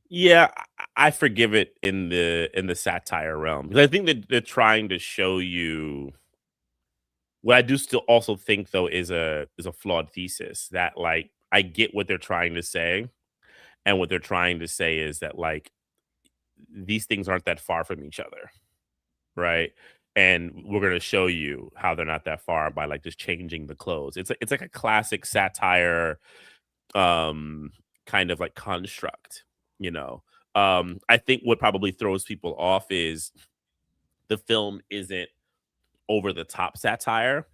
Yeah, I forgive it in the satire realm, because I think that they're trying to show you what I do still also think though is a flawed thesis, that like I get what they're trying to say, and what they're trying to say is that like these things aren't that far from each other, right? And we're gonna show you how they're not that far by like just changing the clothes. It's like a classic satire um kind of like construct, you know. I think what probably throws people off is the film isn't over the top satire.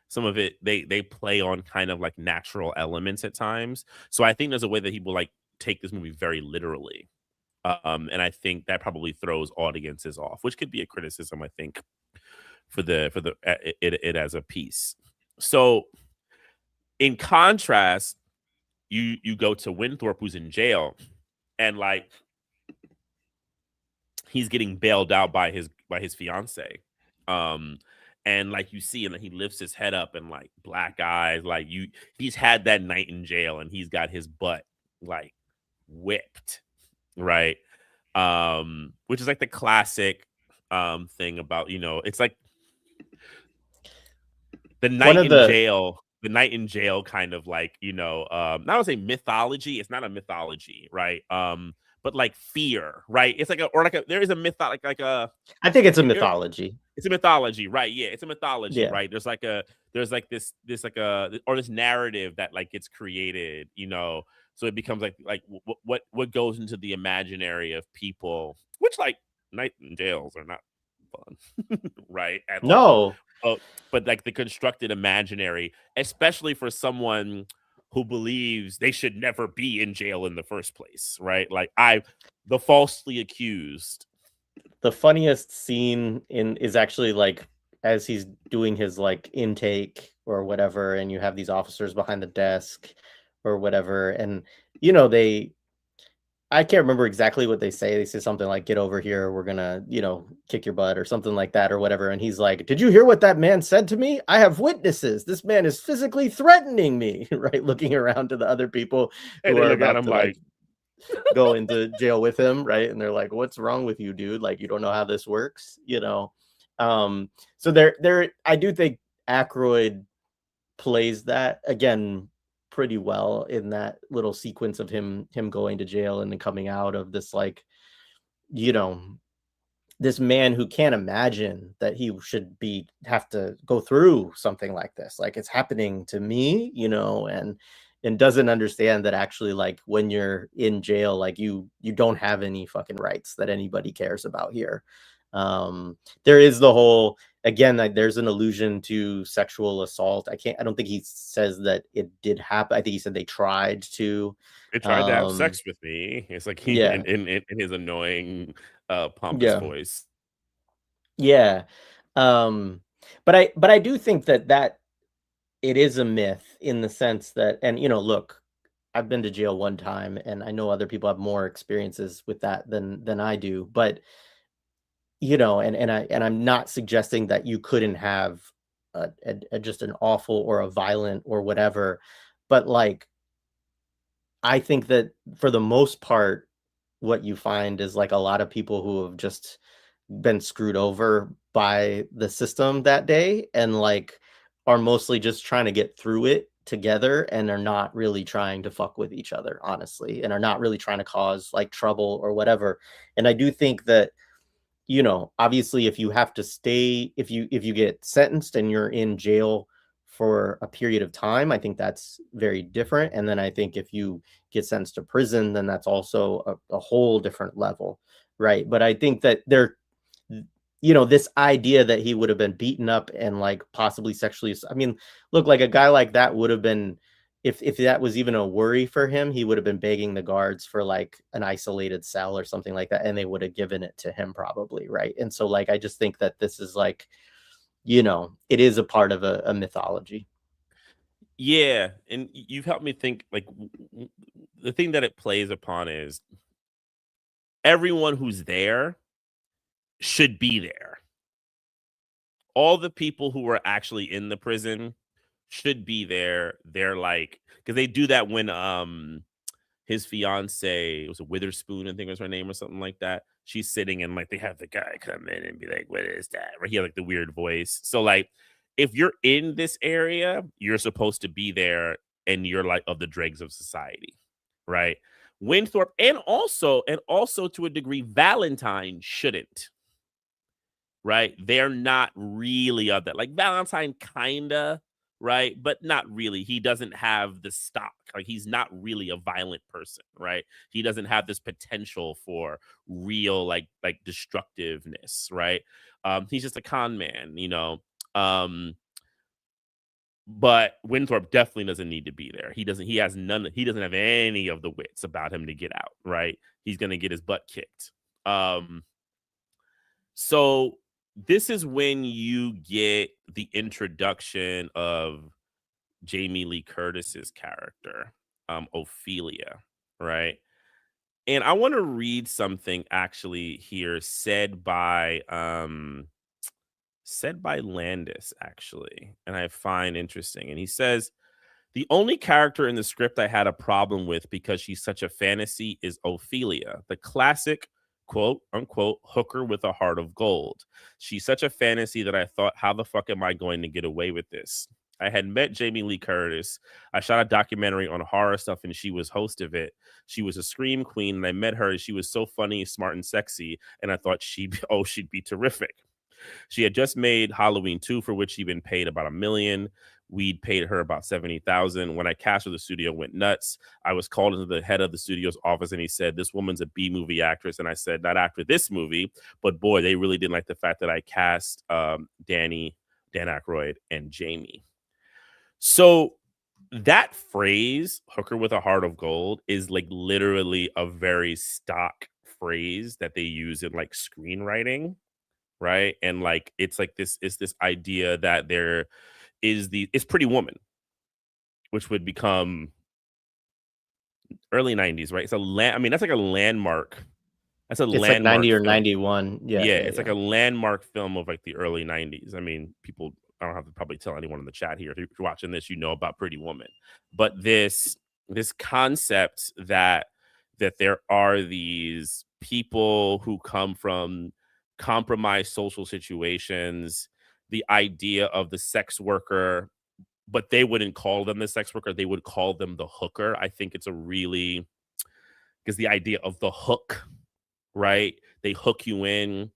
Some of it they play on kind of like natural elements at times. So I think there's a way that people like take this movie very literally. And I think that probably throws audiences off, which could be a criticism, I think, for it as a piece. So in contrast, you go to Winthorpe, who's in jail, and like he's getting bailed out by his fiance. Um, and like you see, and then he lifts his head up and like black eyes, like he's had that night in jail and he's got his butt like whipped, right? Which is like the classic thing about, it's like the One night of in the jail, the night in jail kind of like, not to say mythology, it's not a mythology, right? But like fear, right? It's like there is a myth, like a I think it's a you're mythology. it's a mythology, right? Yeah, it's a mythology, Yeah. right? There's like this like a or this narrative that like gets created, so it becomes like what goes into the imaginary of people, which like nightingales are not fun, right? At all. No, Oh, but like the constructed imaginary, especially for someone who believes they should never be in jail in the first place, right? Like the falsely accused. the funniest scene in is actually like as he's doing his like intake or whatever, and you have these officers behind the desk or whatever, and they I can't remember exactly what they say. They say something like, "Get over here, we're gonna, kick your butt," or something like that, or whatever. And he's like, "Did you hear what that man said to me? I have witnesses. This man is physically threatening me," right? Looking around to the other people And who they are look at about him to like like, go into jail with him, right? And they're like, "What's wrong with you, dude? Like, you don't know how this works, Um, so there, I do think Aykroyd plays that again pretty well in that little sequence of him going to jail and then coming out of this like, you know, this man who can't imagine that he should be have to go through something like this, like it's happening to me, and doesn't understand that actually like when you're in jail, like you don't have any fucking rights that anybody cares about here. There is the whole, again, like there's an allusion to sexual assault. I don't think he says that it did happen. I think he said they tried to. they tried to have um sex with me. It's like he yeah, in his annoying pompous yeah, voice. yeah. um but I do think that it is a myth in the sense that, and look, I've been to jail one time, and I know other people have more experiences with that than I do, but I'm not suggesting that you couldn't have just an awful or a violent or whatever, but like I think that for the most part, what you find is like a lot of people who have just been screwed over by the system that day, and like are mostly just trying to get through it together, and are not really trying to fuck with each other, honestly, and are not really trying to cause like trouble or whatever. And I do think that, obviously if you have to stay, if you get sentenced and you're in jail for a period of time, I think that's very different. And then I think if you get sentenced to prison, then that's also a whole different level, right? But I think that this idea that he would have been beaten up and like possibly sexually. I mean, look, like a guy like that would have been, if that was even a worry for him, he would have been begging the guards for like an isolated cell or something like that, and they would have given it to him probably, right? And so, like, I just think that this is like, it is a part of a mythology. Yeah, and you've helped me think like the thing that it plays upon is everyone who's there should be there. All the people who are actually in the prison should be there. They're like, because they do that when his fiance, it was a Witherspoon, I think was her name or something like that. She's sitting and like they have the guy come in and be like, "What is that?" Right? He had like the weird voice. So like, if you're in this area, you're supposed to be there, and you're like of the dregs of society, right? Winthorpe and also to a degree, Valentine shouldn't, right? They're not really of that. Like Valentine, kinda, right? But not really. He doesn't have the stock. Like he's not really a violent person, right? He doesn't have this potential for real like destructiveness, right? He's just a con man. Um, but Winthorpe definitely doesn't need to be there. He doesn't have any of the wits about him to get out, right? He's gonna get his butt kicked. Um, so this is when you get the introduction of Jamie Lee Curtis's character, Ophelia, right? And I want to read something actually here said by Landis actually, and I find interesting. And he says, the only character in the script I had a problem with because she's such a fantasy is Ophelia, the classic quote unquote hooker with a heart of gold. She's such a fantasy that I thought, how the fuck am I going to get away with this? I had met Jamie Lee Curtis. I shot a documentary on horror stuff and she was host of it. She was a scream queen and I met her and she was so funny, smart, and sexy. And I thought she'd be terrific. She had just made Halloween 2, for which she'd been paid about $1 million. We'd paid her about 70,000. When I cast her, the studio went nuts. I was called into the head of the studio's office and he said, "This woman's a B movie actress." And I said, "Not after this movie, but boy, they really didn't like the fact that I cast Dan Aykroyd, and Jamie." So that phrase, hooker with a heart of gold, is like literally a very stock phrase that they use in like screenwriting, right? And like it's this idea that there is it's Pretty Woman, which would become early 90s, right? I mean, that's like a landmark. That's a It's like 90 landmark or film. 91. Yeah, Yeah, yeah, it's like yeah. a landmark film of like the early 90s. I mean, people, I don't have to probably tell anyone in the chat here, if you're watching this, you know about Pretty Woman. But this concept that there are these people who come from compromised social situations, the idea of the sex worker, but they wouldn't call them the sex worker, they would call them the hooker. I think it's a really, because the idea of the hook, right? They hook you in,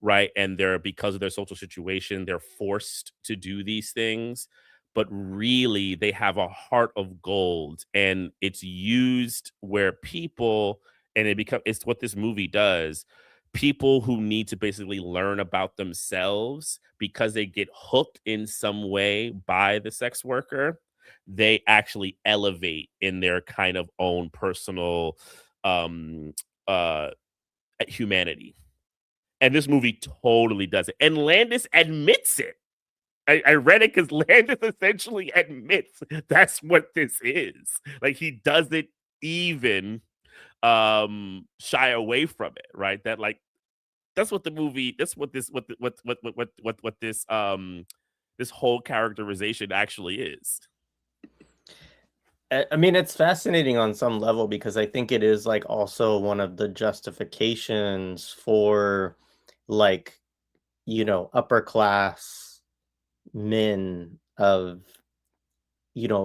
right? And they're, because of their social situation, they're forced to do these things. But really, they have a heart of gold, and it's used where people, and it's what this movie does. People who need to basically learn about themselves because they get hooked in some way by the sex worker, they actually elevate in their kind of own personal um uh humanity. And this movie totally does it. And Landis admits it. I read it because Landis essentially admits that's what this is. Like he doesn't even shy away from it, right? That like that's what the movie, that's what this what this whole characterization actually is. I mean, it's fascinating on some level because I think it is like also one of the justifications for like, upper class men of,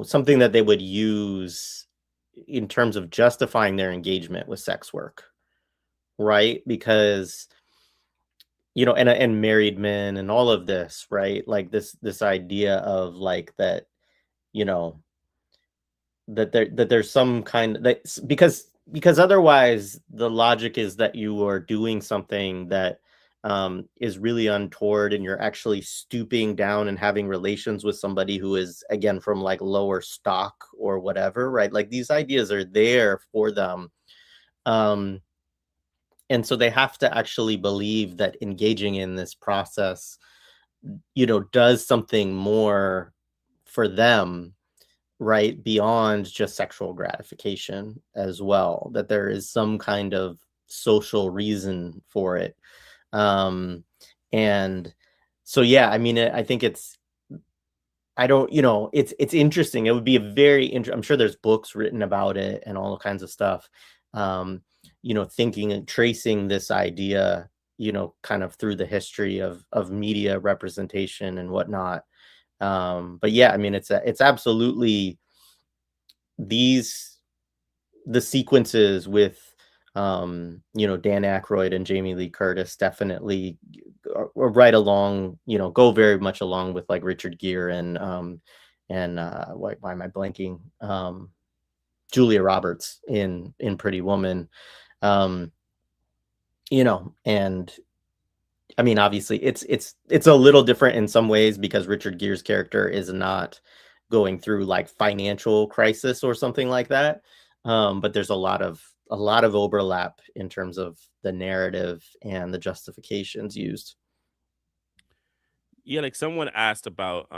something that they would use in terms of justifying their engagement with sex work, right? Because, and married men and all of this, right? Like this idea of like that, you know, that there's some kind of that, because otherwise the logic is that you are doing something that is really untoward, and you're actually stooping down and having relations with somebody who is, again, from like lower stock or whatever, right? Like these ideas are there for them. Um, and so they have to actually believe that engaging in this process, does something more for them, right? Beyond just sexual gratification as well, that there is some kind of social reason for it. And so, yeah, I mean, I think I don't, it's interesting. It would be a I'm sure there's books written about it and all kinds of stuff. Um, thinking and tracing this idea, kind of through the history of media representation and whatnot. But yeah, I mean, it's absolutely these the sequences with Dan Aykroyd and Jamie Lee Curtis definitely are right along, go very much along with like Richard Gere and why am I blanking? Julia Roberts in Pretty Woman. Um, and I mean, obviously, it's a little different in some ways because Richard Gere's character is not going through like financial crisis or something like that. But there's a lot of overlap in terms of the narrative and the justifications used. Yeah, like someone asked about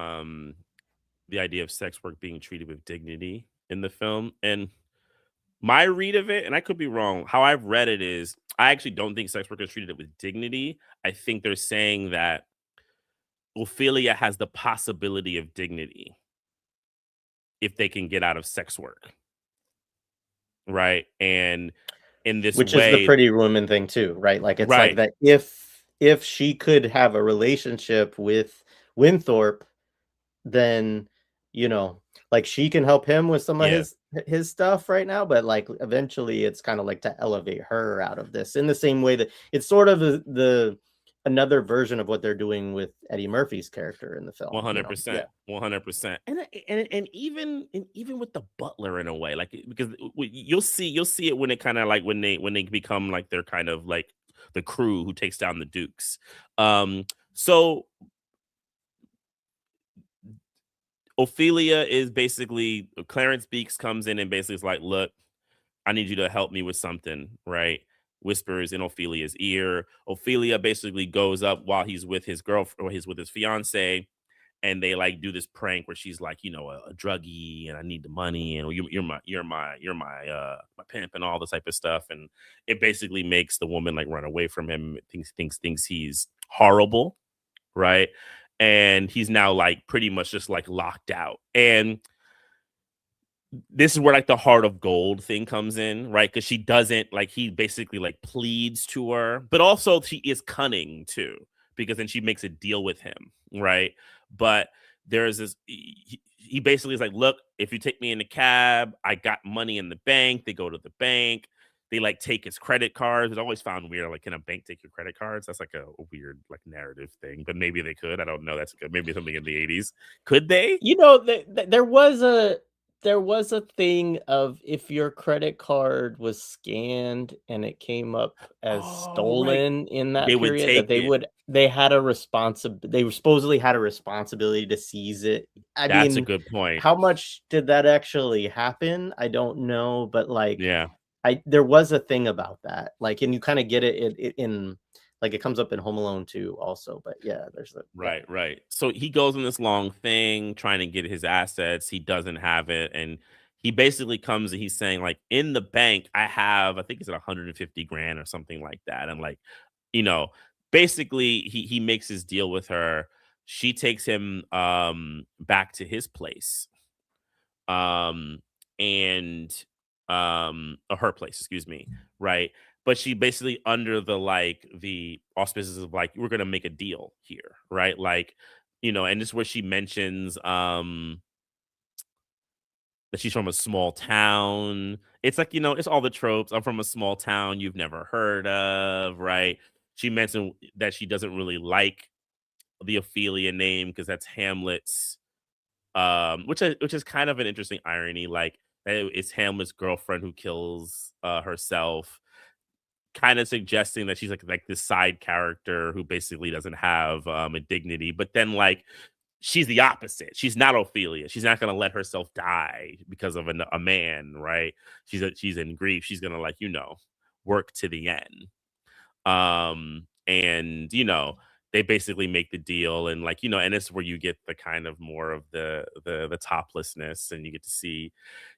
the idea of sex work being treated with dignity in the film. And my read of it, and I could be wrong, how I've read it is I actually don't think sex work is treated with dignity. I think they're saying that Ophelia has the possibility of dignity if they can get out of sex work. Right. And in this Which is the way, Pretty Woman thing too, right? Like it's like right. that if she could have a relationship with Winthorpe, then like she can help him with some of Yeah. his stuff right now, but like eventually it's kind of like to elevate her out of this in the same way that it's sort of the another version of what they're doing with Eddie Murphy's character in the film. Yeah. 100%, 100%, and even with the butler in a way, like because you'll see it when it kind of like when they become like they're kind of like the crew who takes down the Dukes. So Ophelia is basically Clarence Beeks comes in and basically is like, look, I need you to help me with something, right? Whispers in Ophelia's ear. Ophelia basically goes up while he's with his girlfriend or he's with his fiance, and they like do this prank where she's like, a druggie, and I need the money, and you're my pimp, and all this type of stuff, and it basically makes the woman like run away from him, thinks he's horrible, right? And he's now like pretty much just like locked out, and this is where like the heart of gold thing comes in, right? Because she doesn't like he basically like pleads to her, but also she is cunning too, because then she makes a deal with him, right? But there's this he basically is like, look, if you take me in the cab, I got money in the bank. They go to the bank, they like take his credit cards. It's always found weird, like, can a bank take your credit cards? That's like a weird like narrative thing, but maybe they could. I don't know. That's good. Maybe something in the 80s. Could they? There was a thing of if your credit card was scanned and it came up as Oh, right. stolen in that They would period, that take it. they supposedly had a responsibility to seize it. I That's a mean, good point. how much did that actually happen? I don't know, but like Yeah. there was a thing about that. Like, and you kind of get it in like it comes up in Home Alone too also, but yeah, yeah. Right, right. So he goes on this long thing trying to get his assets. He doesn't have it. And he basically comes and he's saying, like, in the bank, I think it's 150 grand or something like that. And like, you know, basically he makes his deal with her. She takes him back to his place. Um and or her place, excuse me, right? But she basically under the auspices of like, we're gonna make a deal here, right? Like, and this is where she mentions that she's from a small town. It's like, it's all the tropes. I'm from a small town you've never heard of, right? She mentioned that she doesn't really like the Ophelia name because that's Hamlet's, which is kind of an interesting irony. Like, it's Hamlet's girlfriend who kills herself. kind of suggesting that she's like this side character who basically doesn't have a dignity, but then like she's the opposite. She's not Ophelia. She's not going to let herself die because of a man, right? She's in grief. She's going to like, work to the end. And they basically make the deal, and like, and it's where you get the kind of more of the toplessness, and you get to see,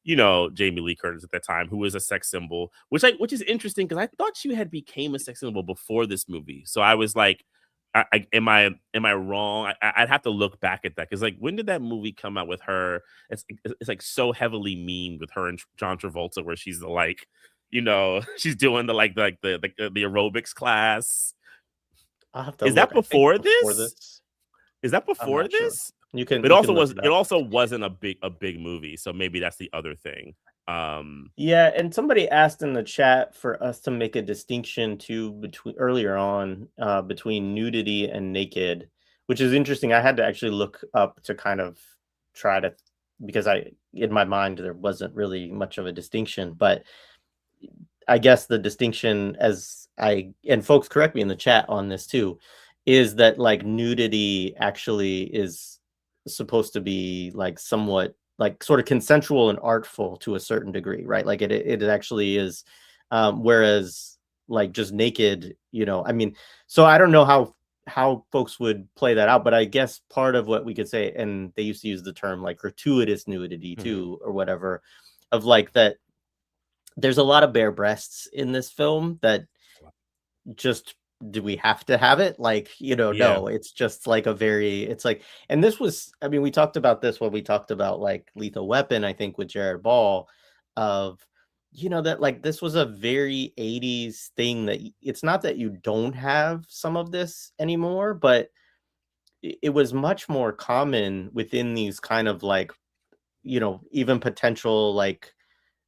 Jamie Lee Curtis at that time, who was a sex symbol, which is interesting because I thought she had became a sex symbol before this movie. So I was like, am I wrong? I'd have to look back at that because like when did that movie come out with her? It's like so heavily mean with her and John Travolta, where she's the like, she's doing the aerobics class. I'll have to Is that look. I think before before this? this. Is that I'm before not sure. this? You But can it you also can look was it it up. also wasn't a big movie. So maybe that's the other thing. Um Yeah, and somebody asked in the chat for us to make a distinction too between earlier on between nudity and naked, which is interesting. I had to actually look up to kind of try to because I in my mind there wasn't really much of a distinction, but I guess the distinction as I and folks correct me in the chat on this too, is that like nudity actually is supposed to be like somewhat like sort of consensual and artful to a certain degree, right? Like it actually is. Whereas like just naked, I mean, so I don't know how folks would play that out, but I guess part of what we could say, and they used to use the term like gratuitous nudity mhm. too, or whatever, of like that there's a lot of bare breasts in this film that just do we have to have it? Like, Yeah. no, it's just like a very, it's like, and this was, I mean, we talked about this when we talked about like Lethal Weapon, I think with Jared Ball, of, that like this was a very 80s thing that it's not that you don't have some of this anymore, but it was much more common within these kind of like, even potential like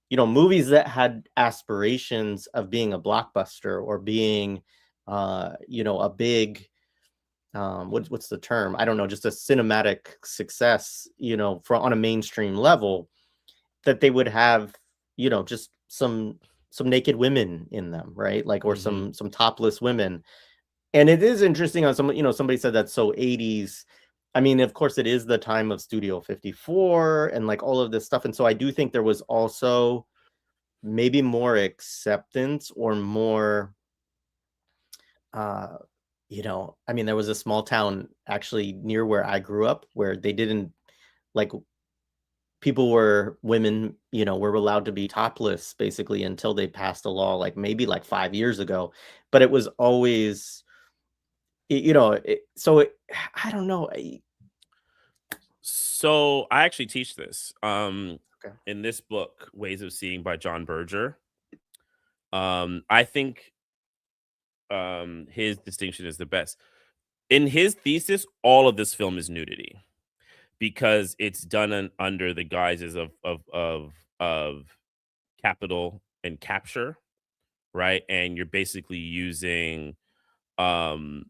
movies that had aspirations of being a blockbuster or being, a big, what's the term? I don't know, just a cinematic success, for on a mainstream level, that they would have, just some naked women in them, right? Like, or Mhm. some topless women. And it is interesting on some, somebody said that's so 80s. I mean, of course, it is the time of Studio 54 and like all of this stuff. And so I do think there was also maybe more acceptance or more uh I mean there was a small town actually near where I grew up where they didn't like people were women were allowed to be topless basically until they passed a law like maybe like 5 years ago, but it was always so I don't know. So I actually teach this Okay. in this book, Ways of Seeing by John Berger. I think his distinction is the best. In his thesis, all of this film is nudity because it's done under the guises of capital and capture, right? And you're basically using um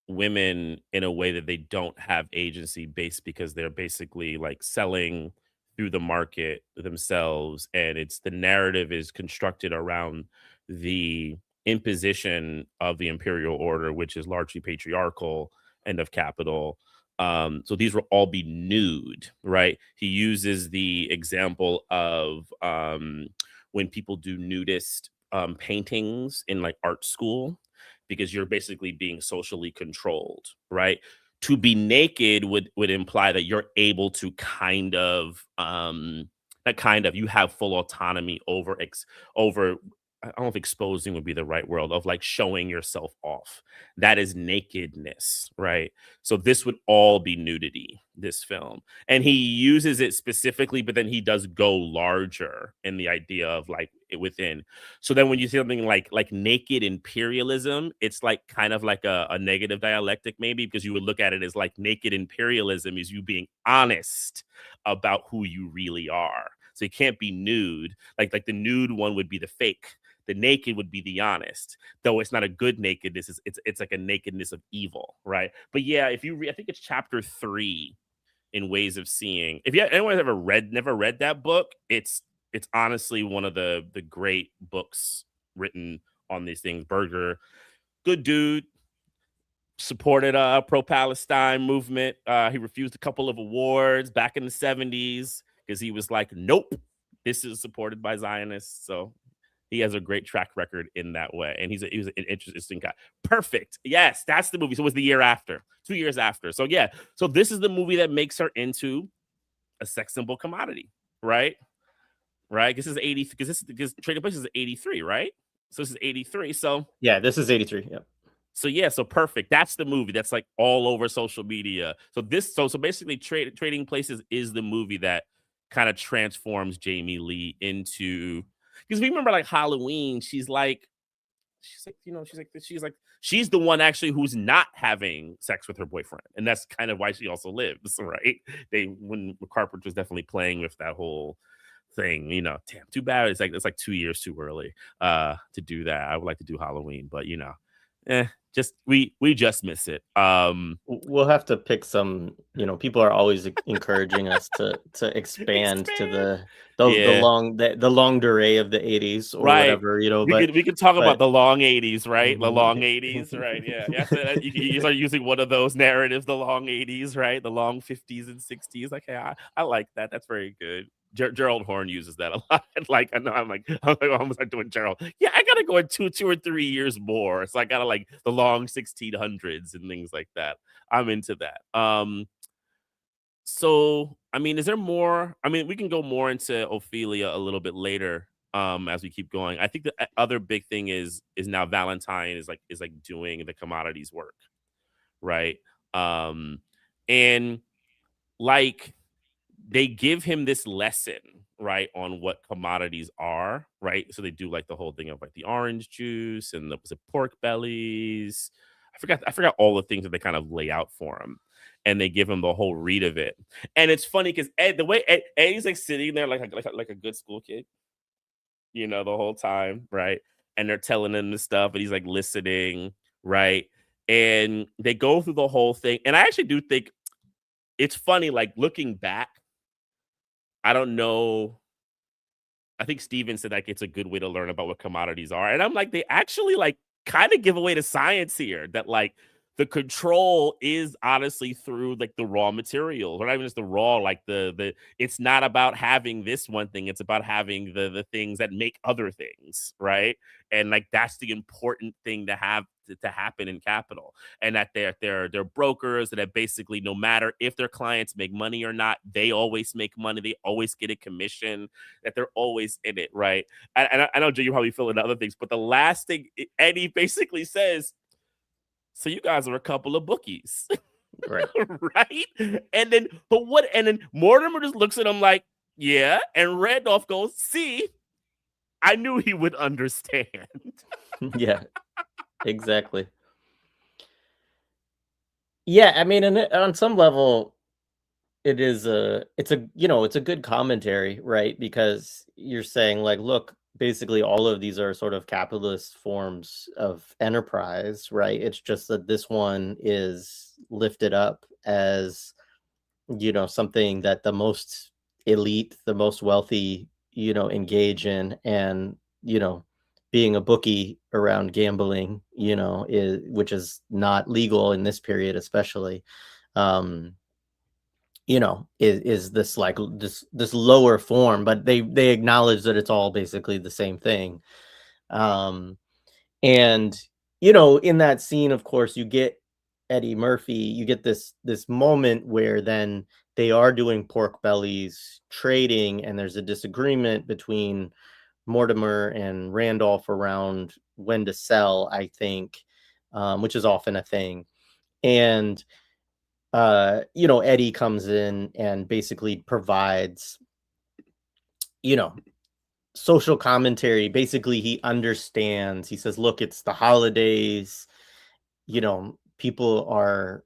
women in a way that they don't have agency based because they're basically like selling through the market themselves, and it's the narrative is constructed around the imposition of the imperial order, which is largely patriarchal and of capital. So these will all be nude, right? He uses the example of when people do nudist paintings in like art school, because you're basically being socially controlled, right? To be naked would imply that you're able to kind of you have full autonomy over, I don't know if exposing would be the right word, of like showing yourself off. That is nakedness, right? So this would all be nudity, this film. And he uses it specifically, but then he does go larger in the idea of like it within. So then when you see something like naked imperialism, it's like kind of like a negative dialectic, maybe, because you would look at it as like naked imperialism is you being honest about who you really are. So you can't be nude. Like the nude one would be the fake. The naked would be the honest, though it's not a good nakedness. It's like a nakedness of evil, right? But yeah, if you I think it's chapter 3 in Ways of Seeing. If anyone's never read that book, it's honestly one of the great books written on these things. Berger, good dude, supported pro-Palestine movement. He refused a couple of awards back in the 70s because he was like, nope, this is supported by Zionists. So he has a great track record in that way. And he was an interesting guy. Perfect. Yes, that's the movie. So it was the year after, 2 years after. So yeah, so this is the movie that makes her into a sex symbol commodity, right? Right? This is 80, because Trading Places is 83, right? So this is 83. So Yeah, this is 83. Yep. so yeah, so perfect. That's the movie that's like all over social media. So basically Trading Places is the movie that kind of transforms Jamie Lee into, because we remember like Halloween, she's like, she's the one actually who's not having sex with her boyfriend. And that's kind of why she also lives, right? When Carpenter was definitely playing with that whole thing, damn, too bad. It's like 2 years too early to do that. I would like to do Halloween, but just we just miss it. We'll have to pick some, people are always encouraging us to expand to Expand. the Yeah, long durée of the 80s or right. whatever, We but could we could talk about but the long 80s, right? The long 80s, right? Yeah. Yeah. So you start using one of those narratives, the long 80s, right? The long 50s and 60s. Like, hey, I like that. That's very good. Gerald Horn uses that a lot. Like, I know I'm almost like doing Gerald. Yeah, I gotta go in 2 or 3 years more. So I gotta like the long 1600s and things like that. I'm into that. So, I mean, is there more? I mean, we can go more into Ophelia a little bit later, as we keep going. I think the other big thing is now Valentine is like doing the commodities work, right? Um, and like they give him this lesson, right, on what commodities are, right? So they do like the whole thing of like the orange juice and the pork bellies. I forgot all the things that they kind of lay out for him, and they give him the whole read of it. And it's funny because the way Eddie's like sitting there like a good school kid, the whole time, right? And they're telling him this stuff, and he's like listening, right? And they go through the whole thing, and I actually do think it's funny, like looking back. I don't know. I think Steven said like it's a good way to learn about what commodities are. And I'm like, they actually like kind of give away the science here that like the control is honestly through like the raw materials, or not even just the raw, like the it's not about having this one thing, it's about having the things that make other things, right? And like that's the important thing to have to happen in capital. And that they're brokers that basically no matter if their clients make money or not, they always make money, they always get a commission, that they're always in it, right? And I know Jay, you probably feel in other things, but the last thing Eddie basically says, so you guys are a couple of bookies. right. Right? And then Mortimer just looks at him like, yeah. And Randolph goes, see, I knew he would understand. Yeah, exactly. Yeah, I mean, and on some level, it's a good commentary, right? Because you're saying like, look, basically all of these are sort of capitalist forms of enterprise, right? It's just that this one is lifted up as, something that the most elite, the most wealthy, engage in. And, you know, being a bookie around gambling, which is not legal in this period, especially. Um, is this like this lower form, but they acknowledge that it's all basically the same thing. Um, and in that scene, of course, you get Eddie Murphy, you get this moment where then they are doing pork bellies trading, and there's a disagreement between Mortimer and Randolph around when to sell, I think, which is often a thing. And Eddie comes in and basically provides, you know, social commentary. Basically, he understands. He says, "Look, it's the holidays. People are,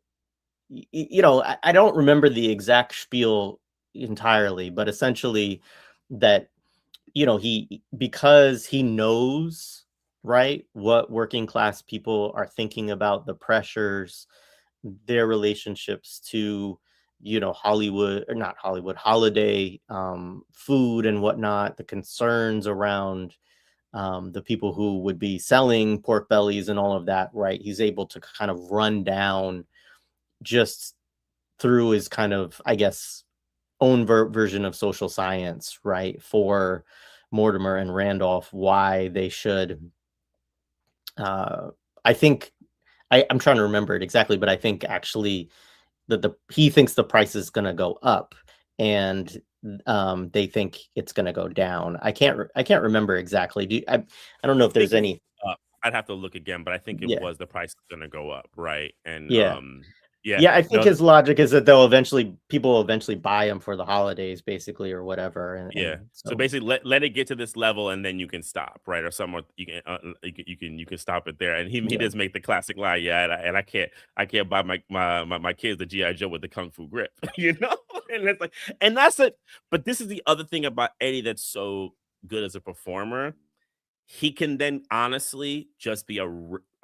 I don't remember the exact spiel entirely, but essentially that, he because he knows, right, what working class people are thinking about, the pressures, their relationships to Hollywood, or not Hollywood, holiday food and whatnot, the concerns around the people who would be selling pork bellies and all of that, right? He's able to kind of run down just through his kind of, I guess, own version of social science, right? For Mortimer and Randolph, why they should, I think, I'm trying to remember it exactly, but I think actually that he thinks the price is going to go up, and they think it's going to go down. I can't remember exactly. I don't know if I think there's it's any. up. I'd have to look again, but I think it Yeah, was the price is gonna go up, right? And yeah, yeah, yeah. I think no, his logic is that people will eventually buy him for the holidays, basically, or whatever, yeah. and So so basically, let it get to this level, and then you can stop, right? Or somewhere you can stop it there. And he yeah, does make the classic line, yeah. And I can't buy my kids the GI Joe with the kung fu grip, you know. And it's like, and that's it. But this is the other thing about Eddie that's so good as a performer. He can then honestly just be a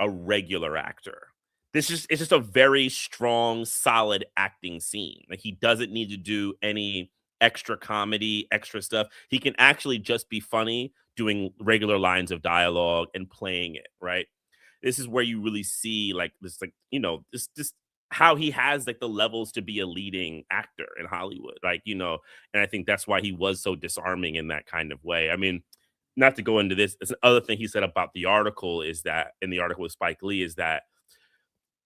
regular actor. This is it's just a very strong, solid acting scene. Like he doesn't need to do any extra comedy, extra stuff. He can actually just be funny, doing regular lines of dialogue and playing it, right? This is where you really see like this, like, this how he has like the levels to be a leading actor in Hollywood. Like, and I think that's why he was so disarming in that kind of way. I mean, not to go into this, it's another thing he said about the article is that in the article with Spike Lee is that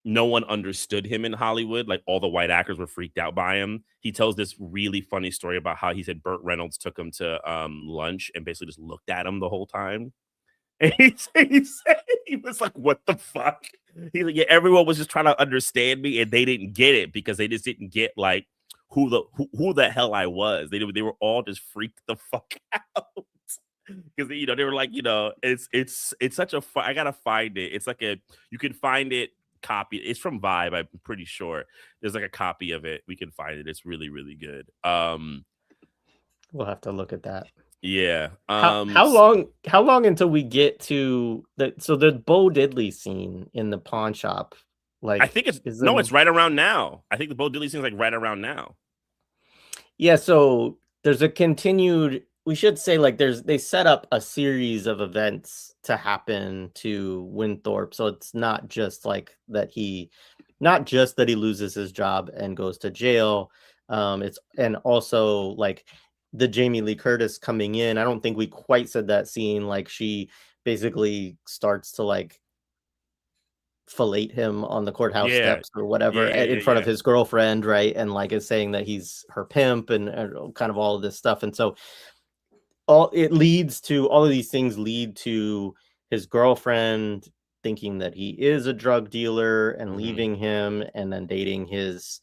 no one understood him in Hollywood. Like all the white actors were freaked out by him. He tells this really funny story about how he said Burt Reynolds took him to lunch and basically just looked at him the whole time. And he said he was like, "What the fuck?" He's like, "Yeah, everyone was just trying to understand me, and they didn't get it because they just didn't get like who the hell I was. They were all just freaked the fuck out." Because they were like, it's such a I gotta find it. It's like you can find it copy. It's from Vibe, I'm pretty sure. There's like a copy of it. We can find it. It's really, really good. we'll have to look at that. Yeah. How long until we get to the Bo Diddley scene in the pawn shop? I Like, think it's right around now. I think the Bo Diddley scene is like right around now. yeah, so there's a continued, we should say, like, they set up a series of events to happen to Winthorpe, so it's not just that he loses his job and goes to jail. It's and also like the Jamie Lee Curtis coming in. I don't think we quite said that scene. Like, she basically starts to like fillet him on the courthouse Yeah. steps or whatever Yeah, yeah, in yeah, front of yeah. his girlfriend, right? And like is saying that he's her pimp and kind of all of this stuff. And so all of these things lead to his girlfriend thinking that he is a drug dealer and Mhm. leaving him, and then dating his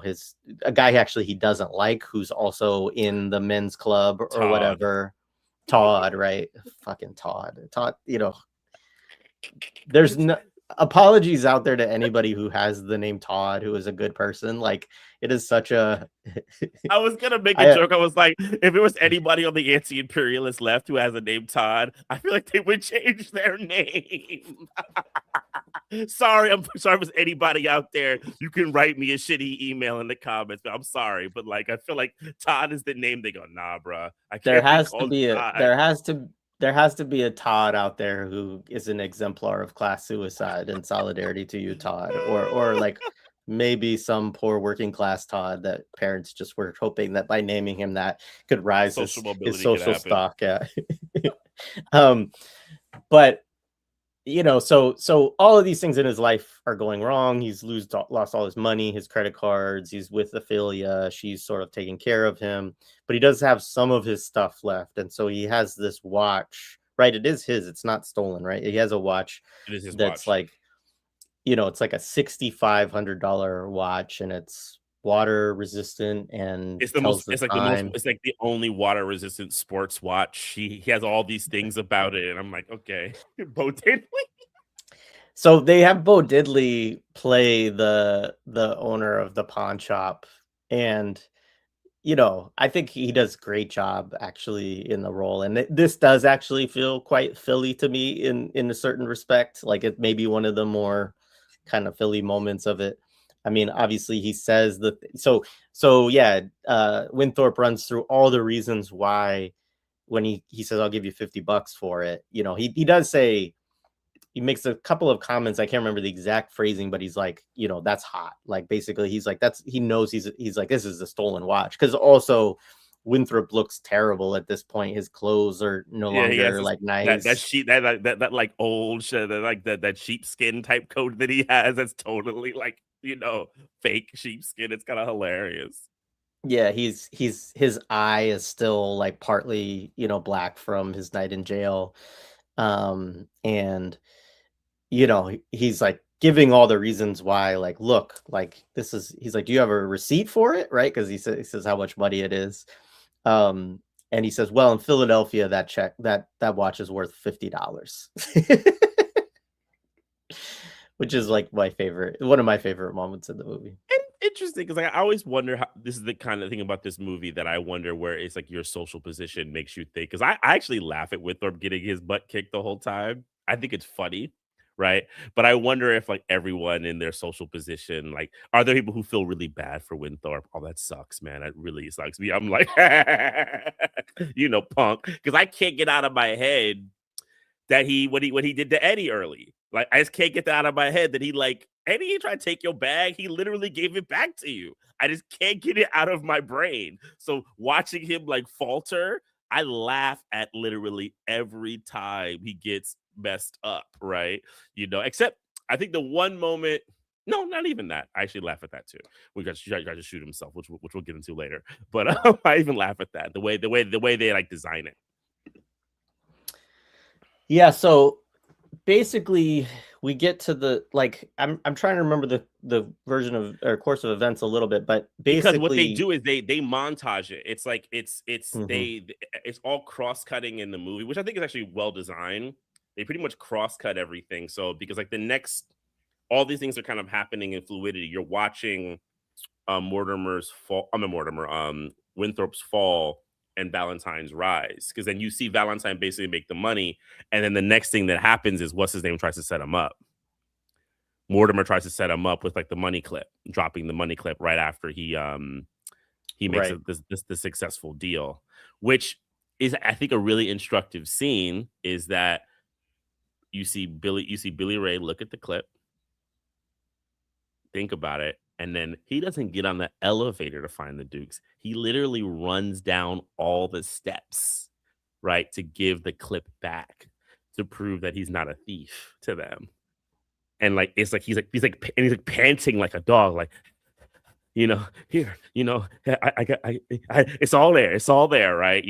his a guy actually he doesn't like, who's also in the men's club or Todd. whatever. Todd, right? Fucking Todd, there's no apologies out there to anybody who has the name Todd who is a good person. Like, it is such a I was gonna make a I joke. I was like, if it was anybody on the anti-imperialist left who has a name Todd, I feel like they would change their name. Sorry, I'm sorry if there's anybody out there. You can write me a shitty email in the comments. But I'm sorry, but like I feel like Todd is the name. They go, nah, bro. I there can't be has to called be a Todd. there has to be a Todd out there who is an exemplar of class suicide, and solidarity to you, Todd, or like maybe some poor working class Todd that parents just were hoping that by naming him that could rise Social his mobility could social happen. stock. Yeah. um, but so all of these things in his life are going wrong. He's lost all his money, his credit cards. He's with Ophelia. She's sort of taking care of him, but he does have some of his stuff left. And so he has this watch, right? It is his, it's not stolen, right? He has a watch It is his that's watch. like, it's like a $6,500 watch, and it's water resistant and It's the most. tells the It's like the most. time. It's like the only water resistant sports watch. He has all these things about it, and I'm like, okay, Bo Diddley. So they have Bo Diddley play the owner of the pawn shop, and I think he does a great job actually in the role. And this does actually feel quite Philly to me in a certain respect. Like, it may be one of the more kind of Philly moments of it. I mean, obviously he says that. So yeah, Winthorpe runs through all the reasons why when he says, I'll give you $50 for it, you know, he does say, he makes a couple of comments. I can't remember the exact phrasing, but he's like, you know, that's hot. Like basically he's like, he knows he's like, this is a stolen watch. Cause also Winthrop looks terrible at this point. His clothes are no Yeah, he has longer this, like that nice. sheep that like old shit, that like that sheepskin type coat that he has. That's totally like, fake sheepskin. It's kind of hilarious. Yeah, his eye is still like partly, you know, black from his night in jail. And you know, he's like giving all the reasons why, like, look, like this is, he's like, do you have a receipt for it? Right. Cause he says how much money it is. Um, and he says, well, in Philadelphia, that watch is worth $50. Which is like one of my favorite moments in the movie. And interesting, because like, I always wonder how this is the kind of thing about this movie that I wonder where it's like your social position makes you think. Because I actually laugh at Winthrop getting his butt kicked the whole time. I think it's funny, right? But I wonder if like everyone in their social position, like, are there people who feel really bad for Winthrop? Oh, that sucks, man. That really sucks me. I'm like, punk, because I can't get out of my head that what he did to Eddie early. Like, I just can't get that out of my head that he like, Eddie, he tried to take your bag. He literally gave it back to you. I just can't get it out of my brain. So watching him like falter, I laugh at literally every time he gets messed up, right? Except I think the one moment, no, not even that. I actually laugh at that too. We got to shoot himself, which we'll get into later. But I even laugh at that. The way they like design it. Yeah, so basically we get to the like I'm trying to remember the version of or course of events a little bit, but Because what they basically do is they montage it. It's like mhm, it's all cross-cutting in the movie, which I think is actually well designed. They pretty much cross-cut everything. So because like the next all these things are kind of happening in fluidity. You're watching Mortimer's fall. I'm a Mortimer. Winthrop's fall and Valentine's rise. Because then you see Valentine basically make the money, and then the next thing that happens is what's his name tries to set him up. Mortimer tries to set him up with like the money clip, dropping the money clip right after he makes right. the successful deal, which is I think a really instructive scene. Is that you see Billy Ray look at the clip, think about it, and then he doesn't get on the elevator to find the Dukes. He literally runs down all the steps, right, to give the clip back to prove that he's not a thief to them. And like it's like he's like panting like a dog, like here, it's all there, right?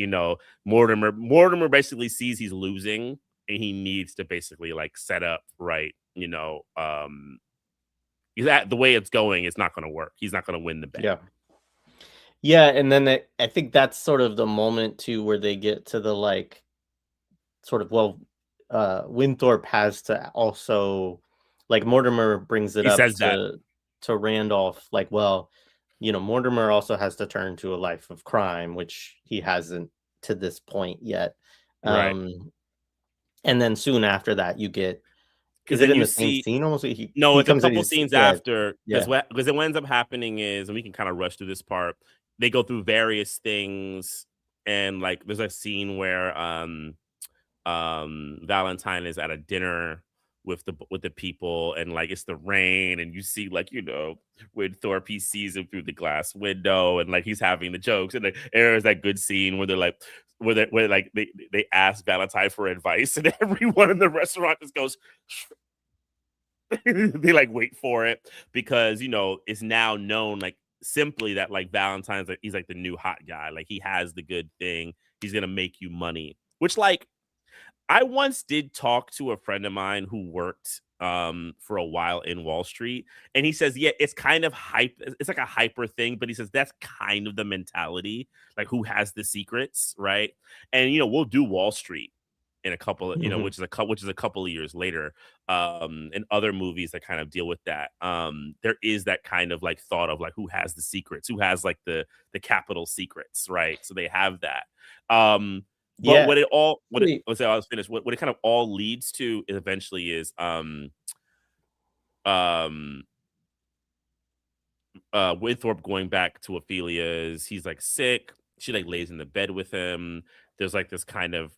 Mortimer basically sees he's losing, and he needs to basically like set up right, that the way it's going, it's not going to work. He's not going to win the bet. Yeah. Yeah, and then I think that's sort of the moment too where they get to the like sort of well Winthorpe has to also like Mortimer brings it He up says that, to Randolph like well, you know, Mortimer also has to turn to a life of crime which he hasn't to this point yet. right? Um and then soon after that you get Because is it then in you the same see, scene almost no, he it's a comes in couple he's scenes yeah, after, because yeah, what ends up happening is, and we can kind of rush through this part. They go through various things, and like there's a scene where Valentine is at a dinner with the people, and like it's the rain, and you see like when Thorpe he sees him through the glass window, and like he's having the jokes, and there's that good scene where they're like where like they ask Valentine for advice, and everyone in the restaurant just goes they like wait for it, because it's now known like simply that like Valentine's like he's like the new hot guy, like he has the good thing, he's gonna make you money, which like I once did talk to a friend of mine who worked for a while in Wall Street, and he says, yeah, it's kind of hype. It's like a hyper thing, but he says that's kind of the mentality, like who has the secrets, right? And we'll do Wall Street in a couple of, mhm, which is a couple of years later, and other movies that kind of deal with that. There is that kind of like thought of like who has the secrets, who has like the capital secrets, right? So they have that. But yeah, let's say I was finished. What it kind of all leads to is eventually is um Winthrop going back to Ophelia's. He's like sick. She like lays in the bed with him. there's like this kind of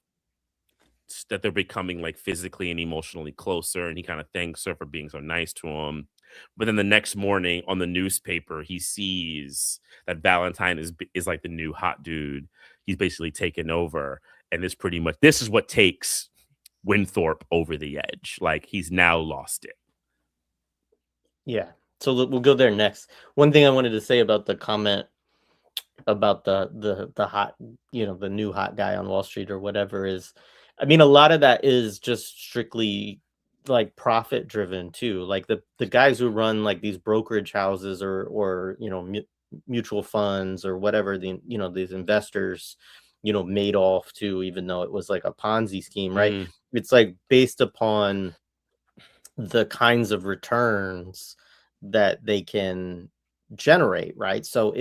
that they're becoming like physically and emotionally closer, and he kind of thanks her for being so nice to him. But then the next morning on the newspaper, he sees that Valentine is like the new hot dude. He's basically taken over, and this is what takes Winthorpe over the edge. Like he's now lost it. Yeah. So we'll go there next. One thing I wanted to say about the comment about the hot, the new hot guy on Wall Street or whatever is, I mean, a lot of that is just strictly like profit driven too. Like the guys who run like these brokerage houses or mutual funds or whatever, these investors, made off too, even though it was like a Ponzi scheme, right? Mm, It's like based upon the kinds of returns that they can generate, right? So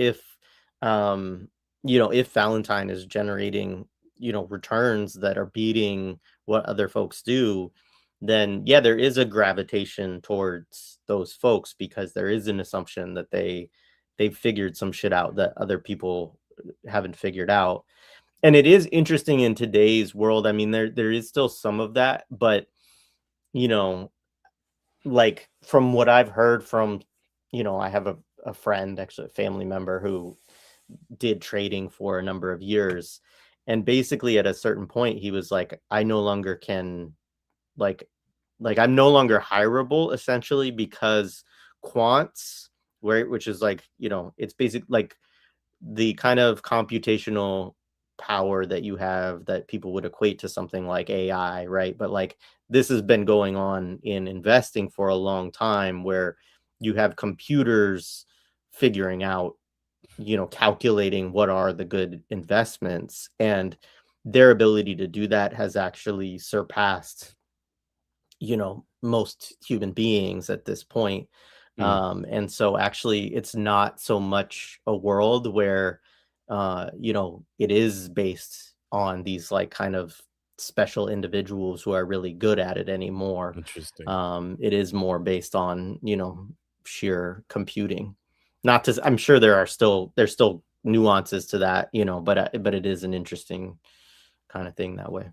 um, if Valentine is generating, returns that are beating what other folks do, then yeah, there is a gravitation towards those folks because there is an assumption that they've figured some shit out that other people haven't figured out. And it is interesting in today's world. I mean, there is still some of that, but you know, like from what I've heard from, I have a friend, actually a family member who did trading for a number of years. And basically at a certain point, he was like, I no longer can like I'm no longer hireable essentially because quants, which is like, it's basic like the kind of computational power that you have that people would equate to something like AI, right? But like this has been going on in investing for a long time where you have computers figuring out, calculating what are the good investments, and their ability to do that has actually surpassed, most human beings at this point. mm, And so actually it's not so much a world where it is based on these like kind of special individuals who are really good at it anymore. interesting. It is more based on, sheer computing. Not to I'm sure there's still nuances to that, but it is an interesting kind of thing that way.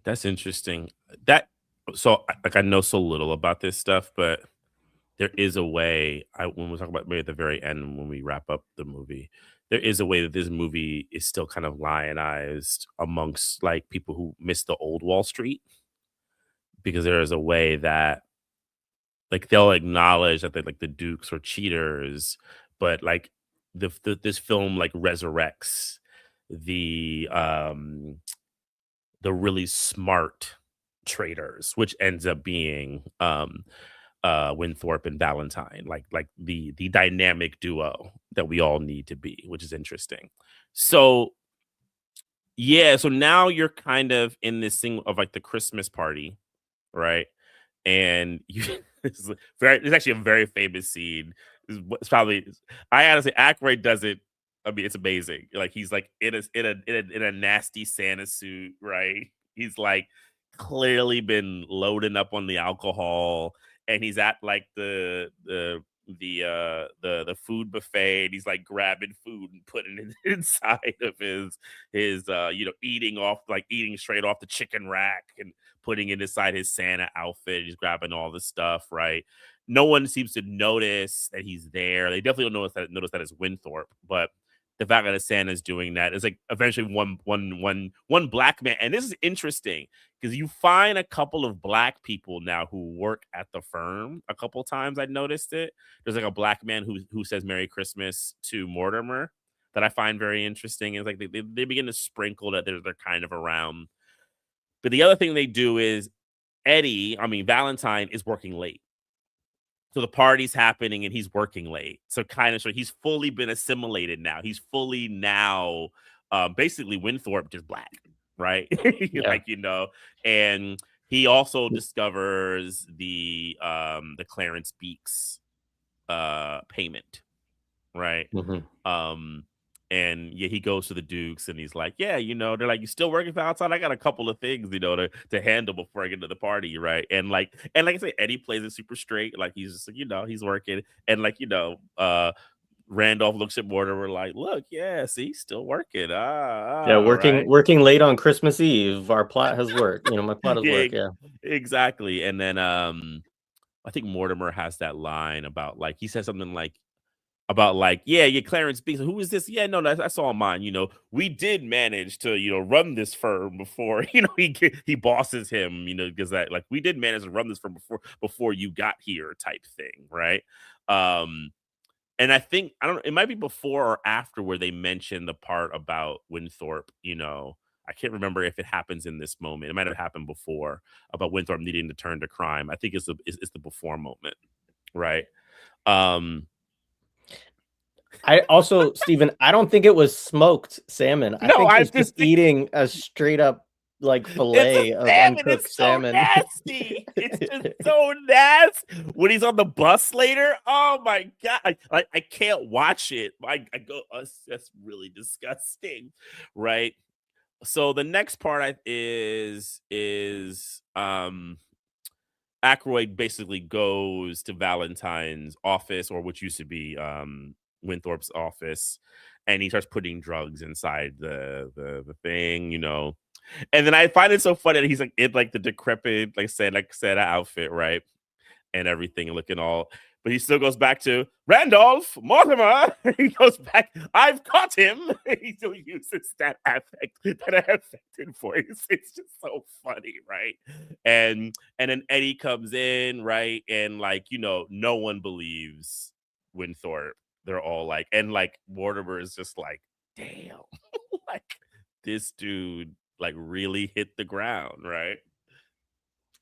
That's interesting. That so like I know so little about this stuff, but there is a way when we talk about maybe at the very end when we wrap up the movie, there is a way that this movie is still kind of lionized amongst like people who miss the old Wall Street, because there is a way that like they'll acknowledge that they like the Dukes or cheaters, but like this film like resurrects the um the really smart traders, which ends up being Winthorpe and Valentine, like the dynamic duo that we all need to be, which is interesting. So yeah, so now you're kind of in this thing of like the Christmas party, right? And you it's actually a very famous scene. It's probably I honestly Aykroyd does it. I mean, it's amazing. Like he's like in a nasty Santa suit, right? He's like clearly been loading up on the alcohol, and he's at like the food buffet, and he's like grabbing food and putting it inside of his eating straight off the chicken rack and putting it inside his Santa outfit. He's grabbing all the stuff, right? No one seems to notice that he's there. They definitely don't notice that it's Winthorpe, but the fact that Santa's doing that is like eventually one black man. And this is interesting because you find a couple of black people now who work at the firm. A couple times I noticed it. There's like a black man who says Merry Christmas to Mortimer that I find very interesting. It's like they begin to sprinkle that they're kind of around. But the other thing they do is Valentine is working late. So the party's happening and he's working late. So kind of so he's fully been assimilated now. He's fully now basically Winthorpe just black, right? Yeah. like, and he also discovers the Clarence Beeks payment, right? Mhm. Um, and yeah, he goes to the Dukes and he's like, yeah, they're like, you still working for outside? I got a couple of things, to handle before I get to the party, right? And like I say, Eddie plays it super straight, like he's just like, he's working, and like Randolph looks at Mortimer like, look, yeah, see, still working. Yeah, Right. working late on Christmas Eve. Our plot has worked. My plot has Yeah, worked. Yeah. exactly. And then I think Mortimer has that line about like he says something like about like, yeah, Clarence Binks. Who is this? Yeah, no, that's all mine. We did manage to, run this firm before, he bosses him, because that like we did manage to run this firm before you got here type thing, right? Um, and I think I don't know, it might be before or after where they mention the part about Winthorpe, I can't remember if it happens in this moment. It might have happened before about Winthorpe needing to turn to crime. I think it's the before moment, right? Um I also, Stephen, I don't think it was smoked salmon. I no, think I he's just just think eating a straight up like it's a fillet of salmon. uncooked It's so salmon. nasty. It's just so nasty. When he's on the bus later, oh my god, I can't watch it. I go, that's really disgusting, right? So the next part is Aykroyd basically goes to Valentine's office, or what used to be Winthorpe's office, and he starts putting drugs inside the thing. And then I find it so funny that he's like in like the decrepit, like Santa outfit, right? And everything looking all, but he still goes back to Randolph Mortimer. He goes back, I've caught him. He still uses that affected voice. It's just so funny, right? And then Eddie comes in, right? And like, no one believes Winthorpe. They're all like, and like Mortimer is just like, damn, like this dude like really hit the ground, right?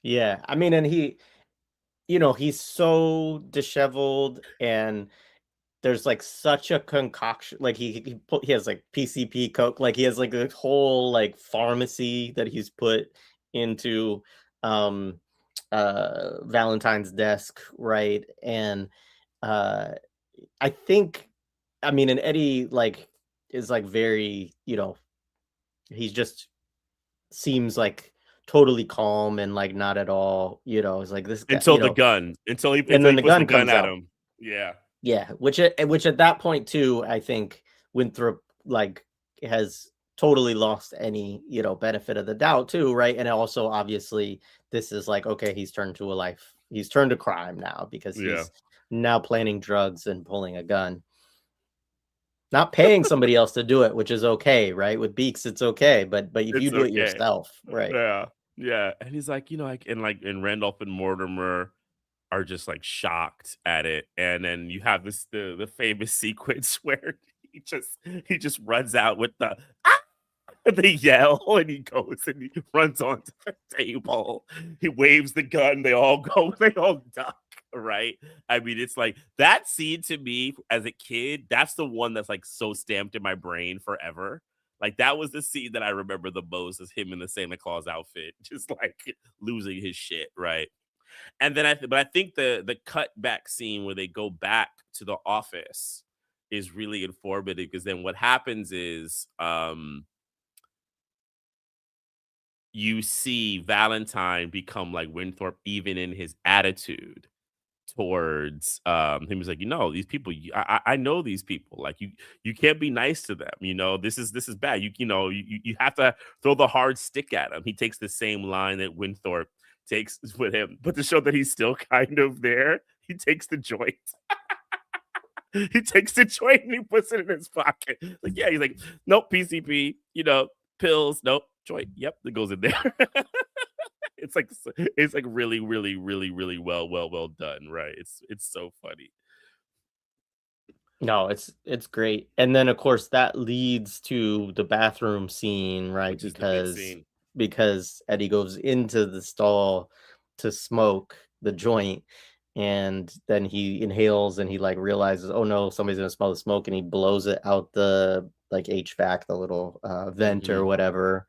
Yeah. I mean, and he's so disheveled, and there's like such a concoction. Like he has like PCP coke. Like he has like a whole like pharmacy that he's put into um Valentine's desk, right? And uh I think, I mean, and Eddie like is like very, he's just seems like totally calm and like not at all, it's like this guy, Until the gun, until he and until then he the puts the gun gun comes at out. him. Yeah. Yeah, which at that point too, I think Winthrop like has totally lost any, benefit of the doubt too, right? And also obviously this is like, okay, he's turned to crime now because Yeah. he's now planning drugs and pulling a gun. Not paying somebody else to do it, which is okay, right? With Beaks, it's okay, but if you It's do it okay. yourself, right? Yeah. Yeah. And he's like, and Randolph and Mortimer are just like shocked at it. And then you have the famous sequence where he just runs out with the they yell, and he goes and he runs onto the table. He waves the gun. They all go, they all duck, right? I mean, it's like that scene to me as a kid, that's the one that's like so stamped in my brain forever. Like that was the scene that I remember the most, is him in the Santa Claus outfit, just like losing his shit, right? And then but I think the cut back scene where they go back to the office is really informative, because then what happens is you see Valentine become like Winthorpe, even in his attitude towards him. He's like, these people, I know these people. Like you can't be nice to them. This is bad. You have to throw the hard stick at him. He takes the same line that Winthorpe takes with him, but to show that he's still kind of there, he takes the joint. He takes the joint and he puts it in his pocket. Like, yeah, he's like, nope, PCP, pills, nope, joint. Yep, that goes in there. It's like really, really, really, really well done, right? It's so funny. No, it's great. And then of course that leads to the bathroom scene, right? Which is the big Because scene. Eddie goes into the stall to smoke the joint, and then he inhales and he like realizes, oh no, somebody's gonna smell the smoke, and he blows it out the like HVAC, the little vent or Mhm. whatever.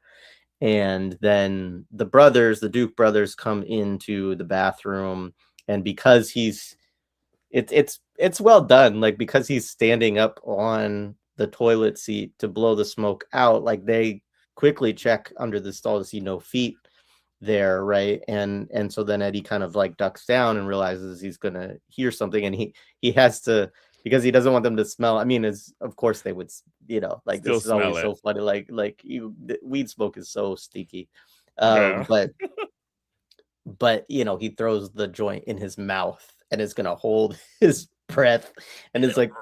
And then the Duke brothers come into the bathroom, and because it's well done, like because he's standing up on the toilet seat to blow the smoke out, like they quickly check under the stall to see no feet there, right? And so then Eddie kind of like ducks down and realizes he's gonna hear something, and he has to because he doesn't want them to smell. I mean, is of course they would, like Still this is smell always it. so funny. The weed smoke is so stinky. Yeah. But he throws the joint in his mouth and is gonna hold his breath and is like,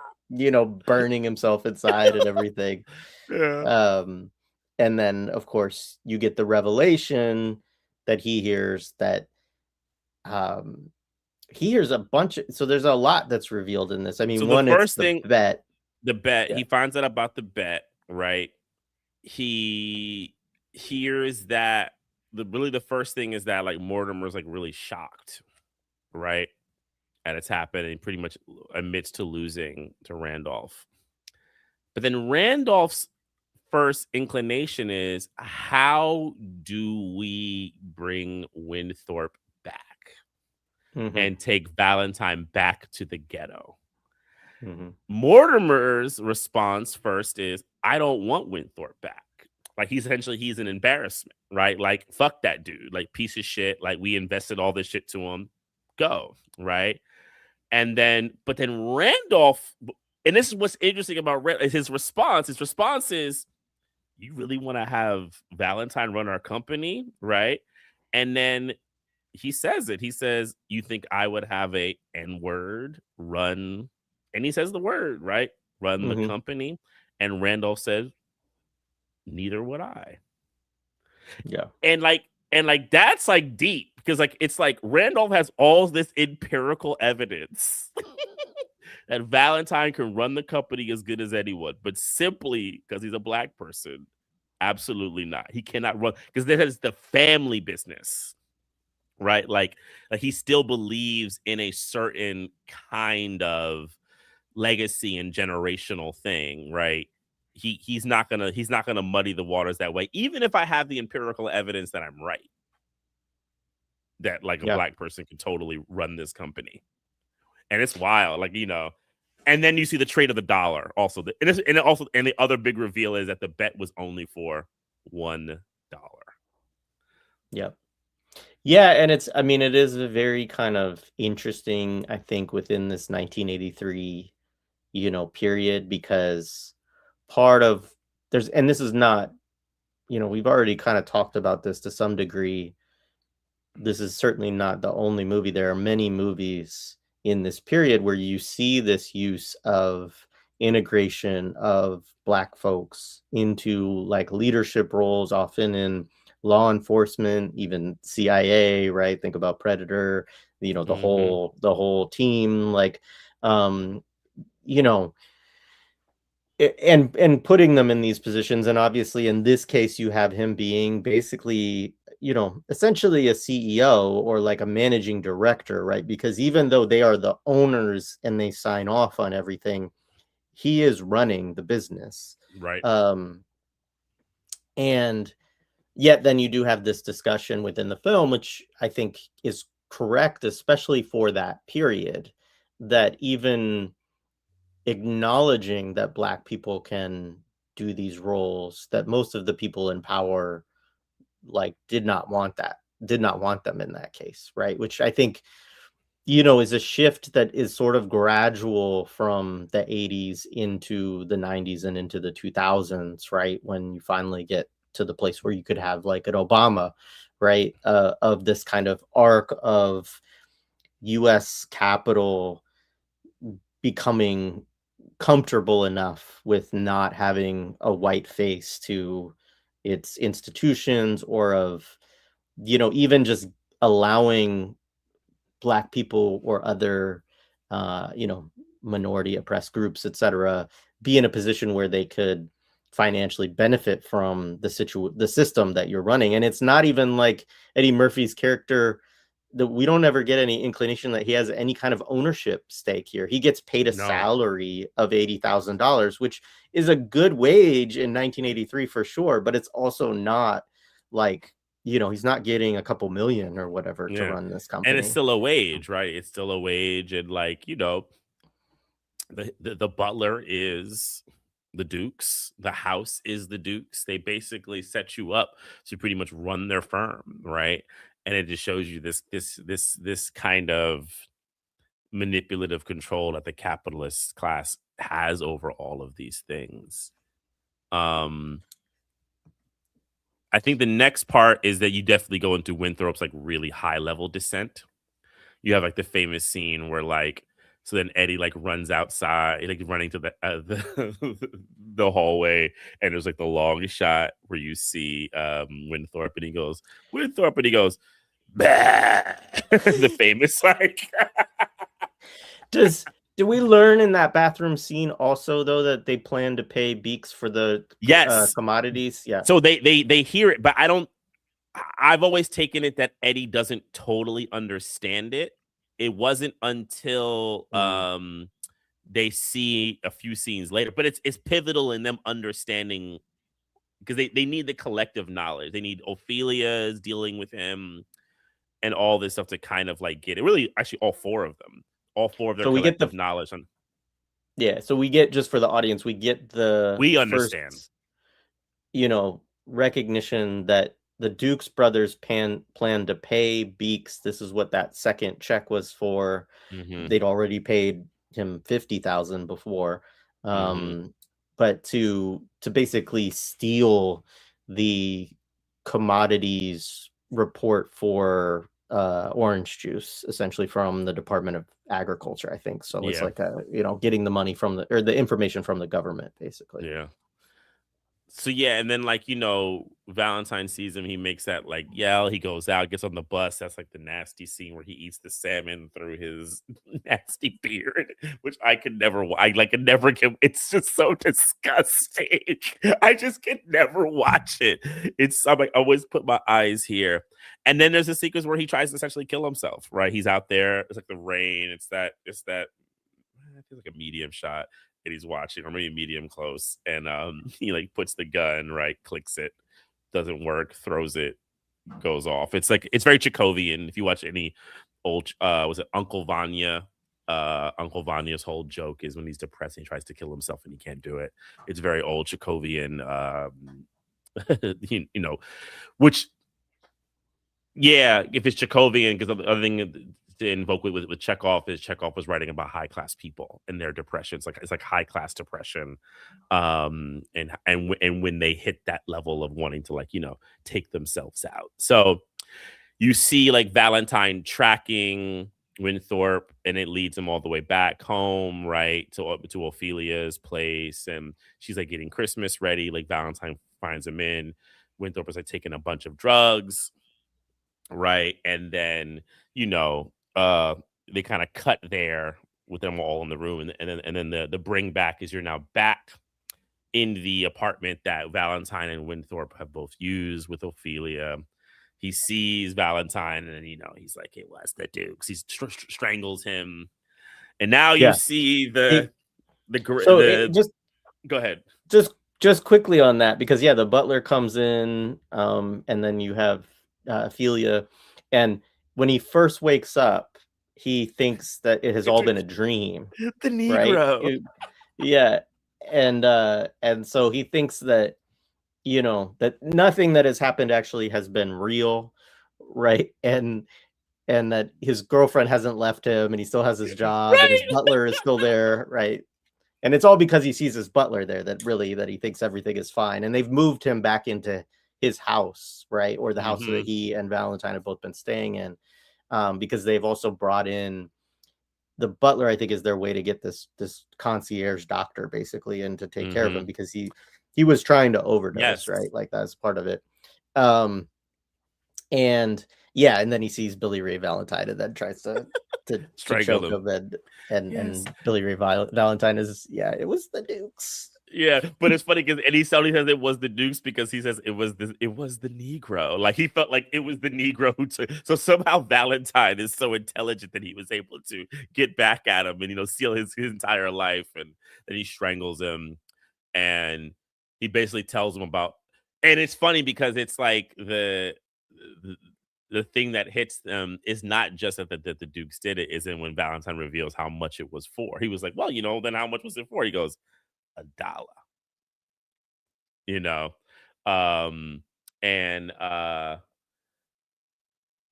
burning himself inside and everything. Yeah. Um, and then of course you get the revelation that he hears that um he hears a bunch of, so there's a lot that's revealed in this. I So mean, the one, it's first the thing, bet. the bet, Yeah. he finds out about the bet, right? He hears that the first thing is that like Mortimer's like really shocked, right? And it's happened and pretty much admits to losing to Randolph. But then Randolph's first inclination is, how do we bring Winthorpe back Mhm. and take Valentine back to the ghetto? Mhm. Mortimer's response first is, I don't want Winthorpe back. Like he's an embarrassment, right? Like fuck that dude, like piece of shit. Like we invested all this shit to him, go, right? And then, but then Randolph, and this is what's interesting about his response. His response is, you really want to have Valentine run our company, right? And then he says it. He says, "You think I would have a N word run?" And he says the word, right? Run the Mhm. company. And Randolph says, "Neither would I." Yeah. And that's like deep because like it's like Randolph has all this empirical evidence that Valentine can run the company as good as anyone, but simply because he's a black person, absolutely not. He cannot run because that is the family business, right? Like he still believes in a certain kind of legacy and generational thing, right? He's not gonna muddy the waters that way, even if I have the empirical evidence that I'm right, that like a Yeah. black person can totally run this company. And it's wild, and then you see the trade of the dollar also. And the other big reveal is that the bet was only for $1. Yeah. Yeah, and I mean, it is a very kind of interesting, I think, within this 1983, period, because part of and this is not, we've already kind of talked about this to some degree. This is certainly not the only movie. There are many movies in this period where you see this use of integration of black folks into like leadership roles, often in law enforcement, even CIA, right? Think about Predator, the Hmm. whole team, like, um, you know, and putting them in these positions. And obviously in this case you have him being basically, essentially a CEO or like a managing director, right? Because even though they are the owners and they sign off on everything, he is running the business. Right. um and yet then you do have this discussion within the film, which I think is correct, especially for that period, that even acknowledging that black people can do these roles, that most of the people in power like did not want them in that case, right? Which I think, is a shift that is sort of gradual from the 80s into the 90s and into the 2000s, right? When you finally get to the place where you could have like an Obama, right? Of this kind of arc of US capital becoming comfortable enough with not having a white face to its institutions, or of, even just allowing black people or other, uh, you know, minority oppressed groups, etc., be in a position where they could financially benefit from the system that you're running. And it's not even like Eddie Murphy's character, that we don't ever get any inclination that he has any kind of ownership stake here. He gets paid a No. salary of $80,000, which is a good wage in 1983 for sure, but it's also not like, he's not getting a couple million or whatever to Yeah. run this And it's company. still a wage, right? It's still a wage. And the butler is the Dukes, the house is the Dukes. They basically set you up to pretty much run their firm, right? And it just shows you this kind of manipulative control that the capitalist class has over all of these things. Um, I think the next part is that you definitely go into Winthrop's like really high level descent. You have like the famous scene where like so then Eddie like runs outside, like running to the hallway, and there's like the long shot where you see Winthorpe, and he goes Winthorpe, and he goes bah! The famous like Do we learn in that bathroom scene also though that they plan to pay Beaks for the yes. commodities? Yeah. So they hear it, but I don't. I've always taken it that Eddie doesn't totally understand it. It wasn't until Mm. they see a few scenes later, but it's pivotal in them understanding because they need the collective knowledge. They need Ophelia's dealing with him and all this stuff to kind of like get it. Really, actually, all four of them, all four of their So we get the collective knowledge. On yeah, so we get just for the audience, we get the we understand. first, recognition that the Duke's brothers plan to pay Beaks. This is what that second check was for. Hmm. They'd already paid him 50,000 before. Hmm. Um, but to basically steal the commodities report for orange juice essentially from the Department of Agriculture, I think. So it's Yeah, like getting the money from the information from the government basically. yeah. So yeah, and then like Valentine sees him. He makes that like yell. He goes out, gets on the bus. That's like the nasty scene where he eats the salmon through his nasty beard, which I could never. I like could never get. It's just so disgusting. I just could never watch it. I'm like always put my eyes here, and then there's a sequence where he tries to essentially kill himself. Right, he's out there. It's like the rain. It's that. I feel like a medium shot and he's watching, or maybe medium close, and he like puts the gun right, clicks it, doesn't work, throws it, goes off. It's like it's very Chekhovian. If you watch any old, was it Uncle Vanya? Uncle Vanya's whole joke is when he's depressed, he tries to kill himself and he can't do it. It's very old Chekhovian, which yeah, if it's Chekhovian, because the other thing to invoke with Chekhov is Chekhov was writing about high class people and their depression. It's like high class depression, and when they hit that level of wanting to take themselves out. So you see like Valentine tracking Winthorpe, and it leads him all the way back home, right to Ophelia's place, and she's like getting Christmas ready. Like Valentine finds him in. Winthorpe is like taking a bunch of drugs, right? And then, you know, uh they kind of cut there with them all in the room, and then the bring back is you're now back in the apartment that Valentine and Winthorpe have both used with Ophelia. He sees Valentine, and he's like, "It was the Dukes." He strangles him, and now you Yeah. see It, so it the. Go ahead. just just quickly on that, because yeah, the butler comes in, and then you have Ophelia, and when he first wakes up, he thinks that it has all been a dream, The right? Negro. Yeah, and so he thinks that that nothing that has happened actually has been real, right? And that his girlfriend hasn't left him, and he still has his job, and his Right. butler is still there, right? And it's all because he sees his butler there that he thinks everything is fine. And they've moved him back into his house, right? Or the house that Hmm. he and Valentine have both been staying in. Because they've also brought in the butler, I think, is their way to get this concierge doctor basically in to take care of him, Hmm. because he was trying to overdose, Yes. right? Like that's part of it. Um and yeah, and then he sees Billy Ray Valentine and then tries to Strangled choke him. him, and Yes. Billy Ray Valentine is, yeah, it was the Dukes. Yeah, but it's funny because and he only says it was the Dukes because he says it was the Negro. Like he felt like it was the Negro who took. So somehow Valentine is so intelligent that he was able to get back at him and steal his entire life, and then he strangles him, and he basically tells him about. And it's funny because it's like the, the thing that hits them is not just that the Dukes did it, is in when Valentine reveals how much it was for. He was like, well, then how much was it for? He goes, $1, you know? Um, and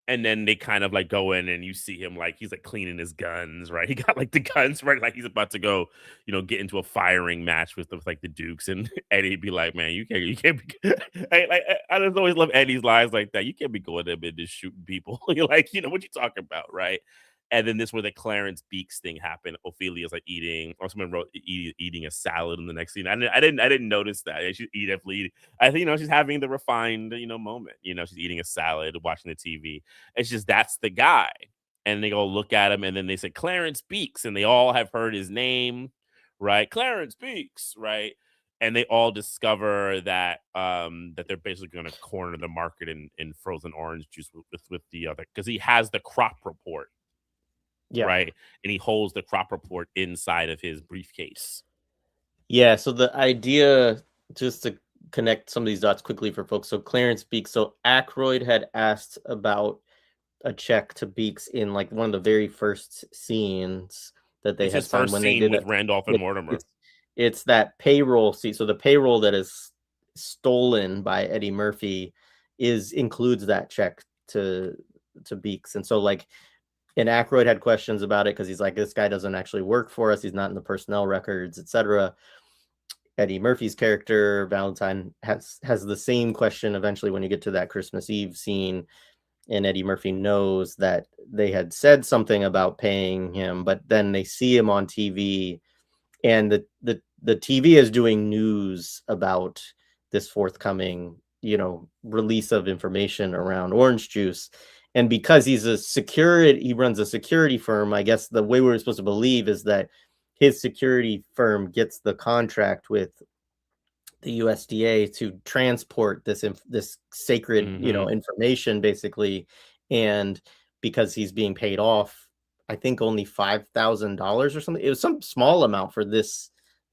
And then they kind of like go in and you see him like he's like cleaning his guns, right? He got like the guns right, like he's about to go, get into a firing match with like the Dukes, and Eddie be like, "Man, you can't be." I just always love Eddie's lines like that. You can't be going in and just shooting people. You're like, what you talking about, right? And then this where the Clarence Beeks thing happened. Ophelia's like eating, or someone wrote eating a salad in the next scene. I didn't notice that. And she's definitely. I think she's having the refined moment. She's eating a salad, watching the TV. It's just that's the guy. And they go look at him, and then they say Clarence Beeks, and they all have heard his name, right? Clarence Beeks, right? And they all discover that that they're basically going to corner the market in frozen orange juice with the other, because he has the crop report, Yeah. right? And he holds the crop report inside of his briefcase. Yeah. So the idea, just to connect some of these dots quickly for folks. So Clarence Beeks. So Aykroyd had asked about a check to Beeks in like one of the very first scenes that they It's had his signed first when they scene did with it. Randolph and Mortimer. It's that payroll scene. So the payroll that is stolen by Eddie Murphy includes that check to Beeks. And so like, and Aykroyd had questions about it because he's like, this guy doesn't actually work for us. He's not in the personnel records, etc. Eddie Murphy's character, Valentine, has the same question eventually when you get to that Christmas Eve scene. And Eddie Murphy knows that they had said something about paying him, but then they see him on TV, and the TV is doing news about this forthcoming, release of information around orange juice. And because he runs a security firm, I guess the way we're supposed to believe is that his security firm gets the contract with the USDA to transport this sacred, information basically. And because he's being paid off, I think only $5,000 or something. It was some small amount for this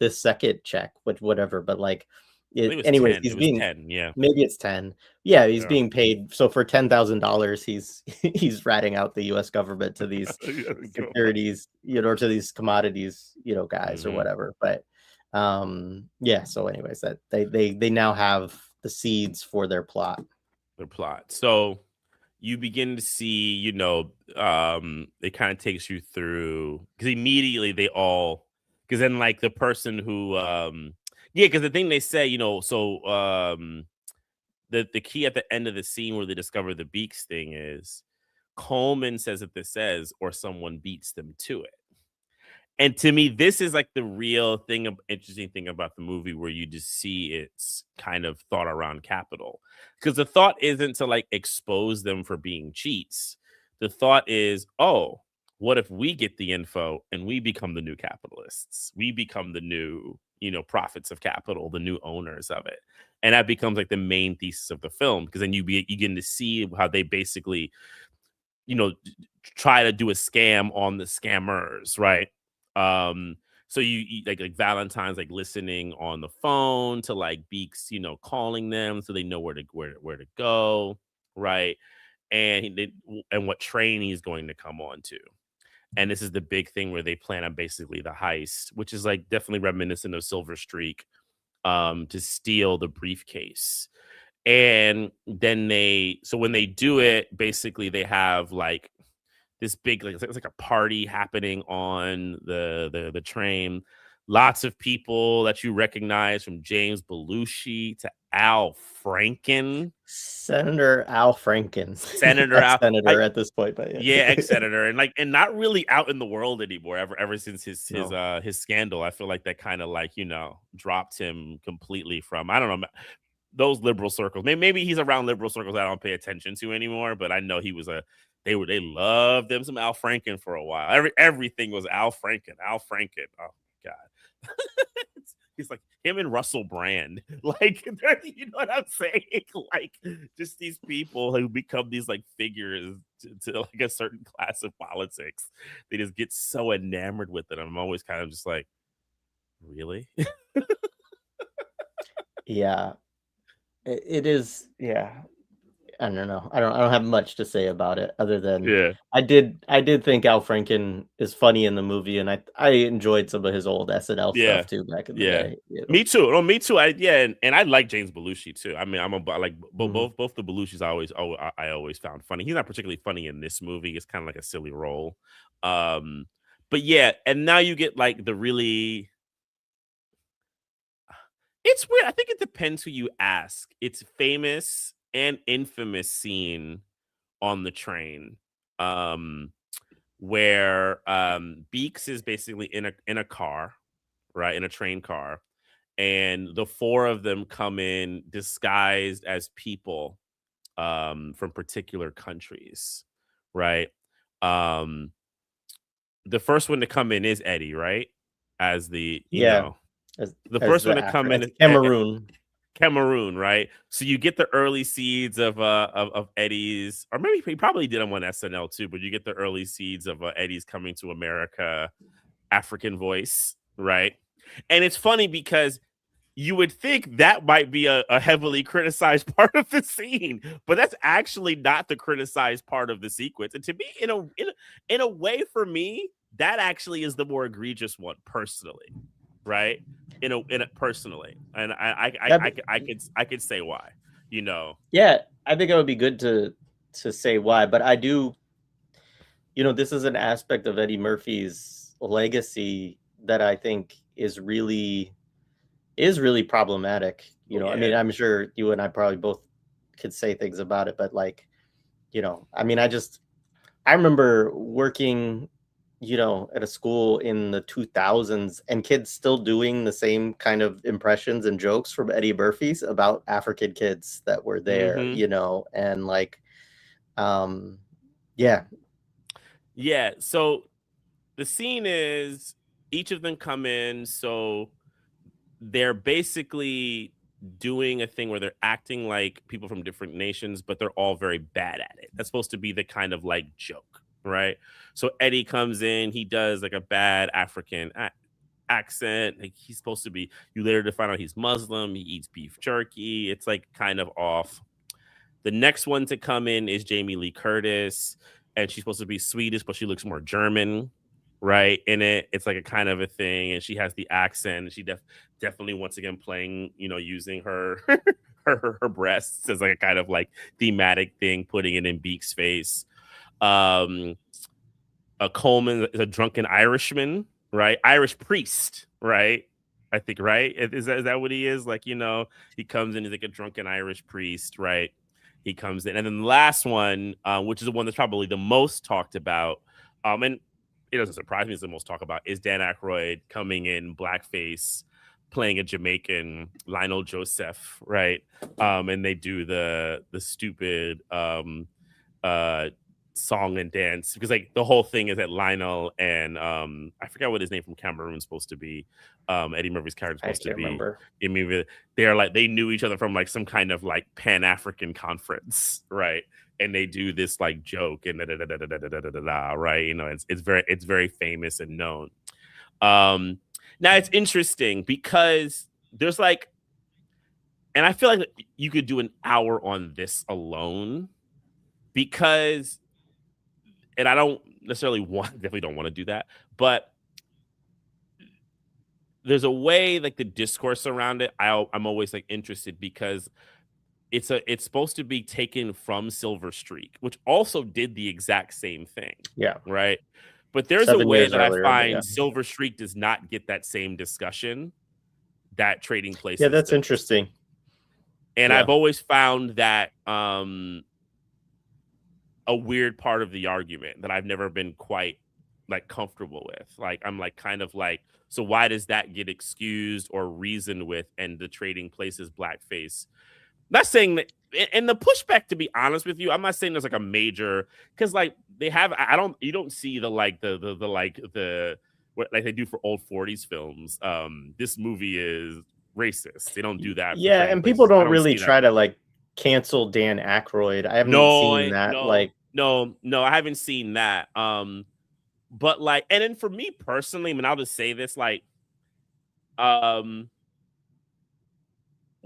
second check, with whatever. But like, I think it was anyways, 10. he's It was being 10. Yeah. maybe it's 10. Yeah, he's Yeah. being paid. So for $10,000, he's ratting out the U.S. government to these securities, or to these commodities, guys or whatever. But yeah. So anyways, that they now have the seeds for their plot. Their plot. So you begin to see, it kind of takes you through, because immediately because then like the person who, yeah, because the thing they say, so the key at the end of the scene where they discover the Beaks thing is Coleman says that this says, or someone beats them to it. And to me, this is like the real thing, interesting thing about the movie, where you just see it's kind of thought around capital. Because the thought isn't to like expose them for being cheats. The thought is, oh, what if we get the info and we become the new capitalists? We become the new, prophets of capital, the new owners of it. And that becomes like the main thesis of the film, because then you begin to see how they basically, try to do a scam on the scammers, right? So you like Valentine's like listening on the phone to like Beeks, calling them so they know where to go, right? And what train he's going to come on to. And this is the big thing where they plan on basically the heist, which is like definitely reminiscent of Silver Streak, to steal the briefcase. And then so when they do it, basically they have like this big, like it's like a party happening on the train. Lots of people that you recognize, from James Belushi to Al Franken, Senator Al Franken, Senator Al, ex-senator at this point, but yeah, ex-senator, and not really out in the world anymore ever since his scandal. I feel like that kind of like dropped him completely from, I don't know, those liberal circles. Maybe he's around liberal circles I don't pay attention to anymore, but I know they loved them some Al Franken for a while. Everything was Al Franken. Al Franken. Oh God. He's like him and Russell Brand. Like, you know what I'm saying? Like, just these people who become these like figures to like a certain class of politics. They just get so enamored with it. I'm always kind of just like, really? Yeah. It is, yeah. I don't know. I don't have much to say about it other than Yeah. I did think Al Franken is funny in the movie, and I enjoyed some of his old SNL Yeah. stuff too back in the Yeah. day. You know? Me too. No, me too. And I like James Belushi too. I mean, like Mhm. both the Belushis. I always found funny. He's not particularly funny in this movie. It's kind of like a silly role. Um, but yeah, and now you get like the really. It's weird. I think it depends who you ask. It's famous and infamous scene on the train, um, where Beaks is basically in a car, right, in a train car, and the four of them come in disguised as people from particular countries, right? Um, the first one to come in is Eddie, right? As the Yeah, as the as first one the to actor come in as is Cameroon. Cameroon, right? So you get the early seeds of Eddie's, or maybe he probably did them on SNL too, but you get the early seeds of Eddie's coming to America African voice, right? And it's funny because you would think that might be a heavily criticized part of the scene, but that's actually not the criticized part of the sequence. And to me, in a way, for me, that actually is the more egregious one, personally, right? In a personally, and Yeah, but I could say why, you know. yeah, I think it would be good to say why, but I do, this is an aspect of Eddie Murphy's legacy that I think is really problematic. Oh I mean, yeah, I'm sure you and I probably both could say things about it, but like, I mean, I remember working, at a school in the 2000s and kids still doing the same kind of impressions and jokes from Eddie Murphy's about African kids that were there, hmm and like, um, yeah, yeah. So the scene is each of them come in, so they're basically doing a thing where they're acting like people from different nations, but they're all very bad at it. That's supposed to be the kind of like joke, right? So Eddie comes in, he does like a bad African accent. Like he's supposed to be, you later find out he's Muslim, he eats beef jerky. It's like kind of off. The next one to come in is Jamie Lee Curtis, and she's supposed to be Swedish, but she looks more German, right? In it, it's like a kind of a thing, and she has the accent. And she definitely once again playing, using her her breasts as like a kind of like thematic thing, putting it in Beak's face. Um, a Coleman is a drunken Irishman, right? Irish priest, right? I think, right? Is that what he is? Like, he comes in, he's like a drunken Irish priest, right? He comes in. And then the last one, which is the one that's probably the most talked about, and it doesn't surprise me it's the most talked about, is Dan Aykroyd coming in blackface, playing a Jamaican Lionel Joseph, right? And they do the stupid uh song and dance because like the whole thing is that Lionel and I forgot what his name from Cameroon is supposed to be. Eddie Murphy's character is I supposed to can't be. remember. I mean, they're like they knew each other from like some kind of like Pan African conference, right? And they do this like joke and right? It's very famous and known. Now it's interesting because there's like, and I feel like you could do an hour on this alone because and I don't necessarily definitely don't want to do that, but there's a way like the discourse around it. I'm always like interested because it's supposed to be taken from Silver Streak, which also did the exact same thing, Yeah, right? But there's a 7 way years that I earlier, but yeah. find Silver Streak does not get that same discussion that Trading Yeah, Places that's does. interesting. And Yeah. I've always found that a weird part of the argument that I've never been quite like comfortable with. Like I'm like kind of like, so why does that get excused or reasoned with and the Trading Places blackface? Not saying that and the pushback, to be honest with you, I'm not saying there's like a major because like they have I don't you don't see the like the like the what like they do for old 40s films. This movie is racist. They don't do that for Yeah, Trading and people Places. I don't don't really see that. try to like cancel Dan Aykroyd. I haven't No, seen that no, like no, I haven't seen that. But like, and then for me personally, I mean, I'll just say this, like, um,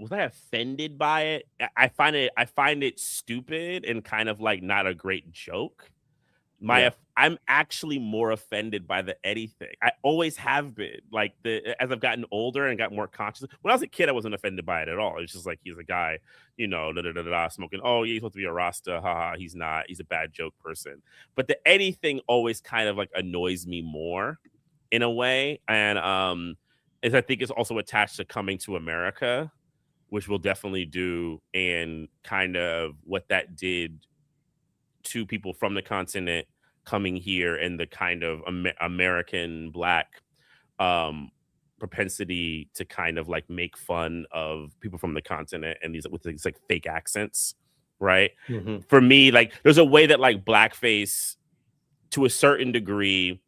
was I offended by it? I find it stupid and kind of like not a great joke. Yeah. I'm actually more offended by the Eddie thing. I always have been. Like the as I've gotten older and got more conscious. When I was a kid, I wasn't offended by it at all. It's just like he's a guy, smoking. Oh, yeah, he's supposed to be a Rasta. Haha, he's not. He's a bad joke person. But the Eddie thing always kind of like annoys me more in a way. And is I think it's also attached to coming to America, which we'll definitely do, and kind of what that did to people from the continent coming here and the kind of American black um propensity to kind of like make fun of people from the continent and these with these like fake accents, right? Mhm. For me, like there's a way that like blackface to a certain degree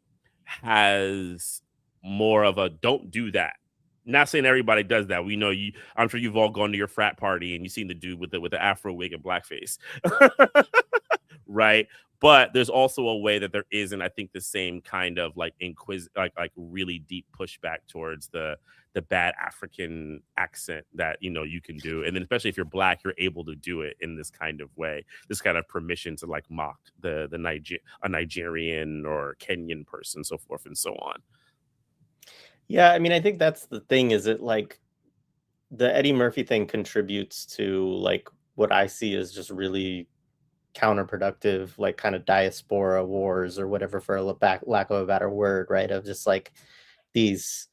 has more of a don't do that. Not saying everybody does that. We know you. I'm sure you've all gone to your frat party and you've seen the dude with the afro wig and blackface, right? But there's also a way that there isn't, I think, the same kind of like like really deep pushback towards the bad African accent that you can do, and then especially if you're black, you're able to do it in this kind of way, this kind of permission to like mock a Nigerian or Kenyan person, so forth and so on. Yeah, I mean, I think that's the thing, is it like the Eddie Murphy thing contributes to like what I see as just really counterproductive, like kind of diaspora wars or whatever, for a lack of a better word, right? Of just like these,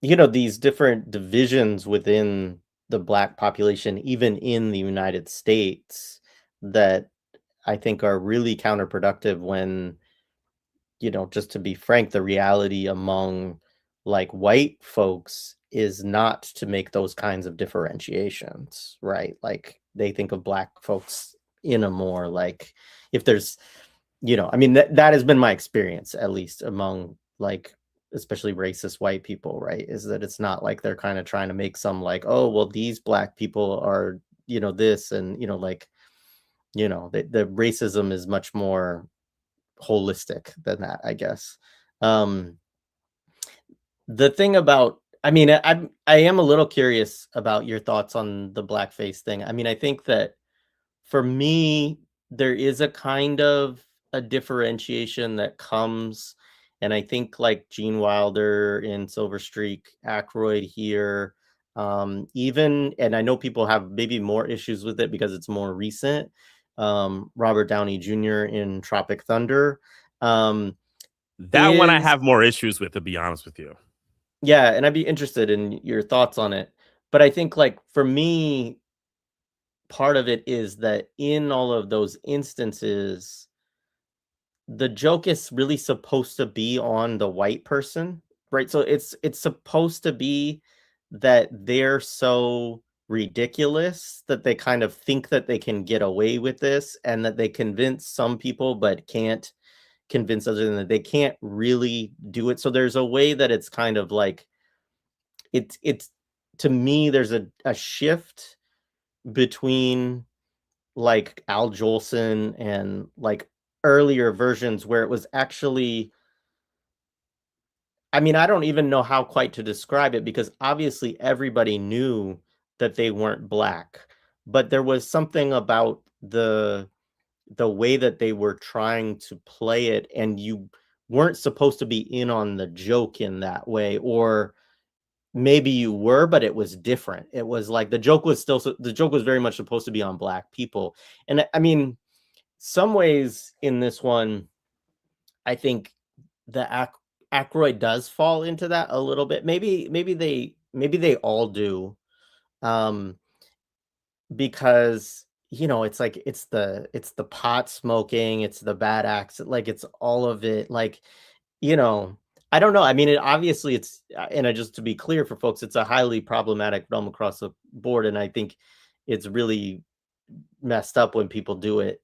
these different divisions within the black population, even in the United States, that I think are really counterproductive when, just to be frank, the reality among like white folks is not to make those kinds of differentiations, right? Like they think of black folks in a more like, if there's, I mean, that has been my experience, at least among like, especially racist white people, right? Is that it's not like they're kind of trying to make some like, oh, well, these black people are, this, and, like, the racism is much more holistic than that, I guess. Um, the thing about, I mean, I am a little curious about your thoughts on the blackface thing. I mean, I think that for me, there is a kind of a differentiation that comes, and I think like Gene Wilder in Silver Streak, Aykroyd here, even, and I know people have maybe more issues with it because it's more recent. Robert Downey Jr. in Tropic Thunder. Um, That one I is have more issues with, to be honest with you. Yeah, and I'd be interested in your thoughts on it. But I think like for me, part of it is that in all of those instances, the joke is really supposed to be on the white person, right? So it's supposed to be that they're so ridiculous that they kind of think that they can get away with this, and that they convince some people but can't convince others, and that they can't really do it. So there's a way that it's kind of like, it's to me, there's a shift between like Al Jolson and like earlier versions where it was actually, I mean, I don't even know how quite to describe it, because obviously everybody knew that they weren't black, but there was something about the way that they were trying to play it, and you weren't supposed to be in on the joke in that way, or maybe you were, but it was different. It was like the joke was very much supposed to be on black people. And I mean, some ways in this one, I think the Aykroyd does fall into that a little bit. Maybe they all do. Um, because it's like it's the pot smoking, it's the bad accent, like it's all of it, like, you know, I don't know. I mean, and I just to be clear for folks, it's a highly problematic film across the board, and I think it's really messed up when people do it.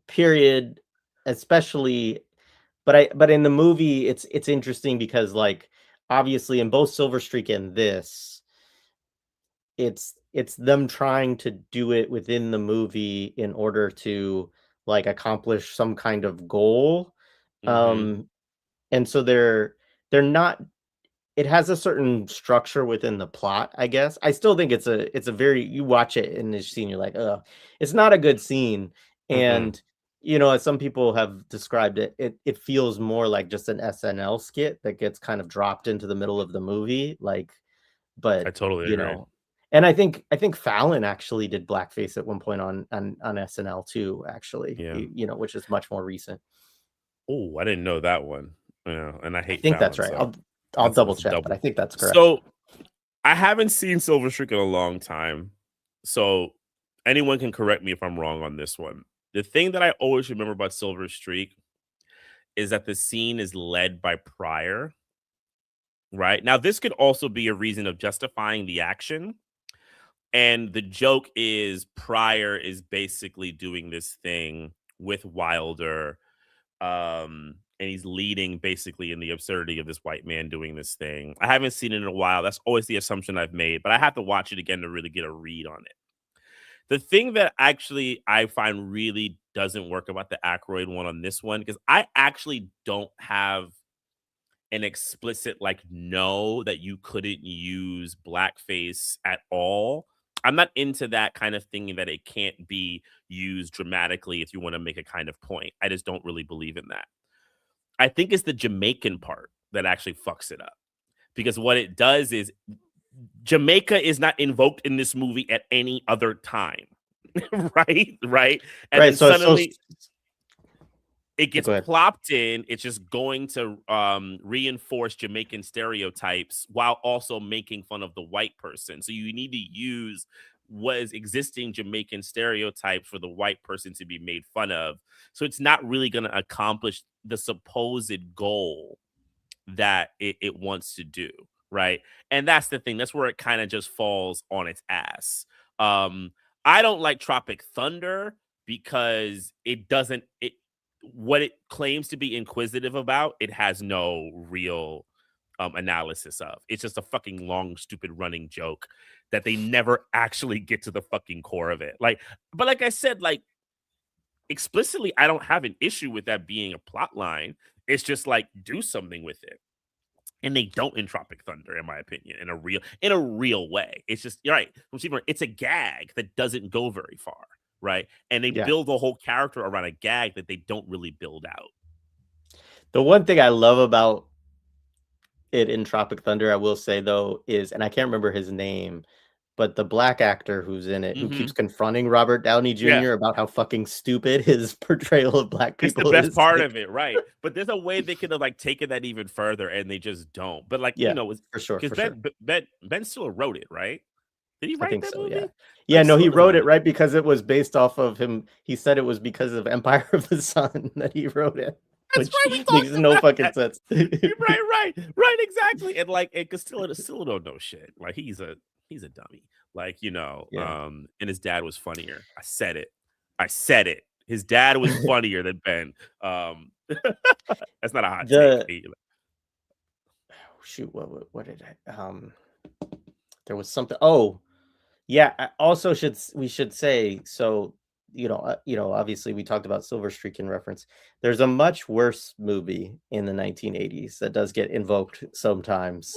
Period. Especially, but in the movie, it's interesting because like obviously in both Silver Streak and this, it's them trying to do it within the movie in order to like accomplish some kind of goal. Hmm. Um, and so they're not. it has a certain structure within the plot, I guess. I still think it's a very, you watch it in this scene, you're like, "Ugh." It's not a good scene, Mm-mm. and, as some people have described it, it feels more like just an SNL skit that gets kind of dropped into the middle of the movie, like, I but, totally you agree. know and I think Fallon actually did blackface at one point on SNL too, actually, Yeah. which is much more recent. Oh, I didn't know that one. Yeah, and I I hate think that's Fallon, right. so I'll double that's a check, but double. I think that's correct. So I haven't seen Silver Streak in a long time, so anyone can correct me if I'm wrong on this one. The thing that I always remember about Silver Streak is that the scene is led by Pryor, right? Now, this could also be a reason of justifying the action. And the joke is Pryor is basically doing this thing with Wilder, and he's leading basically in the absurdity of this white man doing this thing. I haven't seen it in a while. That's always the assumption I've made, but I have to watch it again to really get a read on it. The thing that actually I find really doesn't work about the Aykroyd one on this one, because I actually don't have an explicit like no that you couldn't use blackface at all. I'm not into that kind of thing that it can't be used dramatically if you want to make a kind of point. I just don't really believe in that. I think it's the Jamaican part that actually fucks it up because what it does is Jamaica is not invoked in this movie at any other time. Right? Right? And Right, then so it's so suddenly it gets go ahead. plopped in. It's just going to reinforce Jamaican stereotypes while also making fun of the white person. So you need to use what is existing Jamaican stereotypes for the white person to be made fun of. So it's not really going to accomplish the supposed goal that it wants to do, right? And that's the thing. That's where it kind of just falls on its ass. Um, I don't like Tropic Thunder because it doesn't it what it claims to be inquisitive about, it has no real analysis of. It's just a fucking long, stupid running joke that they never actually get to the fucking core of it. Like, but like I said, like explicitly, I don't have an issue with that being a plot line. It's just like do something with it. And they don't in Tropic Thunder, in my opinion, in a real way. It's just you're right. It's a gag that doesn't go very far, right? And they Yeah. build a whole character around a gag that they don't really build out. The one thing I love about it in Tropic Thunder, I will say though, is, and I can't remember his name, but the black actor who's in it, who keeps Mhm. confronting Robert Downey Yeah. Jr. about how fucking stupid his portrayal of black It's the people best is, part like, of it, right? But there's a way they could have like taken that even further, and they just don't. But like yeah, for sure, because for sure. Ben Stiller wrote it, right? Did he I write think that so, yeah. movie? Ben Yeah, no, he Stiller doesn't wrote it, write. right? Because it was based off of him. He said it was because of Empire of the Sun that he wrote it, That's which right. We makes talked no about fucking that. sense. Right, exactly. And like, and Castillo don't know shit. Like, he's a dummy. Like, Yeah. and his dad was funnier. I said it. His dad was funnier than Ben. That's not a hot take. The shoot, what did I there was something. Oh, yeah, I also we should say, so, obviously we talked about Silver Streak in reference. There's a much worse movie in the 1980s that does get invoked sometimes,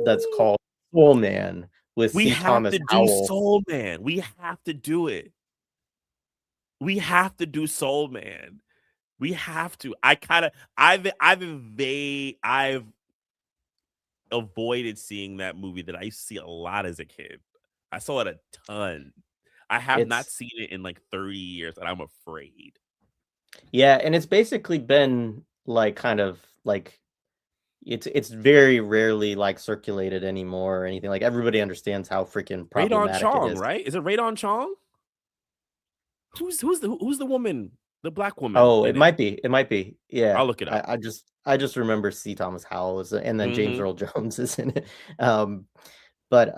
that's Ooh, called Soul Man with we C. have Thomas to do Howell. Soul Man. We have to do it. We have to do Soul Man. We have to. I've avoided seeing that movie that I used to see a lot as a kid. I saw it a ton. I have not It's seen it in like 30 years, and I'm afraid. Yeah, and it's basically been, like, kind of, like, it's very rarely, like, circulated anymore or anything, like, everybody understands how freaking Radon problematic it Chong, is. right? Is it Radon Chong? Who's the woman, the black woman Oh, in it? it might be, yeah, I'll look it up. I just remember C. Thomas Howell is, and then James Mhm. Earl Jones is in it, um, but,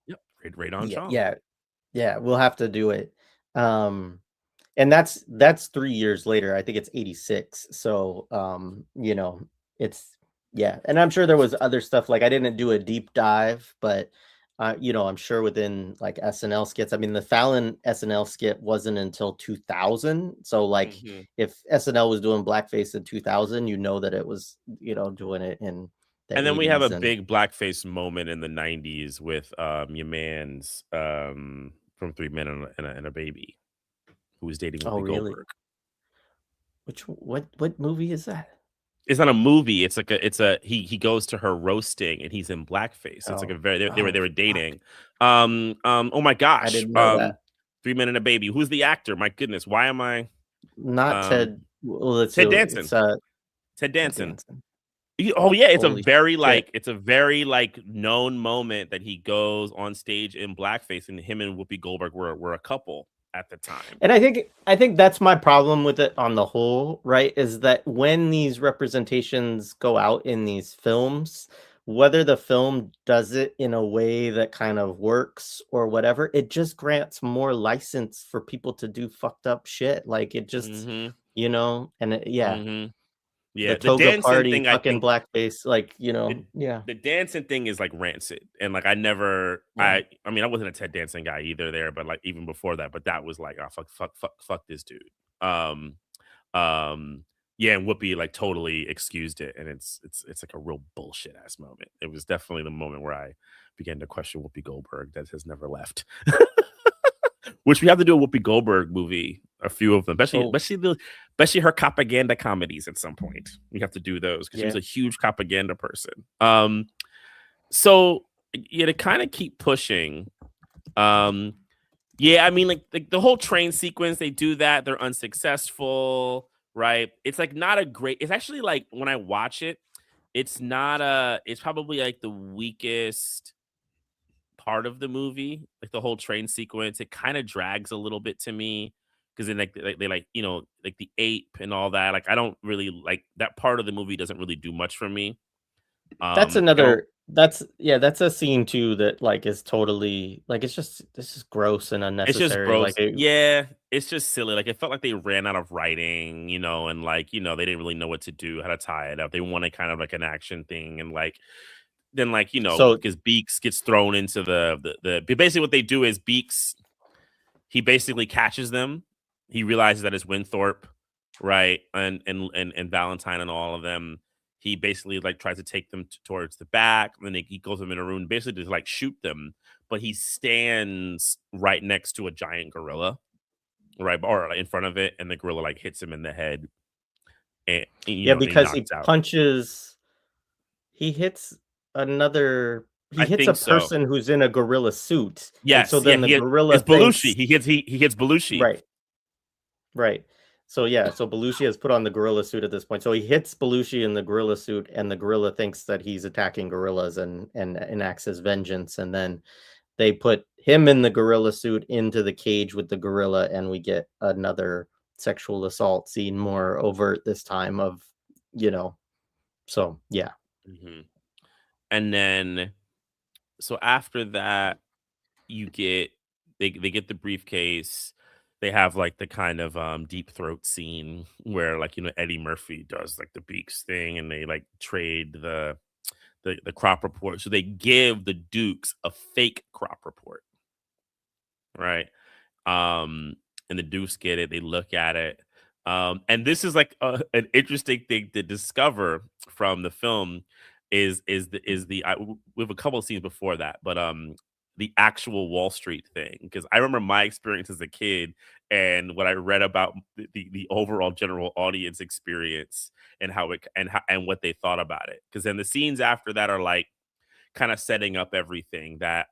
Yep, Radon yeah, Chong. yeah, yeah, we'll have to do it, um, and that's 3 years later, I think it's '86, so, it's yeah, and I'm sure there was other stuff, like, I didn't do a deep dive, but, I'm sure within, like, SNL skits, I mean, the Fallon SNL skit wasn't until 2000, so, like, Mhm. if SNL was doing blackface in 2000, that it was, doing it in And then we have a 80s and big blackface moment in the 90s with your man's from Three Men and a Baby, who was dating oh Whoopi really? Goldberg. What movie is that? It's not a movie. It's like he goes to her roasting and he's in blackface. It's like a Oh, very oh they were fuck. dating. Oh my I gosh. didn't know that. Three Men and a Baby. Who's the actor? My goodness. Why am I Not um Ted. Well, Ted it's Danson. Ted Ted Danson. Danson. Oh yeah, Holy shit. it's a very like known moment that he goes on stage in blackface, and him and Whoopi Goldberg were a couple at the time. And I think that's my problem with it on the whole, right? Is that when these representations go out in these films, whether the film does it in a way that kind of works or whatever, it just grants more license for people to do fucked up shit. Like it just, Mm-hmm. and yeah, Mm-hmm. the Yeah, the toga dancing party, thing, I fucking think blackface, like, the yeah, the dancing thing is like rancid, and like yeah. I mean I wasn't a Ted Danson guy either there, but like even before that, but that was like oh fuck this dude. Um, um, yeah, and Whoopi like totally excused it, and it's like a real bullshit ass moment. It was definitely the moment where I began to question Whoopi Goldberg that has never left. Which we have to do a Whoopi Goldberg movie, a few of them, Oh, especially her propaganda comedies at some point. We have to do those because she was yeah. a huge propaganda person. So yeah, to kind of keep pushing. Um, yeah, I mean, like the whole train sequence, they do that, they're unsuccessful, right? It's like not a great. It's actually like when I watch it, it's not a. It's probably like the weakest part of the movie, like the whole train sequence. It kind of drags a little bit to me because then they like like the ape and all that. Like I don't really like that part of the movie. Doesn't really do much for me. That's Like I don't. another that's yeah, that's a scene too that, like, is totally like, it's just this is gross and It's just unnecessary, like, gross. Yeah, it's just silly. Like it felt like they ran out of writing, and like they didn't really know what to do, how to tie it up. They wanted kind of like an action thing, and like then like so because Beaks gets thrown into but basically what they do is Beaks he basically catches them. He realizes that it's Winthorpe, right, and Valentine and all of them. He basically like tries to take them towards the back, and then he goes them in a room, basically to like shoot them. But he stands right next to a giant gorilla, right, or in front of it, and the gorilla like hits him in the head, and yeah, and he because knocks out. he hits he I hits a think so. person who's in a gorilla suit, and so Yes, yeah, then the gorilla it's Belushi. thinks He hits Belushi. right, right. So yeah, so Belushi has put on the gorilla suit at this point. So he hits Belushi in the gorilla suit, and the gorilla thinks that he's attacking gorillas and enacts his vengeance, and then they put him in the gorilla suit into the cage with the gorilla, and we get another sexual assault scene, more overt this time of, you know, so yeah. Mhm. And then so after that, you get they get the briefcase. They have like the kind of deep throat scene where like Eddie Murphy does like the Beaks thing, and they like trade the crop report. So they give the Dukes a fake crop report, right? Um, and the Dukes get it. They look at it. And this is like an interesting thing to discover from the film we have a couple of scenes before that, but the actual Wall Street thing, because I remember my experience as a kid and what I read about the overall general audience experience and how it and what they thought about it. Because then the scenes after that are like kind of setting up everything that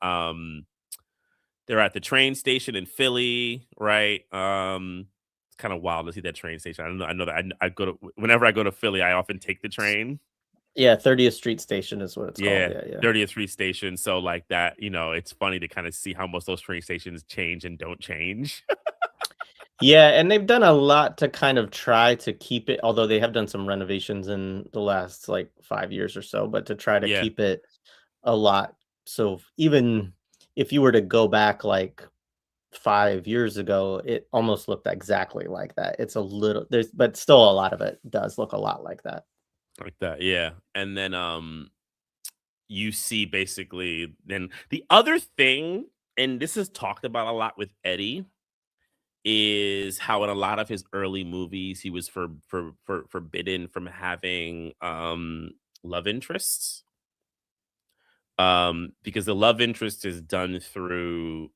they're at the train station in Philly, right? It's kind of wild to see that train station. I know that I go to whenever I go to Philly, I often take the train. Yeah, 30th Street Station is what it's called. Yeah, Yeah, yeah. 30th Street Station. So like that, it's funny to kind of see how most those train stations change and don't change. Yeah, and they've done a lot to kind of try to keep it, although they have done some renovations in the last like 5 years or so, but to try to Yeah, keep it a lot. So even if you were to go back like 5 years ago, it almost looked exactly like that. It's a little there's but still a lot of it does look a lot like that. like that. Yeah. And then you see basically then the other thing, and this is talked about a lot with Eddie, is how in a lot of his early movies he was forbidden from having love interests. Because the love interest is done through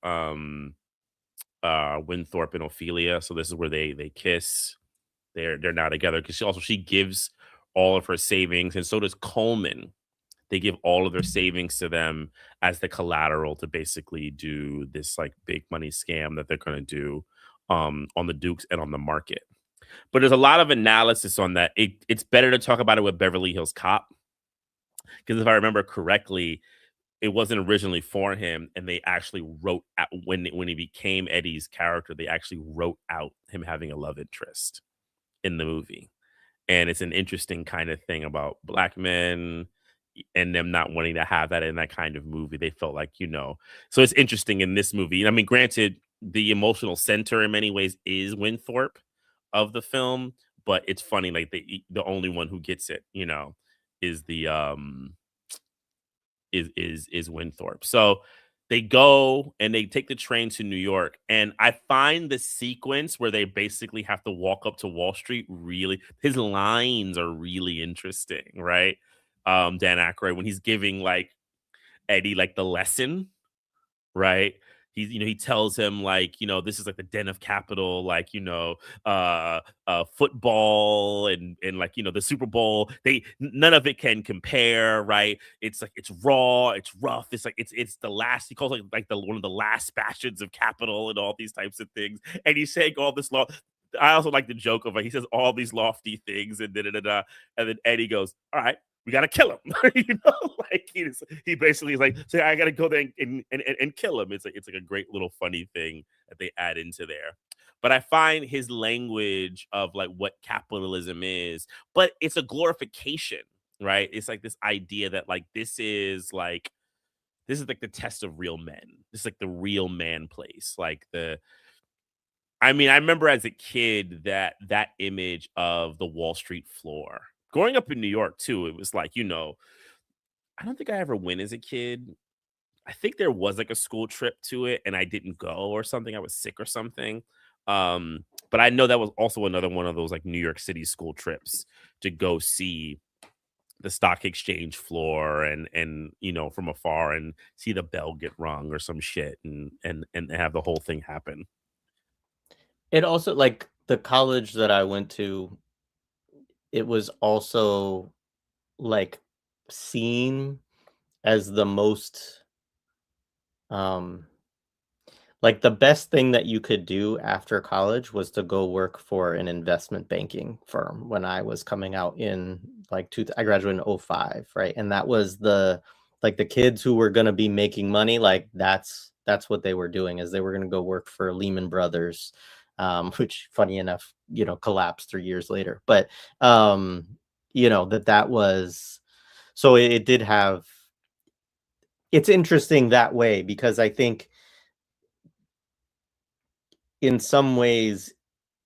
Winthorpe and Ophelia. So this is where they kiss. They're now together because she gives all of her savings, and so does Coleman. They give all of their savings to them as the collateral to basically do this like big money scam that they're going to do on the Dukes and on the market. But there's a lot of analysis on that. It's better to talk about it with Beverly Hills Cop because if I remember correctly, it wasn't originally for him, and they actually wrote out when he became Eddie's character. They actually wrote out him having a love interest in the movie. And it's an interesting kind of thing about black men and them not wanting to have that in that kind of movie. They felt like, so it's interesting in this movie. I mean, granted, the emotional center in many ways is Winthorpe of the film, but it's funny, like the only one who gets it, is the is Winthorpe. So they go and they take the train to New York. And I find the sequence where they basically have to walk up to Wall Street his lines are really interesting, right? Dan Aykroyd, when he's giving like Eddie like the lesson, right? He tells him like, this is like the den of capital, like, football and like, the Super Bowl. None of it can compare, right? It's like it's raw, it's rough, it's like it's the last, he calls like the one of the last bastions of capital and all these types of things. And he's saying all this law. I also like the joke of like he says all these lofty things and and then Eddie goes, all right, we gotta kill him. Like he basically is like, say, I gotta go there and kill him. It's like a great little funny thing that they add into there. But I find his language of like what capitalism is, but it's a glorification, right? It's like this idea that like this is like the test of real men. This is like the real man place. I mean, I remember as a kid that image of the Wall Street floor. Growing up in New York too, it was like, I don't think I ever went as a kid. I think there was like a school trip to it and I didn't go or something. I was sick or something. But I know that was also another one of those like New York City school trips to go see the stock exchange floor and from afar and see the bell get rung or some shit and have the whole thing happen. It also, like, the college that I went to, it was also, like, seen as the most, um like, the best thing that you could do after college was to go work for an investment banking firm when I was coming out in, like, I graduated in '05, right? And that was the kids who were gonna be making money, like, that's what they were doing, is they were gonna go work for Lehman Brothers, which, funny enough, collapsed 3 years later. But, that was, so it did have, it's interesting that way because I think in some ways,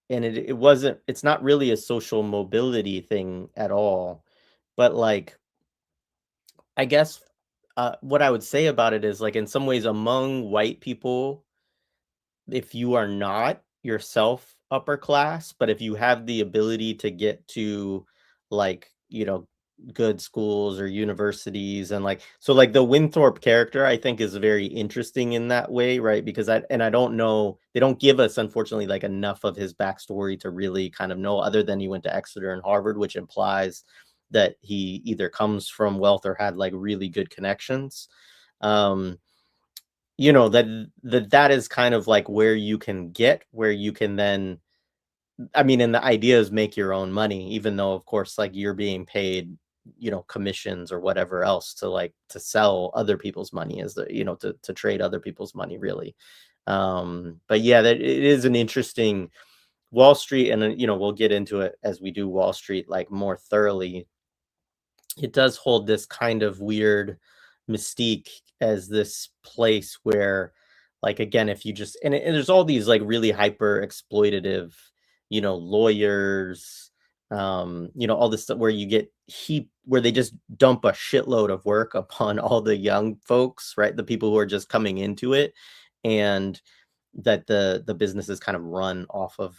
and it's not really a social mobility thing at all, but, like, I guess, what I would say about it is, like, in some ways among white people, if you are not yourself upper class, but if you have the ability to get to, like, good schools or universities, and like, so like the Winthorpe character I think is very interesting in that way, right? Because I don't know, they don't give us, unfortunately, like enough of his backstory to really kind of know, other than he went to Exeter and Harvard, which implies that he either comes from wealth or had like really good connections. um that is kind of like where you can then, I mean, and the idea is make your own money, even though, of course, like, you're being paid, commissions or whatever else to, like, to sell other people's money, as to trade other people's money, really. But yeah, that it is an interesting Wall Street, and then, we'll get into it as we do Wall Street, like, more thoroughly. It does hold this kind of weird mystique as this place where, like, again, if you just, and there's all these like really hyper exploitative, lawyers, all this stuff where you get where they just dump a shitload of work upon all the young folks, right? The people who are just coming into it, and that the business is kind of run off of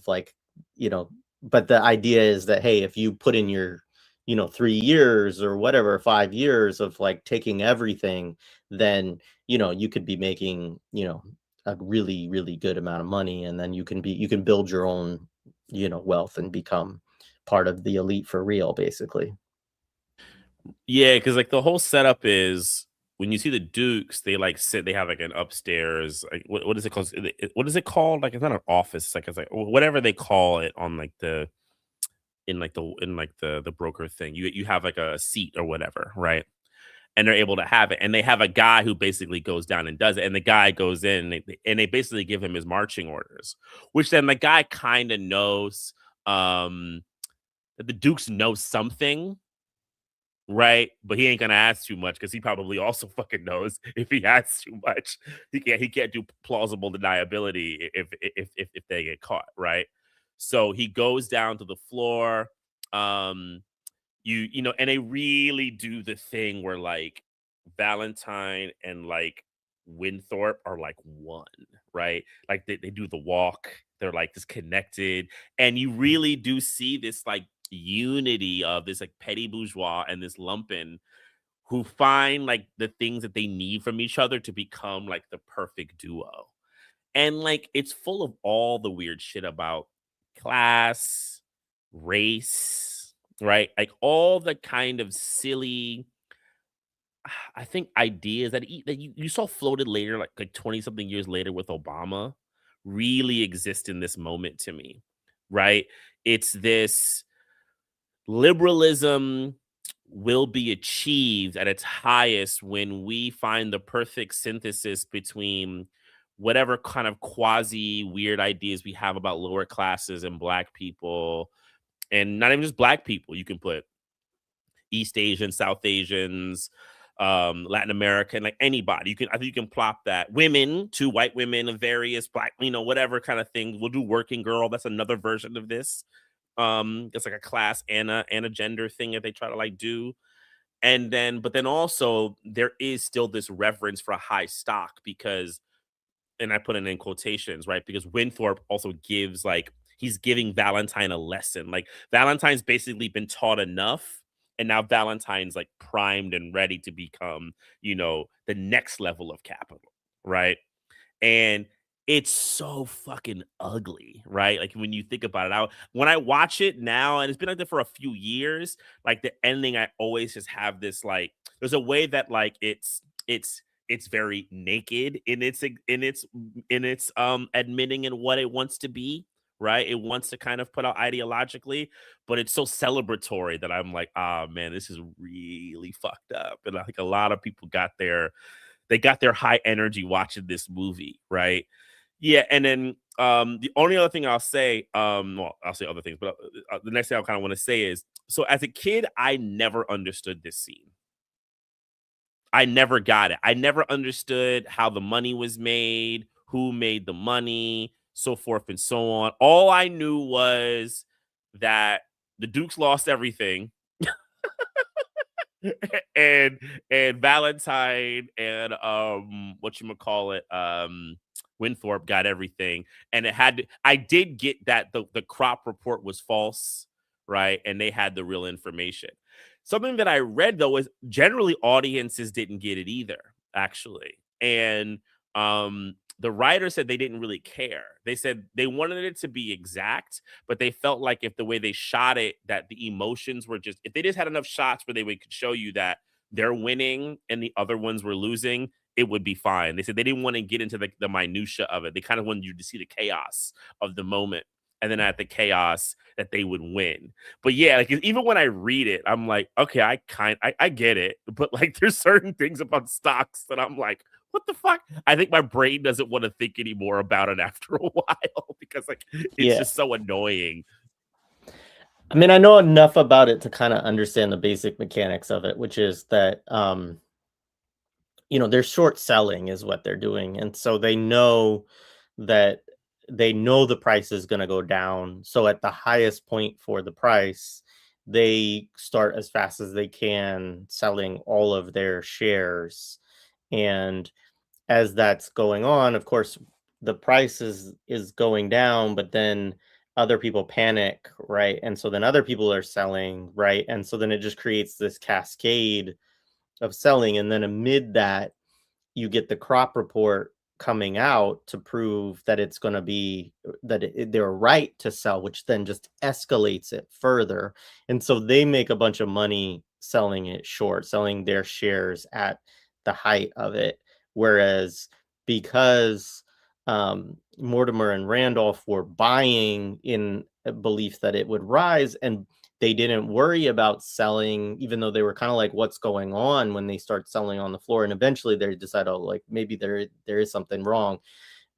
like, you know but the idea is that, hey, if you put in your 3 years or whatever, 5 years of like taking everything, then you could be making a really really good amount of money, and then you can build your own wealth and become part of the elite for real, basically. Yeah, because like the whole setup is when you see the Dukes, they like sit, they have like an upstairs, like what is it called? What is it called? Like it's not an office, it's like whatever they call it on like the in like the broker thing. You have like a seat or whatever, right? And they're able to have it. And they have a guy who basically goes down and does it. And the guy goes in and they basically give him his marching orders, which then the guy kind of knows um that the Dukes know something, right? But he ain't gonna ask too much because he probably also fucking knows if he asks too much, he can't do plausible deniability if they get caught, right? So he goes down to the floor. Um, and they really do the thing where like Valentine and like Winthorpe are like one, right? Like they do the walk, they're like disconnected, and you really do see this like unity of this like petty bourgeois and this lumpen who find like the things that they need from each other to become like the perfect duo. And like it's full of all the weird shit about class, race, right? Like all the kind of silly, I think ideas that you saw floated later, like 20 something years later with Obama, really exist in this moment to me, right? It's this liberalism will be achieved at its highest when we find the perfect synthesis between whatever kind of quasi weird ideas we have about lower classes and black people, and not even just black people. You can put East Asians, South Asians, Latin American, like anybody. I think you can plop that. Women, two white women of various black, whatever kind of thing. We'll do working girl. That's another version of this. It's like a class and a gender thing that they try to like do. But then also there is still this reverence for a high stock because, and I put it in quotations, right? Because Winthorpe also gives like he's giving Valentine a lesson. Like Valentine's basically been taught enough, and now Valentine's like primed and ready to become, the next level of capital, right? And it's so fucking ugly, right? Like when you think about it, when I watch it now, and it's been like that for a few years, like the ending, I always just have this like, there's a way that like it's very naked in its admitting and what it wants to be, right? It wants to kind of put out ideologically, but it's so celebratory that I'm like, ah man, this is really fucked up. And I think a lot of people got their high energy watching this movie, right? Yeah, and then the only other thing I'll say, well, I'll say other things, but the next thing I kind of want to say is, so as a kid, I never understood this scene. I never got it. I never understood how the money was made, who made the money, so forth and so on. All I knew was that the Dukes lost everything, and Valentine and what you call it, Winthorpe got everything, and I did get that the crop report was false, right? And they had the real information. Something that I read though is generally audiences didn't get it either, actually. And the writer said they didn't really care. They said they wanted it to be exact, but they felt like if the way they shot it, that the emotions were just, if they just had enough shots where they could show you that they're winning and the other ones were losing, it would be fine. They said they didn't want to get into the minutia of it. They kind of wanted you to see the chaos of the moment, and then at the chaos that they would win. But yeah, like even when I read it, I'm like, okay, I get it, but like there's certain things about stocks that I'm like, what the fuck? I think my brain doesn't want to think anymore about it after a while because like it's Yeah. just so annoying. I mean, I know enough about it to kind of understand the basic mechanics of it, which is that they're short selling is what they're doing. And so that they know the price is going to go down. So at the highest point for the price, they start as fast as they can selling all of their shares. And as that's going on, of course, the price is going down, but then other people panic, right? And so then other people are selling, right? And so then it just creates this cascade of selling. And then amid that, you get the crop report coming out to prove that it's going to be they're right to sell, which then just escalates it further. And so they make a bunch of money selling it short, selling their shares at the height of it. Whereas because Mortimer and Randolph were buying in a belief that it would rise, and they didn't worry about selling, even though they were kind of like, what's going on, when they start selling on the floor. And eventually they decide, oh, like maybe there is something wrong.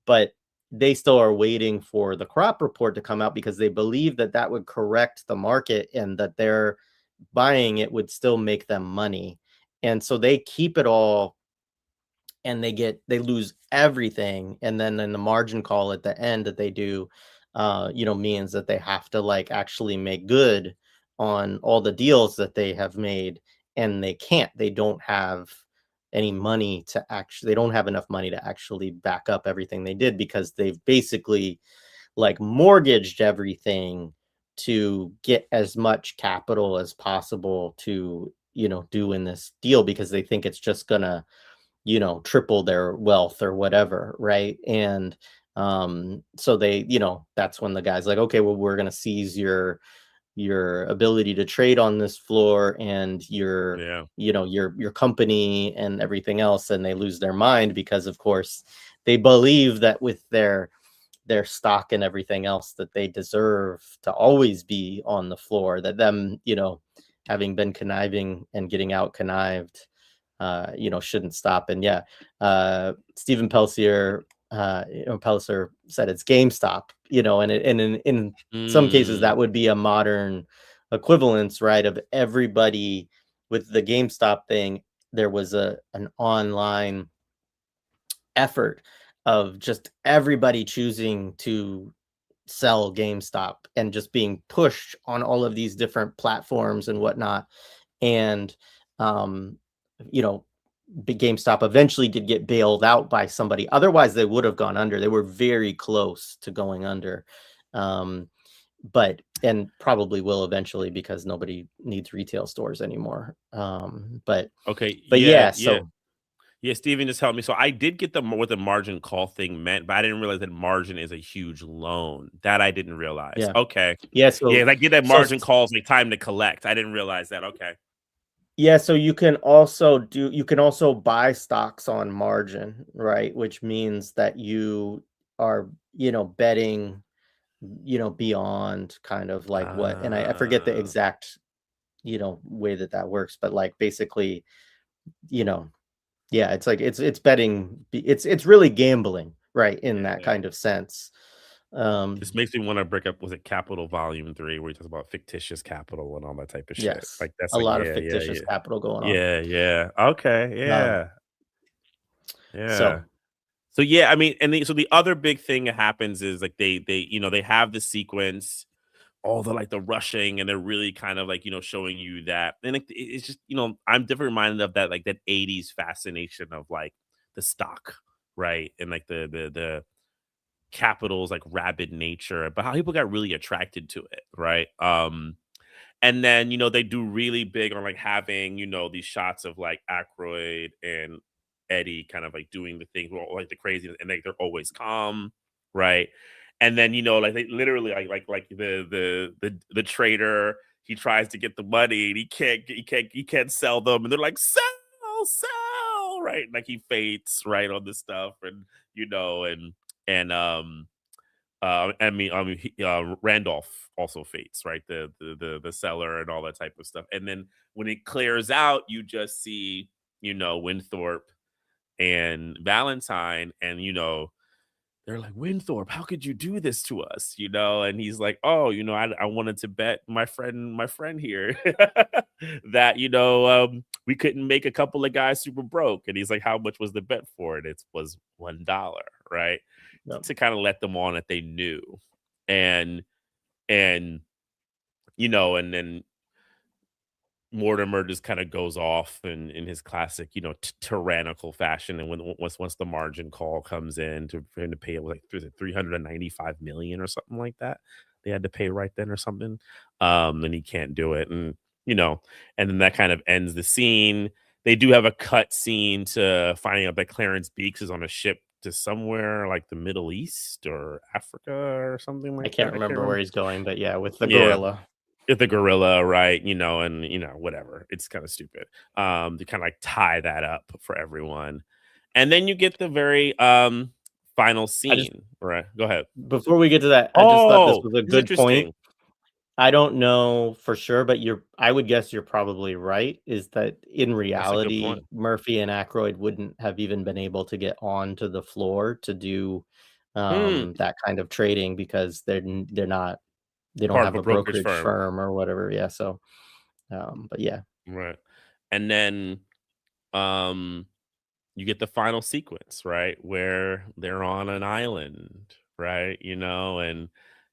But they still are waiting for the crop report to come out because they believe that that would correct the market and that their buying it would still make them money. And so they keep it all, and they lose everything. And then in the margin call at the end that they do, means that they have to like actually make good on all the deals that they have made. And they don't have any money to actually, they don't have enough money to actually back up everything they did, because they've basically like mortgaged everything to get as much capital as possible to, do in this deal, because they think it's just gonna, triple their wealth or whatever, right? And so they, that's when the guy's like, okay, well, we're going to seize your ability to trade on this floor and your, Yeah. your company and everything else. And they lose their mind because of course they believe that with their stock and everything else that they deserve to always be on the floor, that them, having been conniving and getting out connived, shouldn't stop. And yeah, Stephen Peltier, Pellicer said it's GameStop, and in some cases Mm, that would be a modern equivalence, right? Of everybody with the GameStop thing, there was an online effort of just everybody choosing to sell GameStop and just being pushed on all of these different platforms and whatnot. And um, you know, Big GameStop eventually did get bailed out by somebody. Otherwise, they would have gone under. They were very close to going under. Um, but and probably will eventually, because nobody needs retail stores anymore. okay. But Yeah. yeah, Yeah. so Yeah. Steven just helped me. So I did get what the margin call thing meant, but I didn't realize that margin is a huge loan. That I didn't realize. yeah. Okay. Yeah, Yeah. I get that so margin calls like time to collect. I didn't realize that. Okay. yeah, so you can also buy stocks on margin, right? Which means that you are, betting, beyond kind of like what, and I forget the Uh, exact, way that that works, but like basically, you know, yeah, it's like it's betting, it's really gambling, right? In that yeah. kind of sense. This makes me want to break up. Was it Capital Volume 3, where he talks about fictitious capital and all that type of shit? Yes, Like that's a like, lot of yeah, yeah, fictitious yeah, capital going on. yeah, yeah. Okay, Um, yeah, yeah. so So yeah, I mean, and so the other big thing that happens is like they have the sequence, all the like the rushing, and they're really kind of like showing you that, and it's just I'm different reminded of that like that '80s fascination of like the stock, right, and like the capital's like rabid nature, but how people got really attracted to it, right? And then, they do really big on like having, these shots of like Aykroyd and Eddie kind of like doing the things like the craziness, and like they're always calm, right? And then, like they literally like the trader, he tries to get the money and he can't sell them, and they're like, sell, right? Like he faints right on this stuff, and and Randolph also fades, right? The seller and all that type of stuff. And then when it clears out, you just see, Winthorpe and Valentine, and they're like, Winthorpe, how could you do this to us? And he's like, oh, I wanted to bet my friend here that we couldn't make a couple of guys super broke. And he's like, how much was the bet for it? It was $1, right? yeah. To kind of let them on that they knew. And and and then Mortimer just kind of goes off in his classic, tyrannical fashion. And once the margin call comes in for him to pay, like 395 million or something like that, I they had to pay right then or something. And he can't do it. And, and then that kind of ends the scene. They do have a cut scene to finding out that Clarence Beeks is on a ship to somewhere like the Middle East or Africa or something I like can't that. I can't remember where remember. he's going, but yeah, with the Yeah, gorilla. if the gorilla, right? And whatever. It's kind of stupid. To kind of like tie that up for everyone. And then you get the very final I just scene, right? Go ahead. Before we get to that, I just thought this Oh, was a this is good point. interesting. I don't know for sure, but I would guess you're probably right, is that in That's a good point. reality, Murphy and Aykroyd wouldn't have even been able to get onto the floor to do, Hmm. that kind of trading because they don't Part of have a a brokerage brokerage firm. firm or whatever, yeah, so, but yeah. Right. And then um you get the final sequence, right? Where they're on an island, right? And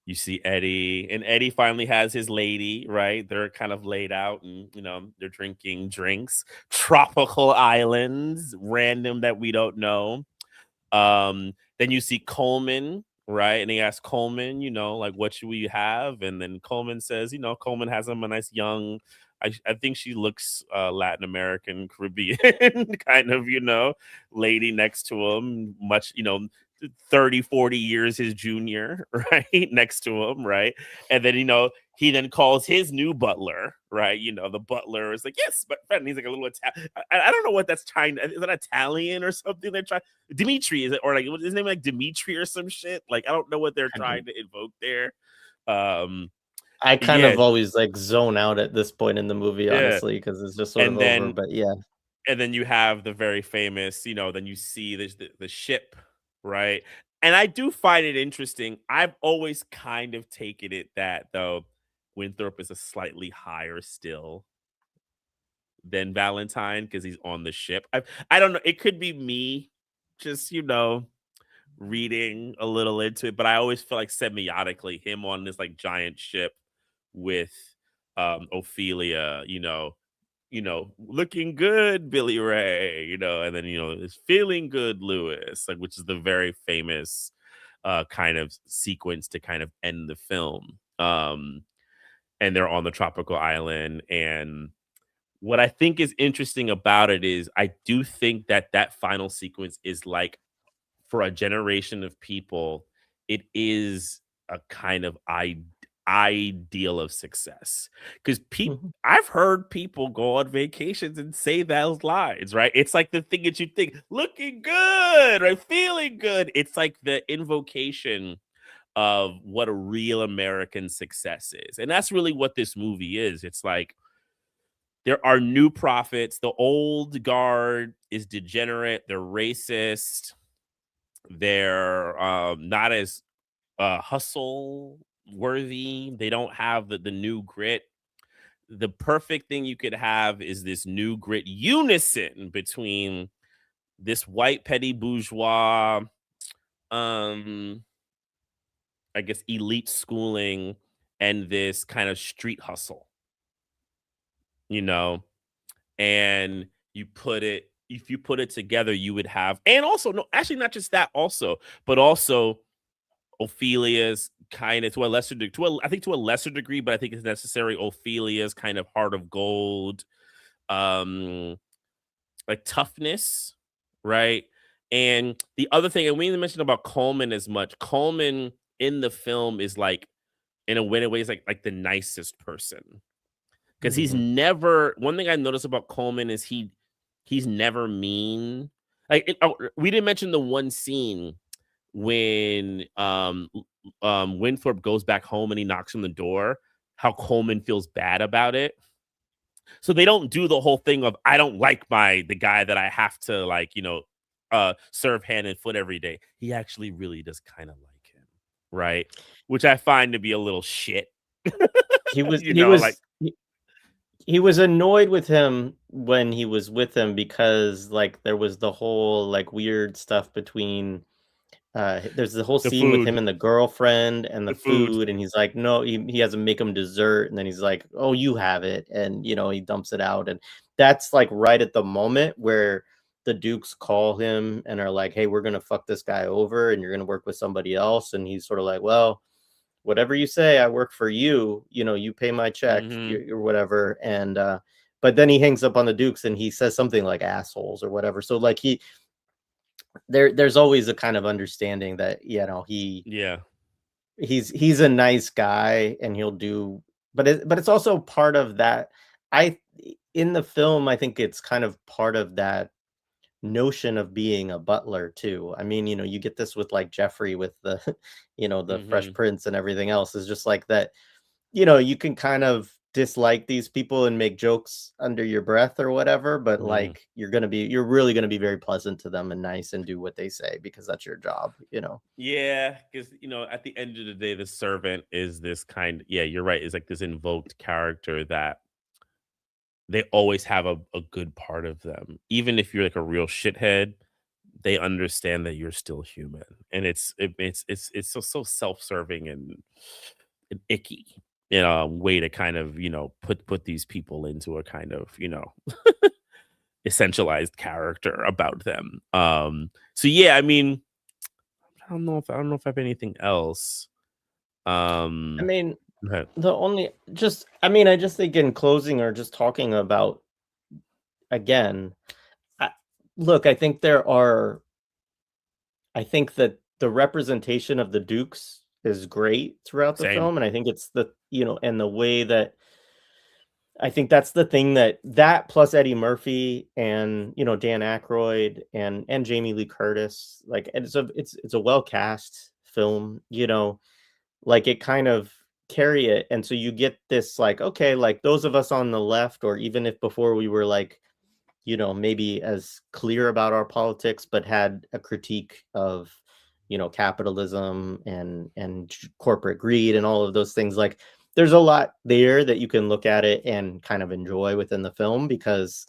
you see Eddie, and Eddie finally has his lady, right? They're kind of laid out and, they're drinking drinks, tropical islands, random that we don't know. Then you see Coleman, right? And he asks Coleman, like, what should we have? And then Coleman says, Coleman has him a nice young, I think she looks Latin American, Caribbean kind of, lady next to him, much, 30, 40 years his junior, right? Next to him, right? And then, he then calls his new butler, right? The butler is like, yes, but friend, he's like a little Italian. I don't know what that's trying. Is that Italian or something? They're trying. Dimitri, is it, or like what is his name, like Dimitri or some shit? Like I don't know what they're I don't trying to invoke there. Um, I kind yeah, of always, like, zone out at this point in the movie, yeah, honestly, because it's just sort of and over, then but yeah. you have the very famous, then you see the ship, right? And I do find it interesting. I've always kind of taken it that though Winthrop is a slightly higher still than Valentine because he's on the ship. I don't know. It could be me, just reading a little into it, but I always feel like semiotically him on this like giant ship with Ophelia, looking good, Billy Ray, and then is feeling good, Lewis, like which is the very famous kind of sequence to kind of end the film. And they're on the tropical island, and what I think is interesting about it is I do think that that final sequence is like for a generation of people, it is a kind of ideal of success because Mhm. I've heard people go on vacations and say those lines, right? It's like the thing that you think looking good, right? Feeling good. It's like the invocation of what a real American success is. And that's really what this movie is. It's like there are new prophets. The old guard is degenerate. They're racist. They're not as hustle worthy. They don't have the new grit. The perfect thing you could have is this new grit unison between this white petty bourgeois, um, I guess elite schooling and this kind of street hustle, you know, and you put it if you put it together, you would have, and also no, actually not just that, also, but also Ophelia's kind of to a lesser degree, I think to a lesser degree, but I think it's necessary. Ophelia's kind of heart of gold, um, like toughness, right? And the other thing, and we didn't mention about Coleman as much. Coleman in the film is like, in a way, is like the nicest person because he's Mhm. never. One thing I noticed about Coleman is he's never mean. Like we didn't mention the one scene when Winthrop goes back home and he knocks on the door, how Coleman feels bad about it. So they don't do the whole thing of I don't like the guy that I have to like, serve hand and foot every day. He actually really does kind of like him, right? Which I find to be a little shit. He was you he know, like was he was annoyed with him when he was with him because, like, there was the whole, like, weird stuff between, there's the whole the scene with him food, and the girlfriend and the the food. food, and he's like, "No," he has to make him dessert, and then he's like, "Oh, you have it," and, he dumps it out, and that's, like, right at the moment where the Dukes call him and are like, "Hey, we're gonna fuck this guy over, and you're gonna work with somebody else," and he's sorta like, "Well, whatever you say, I work for you, you pay my check, Mhm. or whatever. And but then he hangs up on the Dukes and he says something like assholes or whatever. So like there's always a kind of understanding that, Yeah. he's a nice guy and he'll do, but it's also part of that. I In the film, I think it's kind of part of that notion of being a butler too. I mean, you get this with like Jeffrey with the the Fresh Mhm. Prince and everything else, is just like that. You can kind of dislike these people and make jokes under your breath or whatever, but Mhm. like you're really going to be very pleasant to them and nice and do what they say because that's your job. Yeah, because at the end of the day, the servant is this kind. Yeah, you're right. It's like this invoked character that they always have a good part of them, even if you're like a real shithead. They understand that you're still human, and it's so self-serving and an icky, way to kind of put these people into a kind of essentialized character about them. So yeah, I mean, I don't know if I have anything else. I Um, mean, but I just think in closing, or just talking about, again, I, look, I think that the representation of the Dukes is great throughout the same. film, and I think it's and the way that I think that's the thing, that plus Eddie Murphy and, Dan Aykroyd and Jamie Lee Curtis, like, and it's a well cast film, like it kind of carry it. And so you get this, like, okay, like those of us on the left, or even if before we were like, maybe as clear about our politics, but had a critique of, capitalism and corporate greed and all of those things. Like, there's a lot there that you can look at it and kind of enjoy within the film, because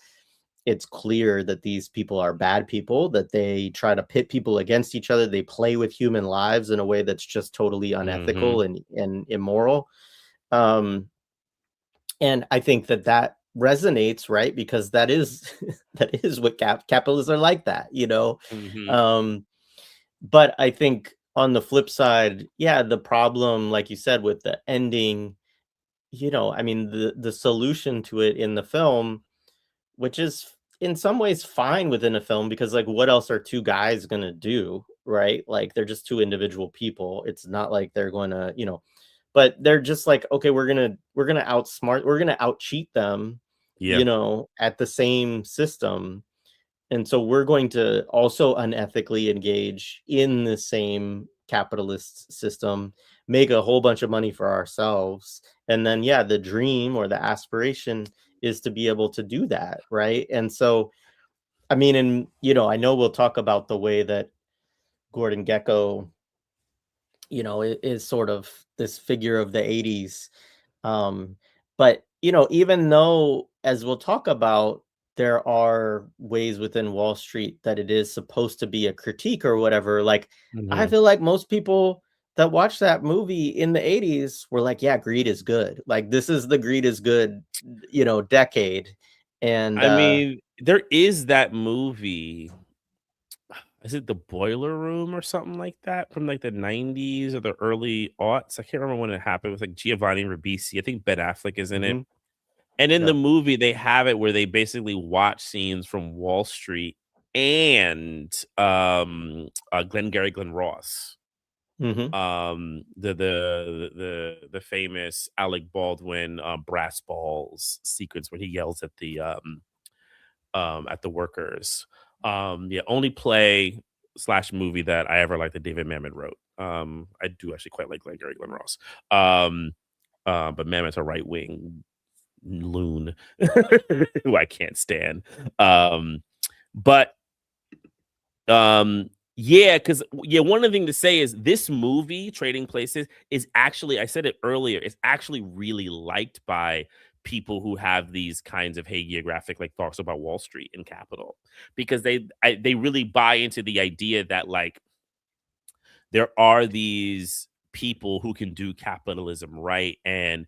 it's clear that these people are bad people, that they try to pit people against each other. They play with human lives in a way that's just totally Mhm. unethical and immoral. Um, and I think that resonates, right? Because that is that is what capitalists are, like that. Mhm. Um, but I think on the flip side, yeah, the problem, like you said, with the ending, I mean, the solution to it in the film, which is in some ways fine within a film, because like what else are two guys gonna do, right? Like they're just two individual people. It's not like they're going to, but they're just like, okay, we're gonna out cheat them, Yeah. at the same system. And so we're going to also unethically engage in the same capitalist system, make a whole bunch of money for ourselves. And then, yeah, the dream or the aspiration is to be able to do that. Right. And so, I mean, and, I know we'll talk about the way that Gordon Gecko, is sort of this figure of the 80s. Um, but, even though, as we'll talk about, there are ways within Wall Street that it is supposed to be a critique or whatever, like, I Mhm. feel like most people that watched that movie in the 80s were like, yeah, greed is good. Like, this is the greed is good, decade. And I mean, there is that movie. Is it The Boiler Room or something like that from like the 90s or the early aughts? I can't remember when it happened. It was like Giovanni Ribisi. I think Ben Affleck is in it. Mhm, And in the yep. movie, they have it where they basically watch scenes from Wall Street and Glenn Ross. Mhm, The famous Alec Baldwin brass balls sequence when he yells at the workers. Yeah, only play slash movie that I ever liked that David Mamet wrote. I do actually quite like Glenn Ross. Um, but Mamet's a right wing loon who I can't stand. Um, but yeah, because yeah, one of the things to say is this movie, Trading Places, is actually, I said it earlier, it's actually really liked by people who have these kinds of hagiographic like thoughts about Wall Street and capital, because they really buy into the idea that like there are these people who can do capitalism right, and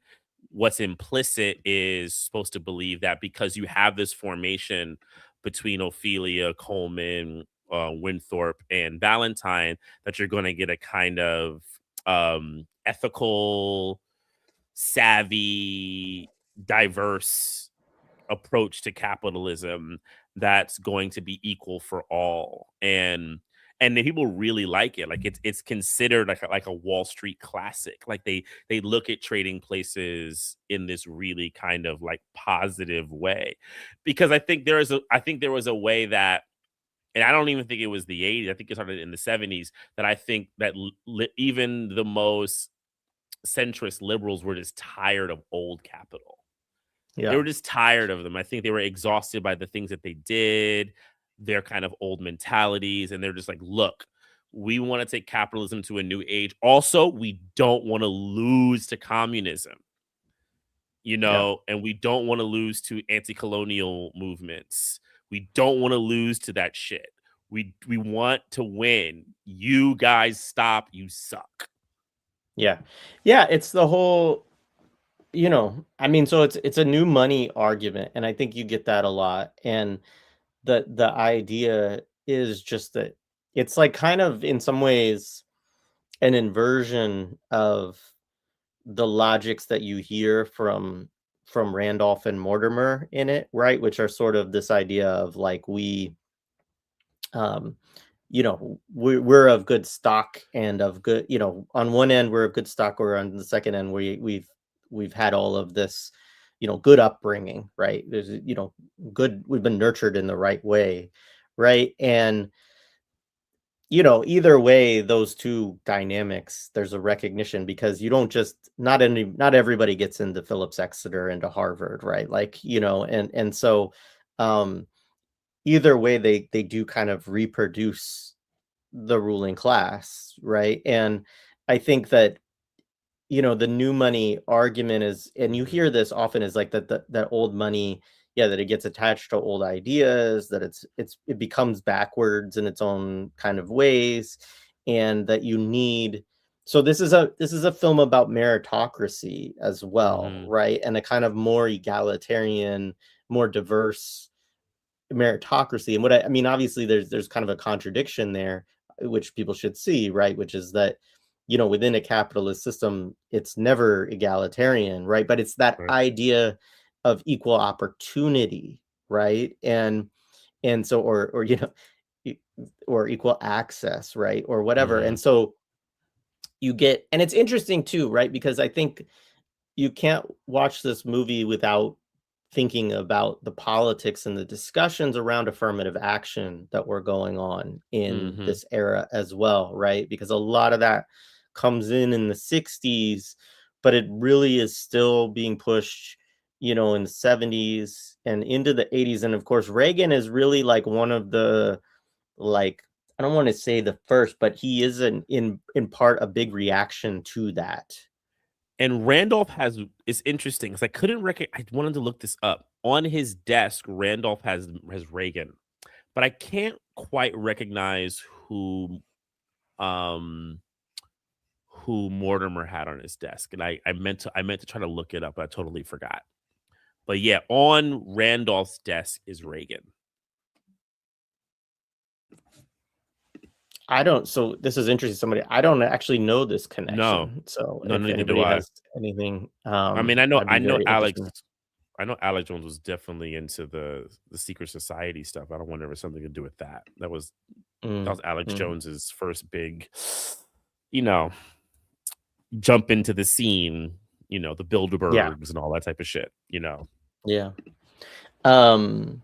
what's implicit is supposed to believe that because you have this formation between Ophelia, Coleman, Winthorpe, and Valentine, that you're going to get a kind of ethical, savvy, diverse approach to capitalism that's going to be equal for all. And the people really like it. Like it's considered like a Wall Street classic. Like they look at Trading Places in this really kind of like positive way. Because I think there was a way that, and I don't even think it was the 80s. I think it started in the 70s, that I think that even the most centrist liberals were just tired of old capital. They Yeah. were just tired of them. I think they were exhausted by the things that they did, their kind of old mentalities, and they're just like, look, we want to take capitalism to a new age. Also, we don't want to lose to communism, Yeah. and we don't want to lose to anti-colonial movements. We don't want to lose to that shit. We want to win. You guys stop, you suck. Yeah. Yeah, it's the whole, I mean, so it's a new money argument, and I think you get that a lot. And the idea is just that it's like kind of in some ways an inversion of the logics that you hear from Randolph and Mortimer in it, right? Which are sort of this idea of like um we're of good stock and of good, on one end we're of good stock, or on the second end we've had all of this, good upbringing, right? There's, good, we've been nurtured in the right way, right? And either way, those two dynamics, there's a recognition, because you don't just, not everybody gets into Phillips Exeter, into Harvard, right? Like, and so um either way, they do kind of reproduce the ruling class, right? And I think that, the new money argument is, and you hear this often, is like that old money, yeah, that it gets attached to old ideas, that it becomes backwards in its own kind of ways, and that you need. So this is a film about meritocracy as well, Hmm. right? And a kind of more egalitarian, more diverse meritocracy. And I mean, obviously there's kind of a contradiction there, which people should see, right? Which is that, within a capitalist system, it's never egalitarian, right? But it's that Right. idea of equal opportunity, right? And so, or e- or equal access, right? Or whatever. Hmm. And so you get, and it's interesting too, right? Because I think you can't watch this movie without thinking about the politics and the discussions around affirmative action that were going on in Hmm. this era as well, right? Because a lot of that comes in the 60s, but it really is still being pushed, in the 70s and into the 80s. And of course, Reagan is really like one of the, like, I don't want to say the first, but he is in part a big reaction to that. And Randolph it's interesting because I couldn't I wanted to look this up. On his desk, Randolph has Reagan, but I can't quite recognize um who Mortimer had on his desk. And I meant to try to look it up, but I totally forgot. But yeah, on Randolph's desk is Reagan. I don't, so this is interesting. I don't actually know this No, connection. So no, if neither do anybody I. has anything, I mean, I know I'd I be know very Alex interested. I know Alex Jones was definitely into the secret society stuff. I don't wonder if it's something to do with that. That Mm, was Alex mm, Jones's first big, you know, jump into the scene, the yeah, Bilderbergs and all that type of shit. yeah. Um,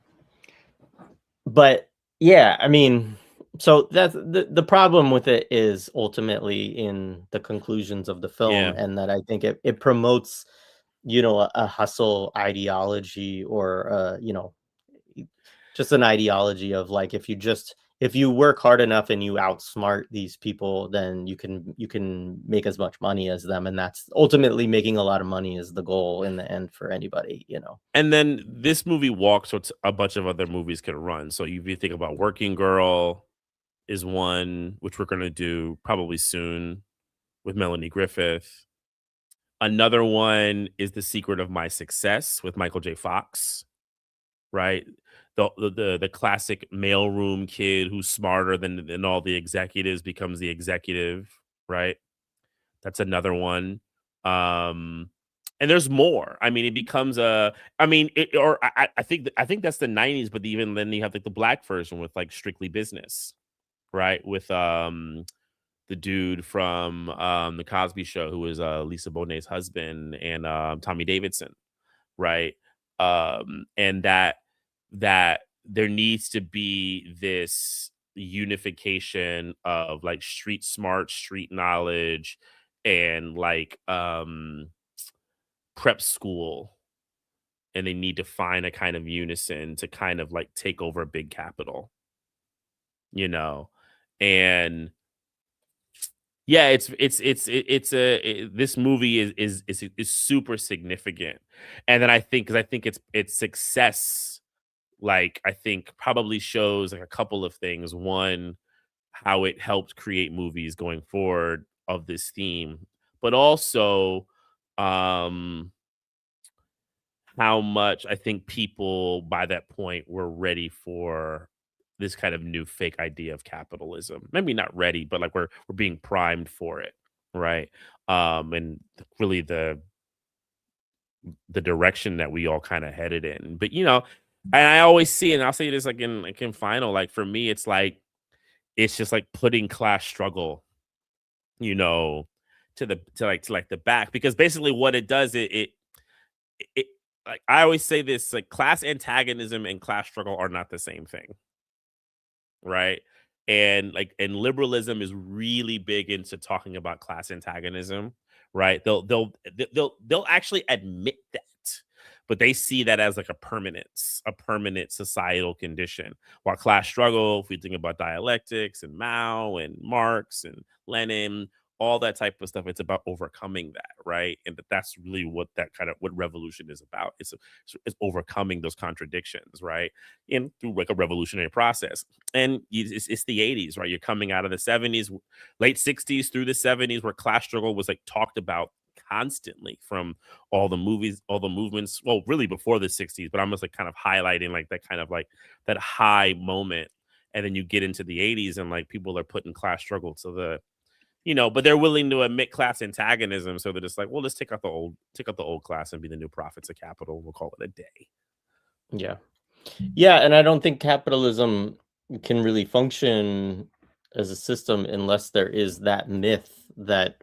but yeah, I mean, so that's the problem with it, is ultimately in the conclusions of the film, Yeah. and that I think it promotes, a hustle ideology, or just an ideology of like, if you work hard enough and you outsmart these people, then you can make as much money as them, and that's ultimately, making a lot of money is the goal in the end for anybody. And then this movie walks what a bunch of other movies could run. So if you think about Working Girl is one, which we're going to do probably soon with Melanie Griffith. Another one is The Secret of My Success with Michael J. Fox, right? The classic mailroom kid who's smarter than all the executives becomes the executive, right? That's another one. Um, and there's more. I mean, it becomes a. I mean, I think that's the '90s, but even then you have like the black version with like Strictly Business, right? With the dude from the Cosby Show who was Lisa Bonet's husband and Tommy Davidson, right? And that there needs to be this unification of like street smart, street knowledge, and like prep school, and they need to find a kind of unison to kind of like take over a big capital, you know. And yeah, this movie is super significant. And then I think, because I think its success, like, I think probably shows like a couple of things. One, how it helped create movies going forward of this theme, but also um how much I think people by that point were ready for this kind of new fake idea of capitalism. Maybe not ready, but like we're being primed for it, right? And really the direction that we all kind of headed in. But and I always see, and I'll say this like in final, like for me, it's like it's just like putting class struggle, you know, to like the back, because basically what it does, it like I always say this, like class antagonism and class struggle are not the same thing, right? And liberalism is really big into talking about class antagonism, right? They'll actually admit that, but they see that as like a permanent societal condition. While class struggle, if we think about dialectics and Mao and Marx and Lenin, all that type of stuff, it's about overcoming that, right? And that's really what revolution is about. It's overcoming those contradictions, right? And through like a revolutionary process. And it's the '80s, right? You're coming out of the '70s, late '60s through the '70s, where class struggle was like talked about constantly from all the movies, all the movements. Well, really before the '60s, but I'm just like kind of highlighting like that kind of like that high moment. And then you get into the '80s, and like people are putting class struggle to but they're willing to admit class antagonism. So they're just like, well, let's take out the old class and be the new prophets of capital. We'll call it a day. Yeah. Yeah, and I don't think capitalism can really function as a system unless there is that myth that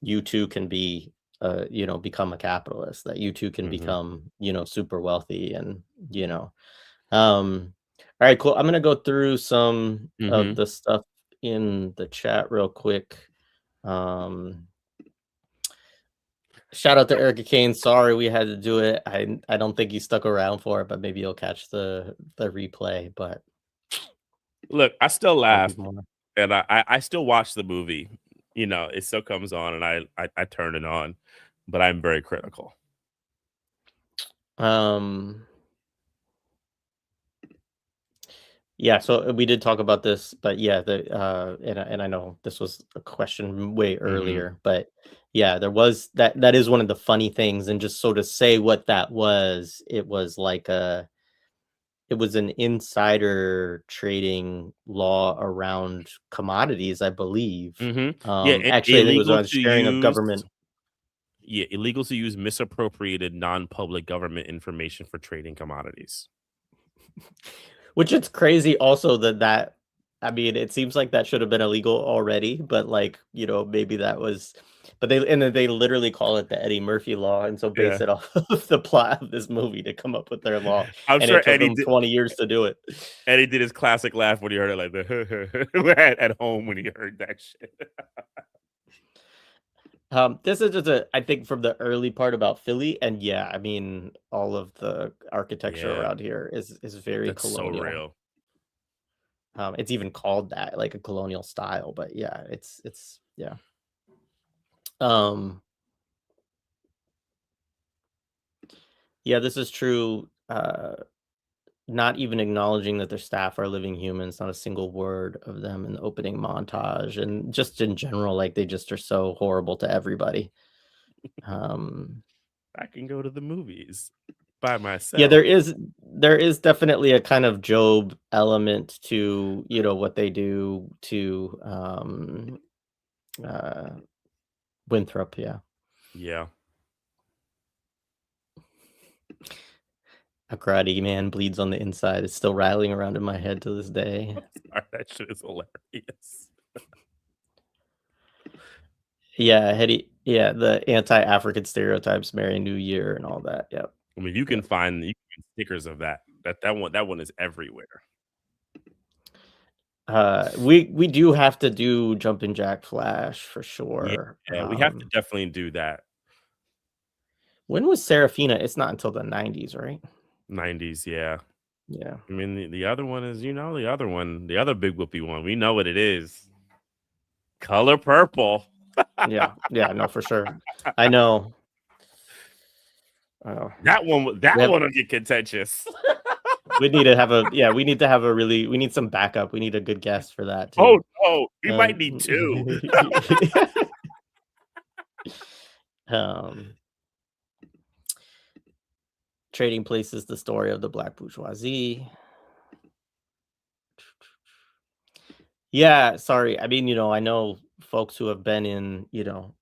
you too can be, become a capitalist, that you too can Hmm. become, super wealthy and, you know. All right, cool. I'm gonna go through some of Hmm. the stuff in the chat real quick. Um, Shout out to Erica Kane. Sorry we had to do it. I don't think you stuck around for it, but maybe you'll catch the replay. But Look, I still there'll be laugh, more. and I still watch the movie. It still comes on, and I turn it on, but I'm very critical. Um, yeah, so we did talk about this, but yeah, and I know this was a question way Hmm. earlier, but yeah, there was that is one of the funny things, and just so to say what that was, it was an insider trading law around commodities, I believe. Hmm. Yeah, Actually, I think it was illegal on to sharing of use. government. Yeah, illegal to use misappropriated non-public government information for trading commodities. Which it's crazy also that I mean, it seems like that should have been illegal already, but, like, maybe that was, but then they literally call it the Eddie Murphy law, and so base Yeah, it off of the plot of this movie to come up with their law, I'm and sure it took them 20 years to do it. Eddie did his classic laugh when he heard it, like the at home when he heard that shit. This is just I think from the early part about Philly, and yeah, I mean, all of the architecture Yeah, around here is very that's so colonial. real. It's even called that, like a colonial style, but yeah, it's yeah. Um, yeah, this is true. Not even acknowledging that their staff are living humans, not a single word of them in the opening montage, and just in general, like they just are so horrible to everybody. Um, I can go to the movies by yeah, myself. there is definitely a kind of Job element to what they do to uh Winthrop, yeah. Yeah. A karate man bleeds on the inside. It's still rattling around in my head to this day. Sorry, that shit is hilarious. Yeah, the anti-African stereotypes, Merry New Year and all that. Yep. I mean, you can Yep. find stickers of that one is everywhere. We do have to do Jumpin' Jack Flash for Yeah, sure. we have to definitely do that. When was Serafina? It's not until the 90s, right? 90s, yeah. Yeah. I mean, the other one is, the other one, the other big whoopee one. We know what it is. Color Purple. Yeah. Yeah, no, for sure. I know. That one will get contentious. We need to have we need some backup. We need a good guest for that too. Oh, no, we might need two. Trading Places, the story of the Black bourgeoisie. Yeah, sorry. I mean, I know folks who have been in,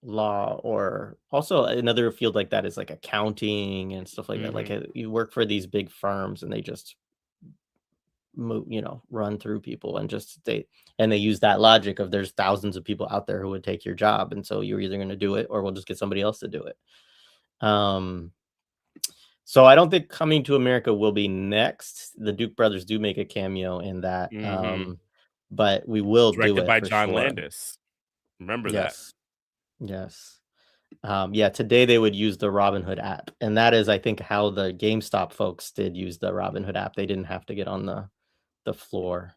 law, or also another field like that is like accounting and stuff like that. Like you work for these big firms and they just run through people and they use that logic of there's thousands of people out there who would take your job. And so you're either going to do it or we'll just get somebody else to do it. So I don't think Coming to America will be next. The Duke brothers do make a cameo in that. But we will do Directed it by for John sure. Landis. Remember that. Yes. Today they would use the Robinhood app. And that is, I think, how the GameStop folks did use the Robinhood app. They didn't have to get on the floor.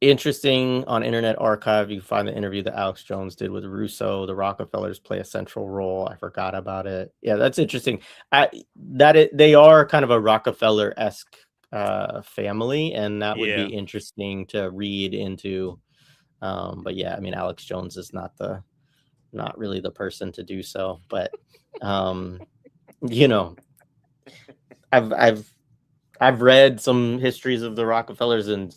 Interesting, on Internet Archive, you find the interview that Alex Jones did with Russo. The Rockefellers play a central role. I forgot about it. Yeah, that's interesting. They are kind of a Rockefeller-esque family, and that would be interesting to read into. But yeah, I mean, Alex Jones is not really the person to do so. But I've read some histories of the Rockefellers, and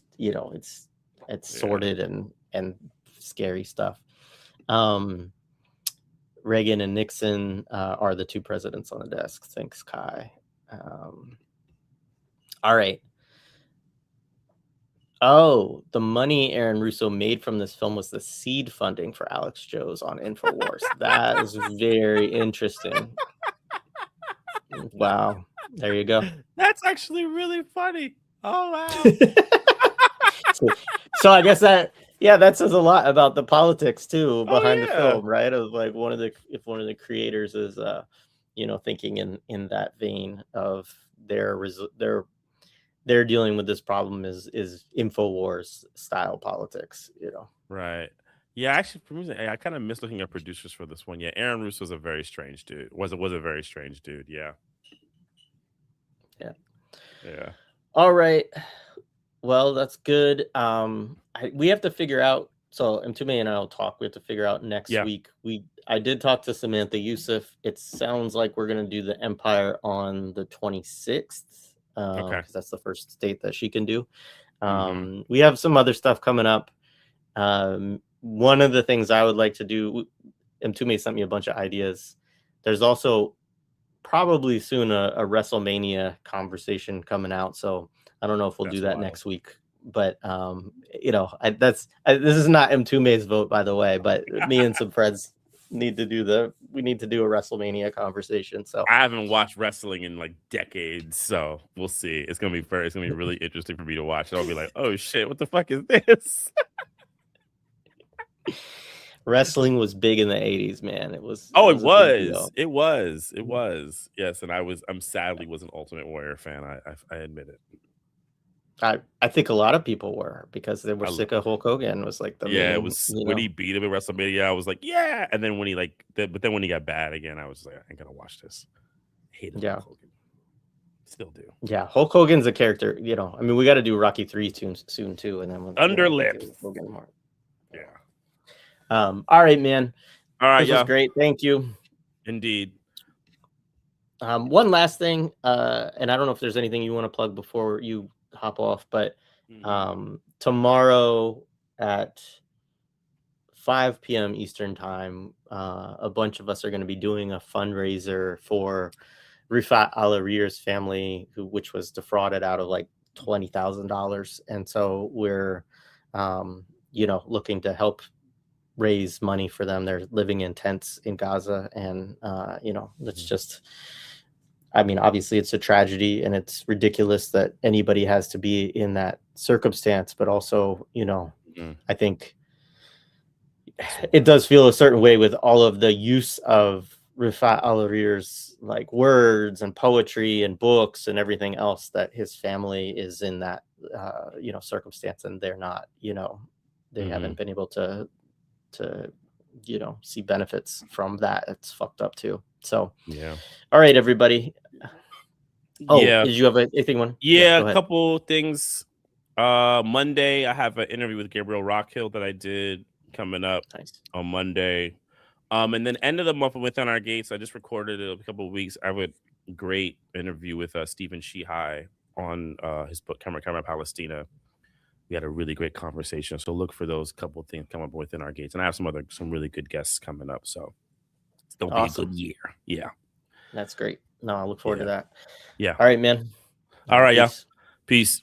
it's sordid and scary stuff. Reagan and Nixon are the two presidents on the desk. Thanks, Kai. All right. Oh, the money Aaron Russo made from this film was the seed funding for Alex Jones on InfoWars. That is very interesting. Wow. There you go. That's actually really funny. Oh, wow. So I guess that says a lot about the politics too behind the film, right? Of like if one of the creators is thinking in that vein of they're dealing with this problem is InfoWars style politics, Right. Yeah, actually, for me, I kind of miss looking at producers for this one. Yeah, Aaron Russo was a very strange dude. Was a very strange dude. Yeah. Yeah. All right. Well, that's good. We have to figure out. So Mtume and I'll talk. We have to figure out next week. I did talk to Samantha Youssef. It sounds like we're gonna do the Empire on the 26th. Because that's the first date that she can do. We have some other stuff coming up. One of the things I would like to do, Mtume sent me a bunch of ideas. There's also probably soon a WrestleMania conversation coming out. So I don't know if we'll do that next week, but this is not Mtume's vote, by the way, but me and some friends need to do a WrestleMania conversation. So I haven't watched wrestling in like decades, so we'll see. It's gonna be really interesting for me to watch. I'll be like, oh shit, what the fuck is this? Wrestling was big in the 80s, man. It was. Oh, it was. Yes, and I'm sadly was an Ultimate Warrior fan. I admit it. I think a lot of people were, because they were sick of Hulk Hogan. Was like it was when he beat him at WrestleMania. I was like, yeah, and then when he but then when he got bad again, I was like, I ain't gonna watch this. I hated Hulk Hogan. Still do. Yeah, Hulk Hogan's a character. I mean, we got to do Rocky 3 soon too, and then Underlip. Yeah. All right, man. All right, this was great. Thank you. Indeed. One last thing, and I don't know if there's anything you want to plug before you hop off, but tomorrow at 5 p.m. Eastern time, a bunch of us are going to be doing a fundraiser for Rifat Al-Arir's family, which was defrauded out of like $20,000. And so we're, looking to help raise money for them. They're living in tents in Gaza. And, it's just, I mean, obviously it's a tragedy and it's ridiculous that anybody has to be in that circumstance, but also, I think it does feel a certain way with all of the use of Rifat Al-Arir's like words and poetry and books and everything else, that his family is in that, circumstance, and they're not, they haven't been able to, see benefits from that. It's fucked up too. So, yeah. All right, everybody. Oh, yeah. did you have anything? Yeah, go a ahead. couple things. Monday, I have an interview with Gabriel Rockhill that I did coming up on Monday. And then end of the month Within Our Gates, I just recorded it a couple of weeks. I have a great interview with Stephen Shihai on his book Camera Palestina. We had a really great conversation. So look for those couple of things come up Within Our Gates. And I have some really good guests coming up. So it'll be a good year. Yeah. That's great. No, I look forward to that. Yeah. All right, man. All right, yeah. Peace.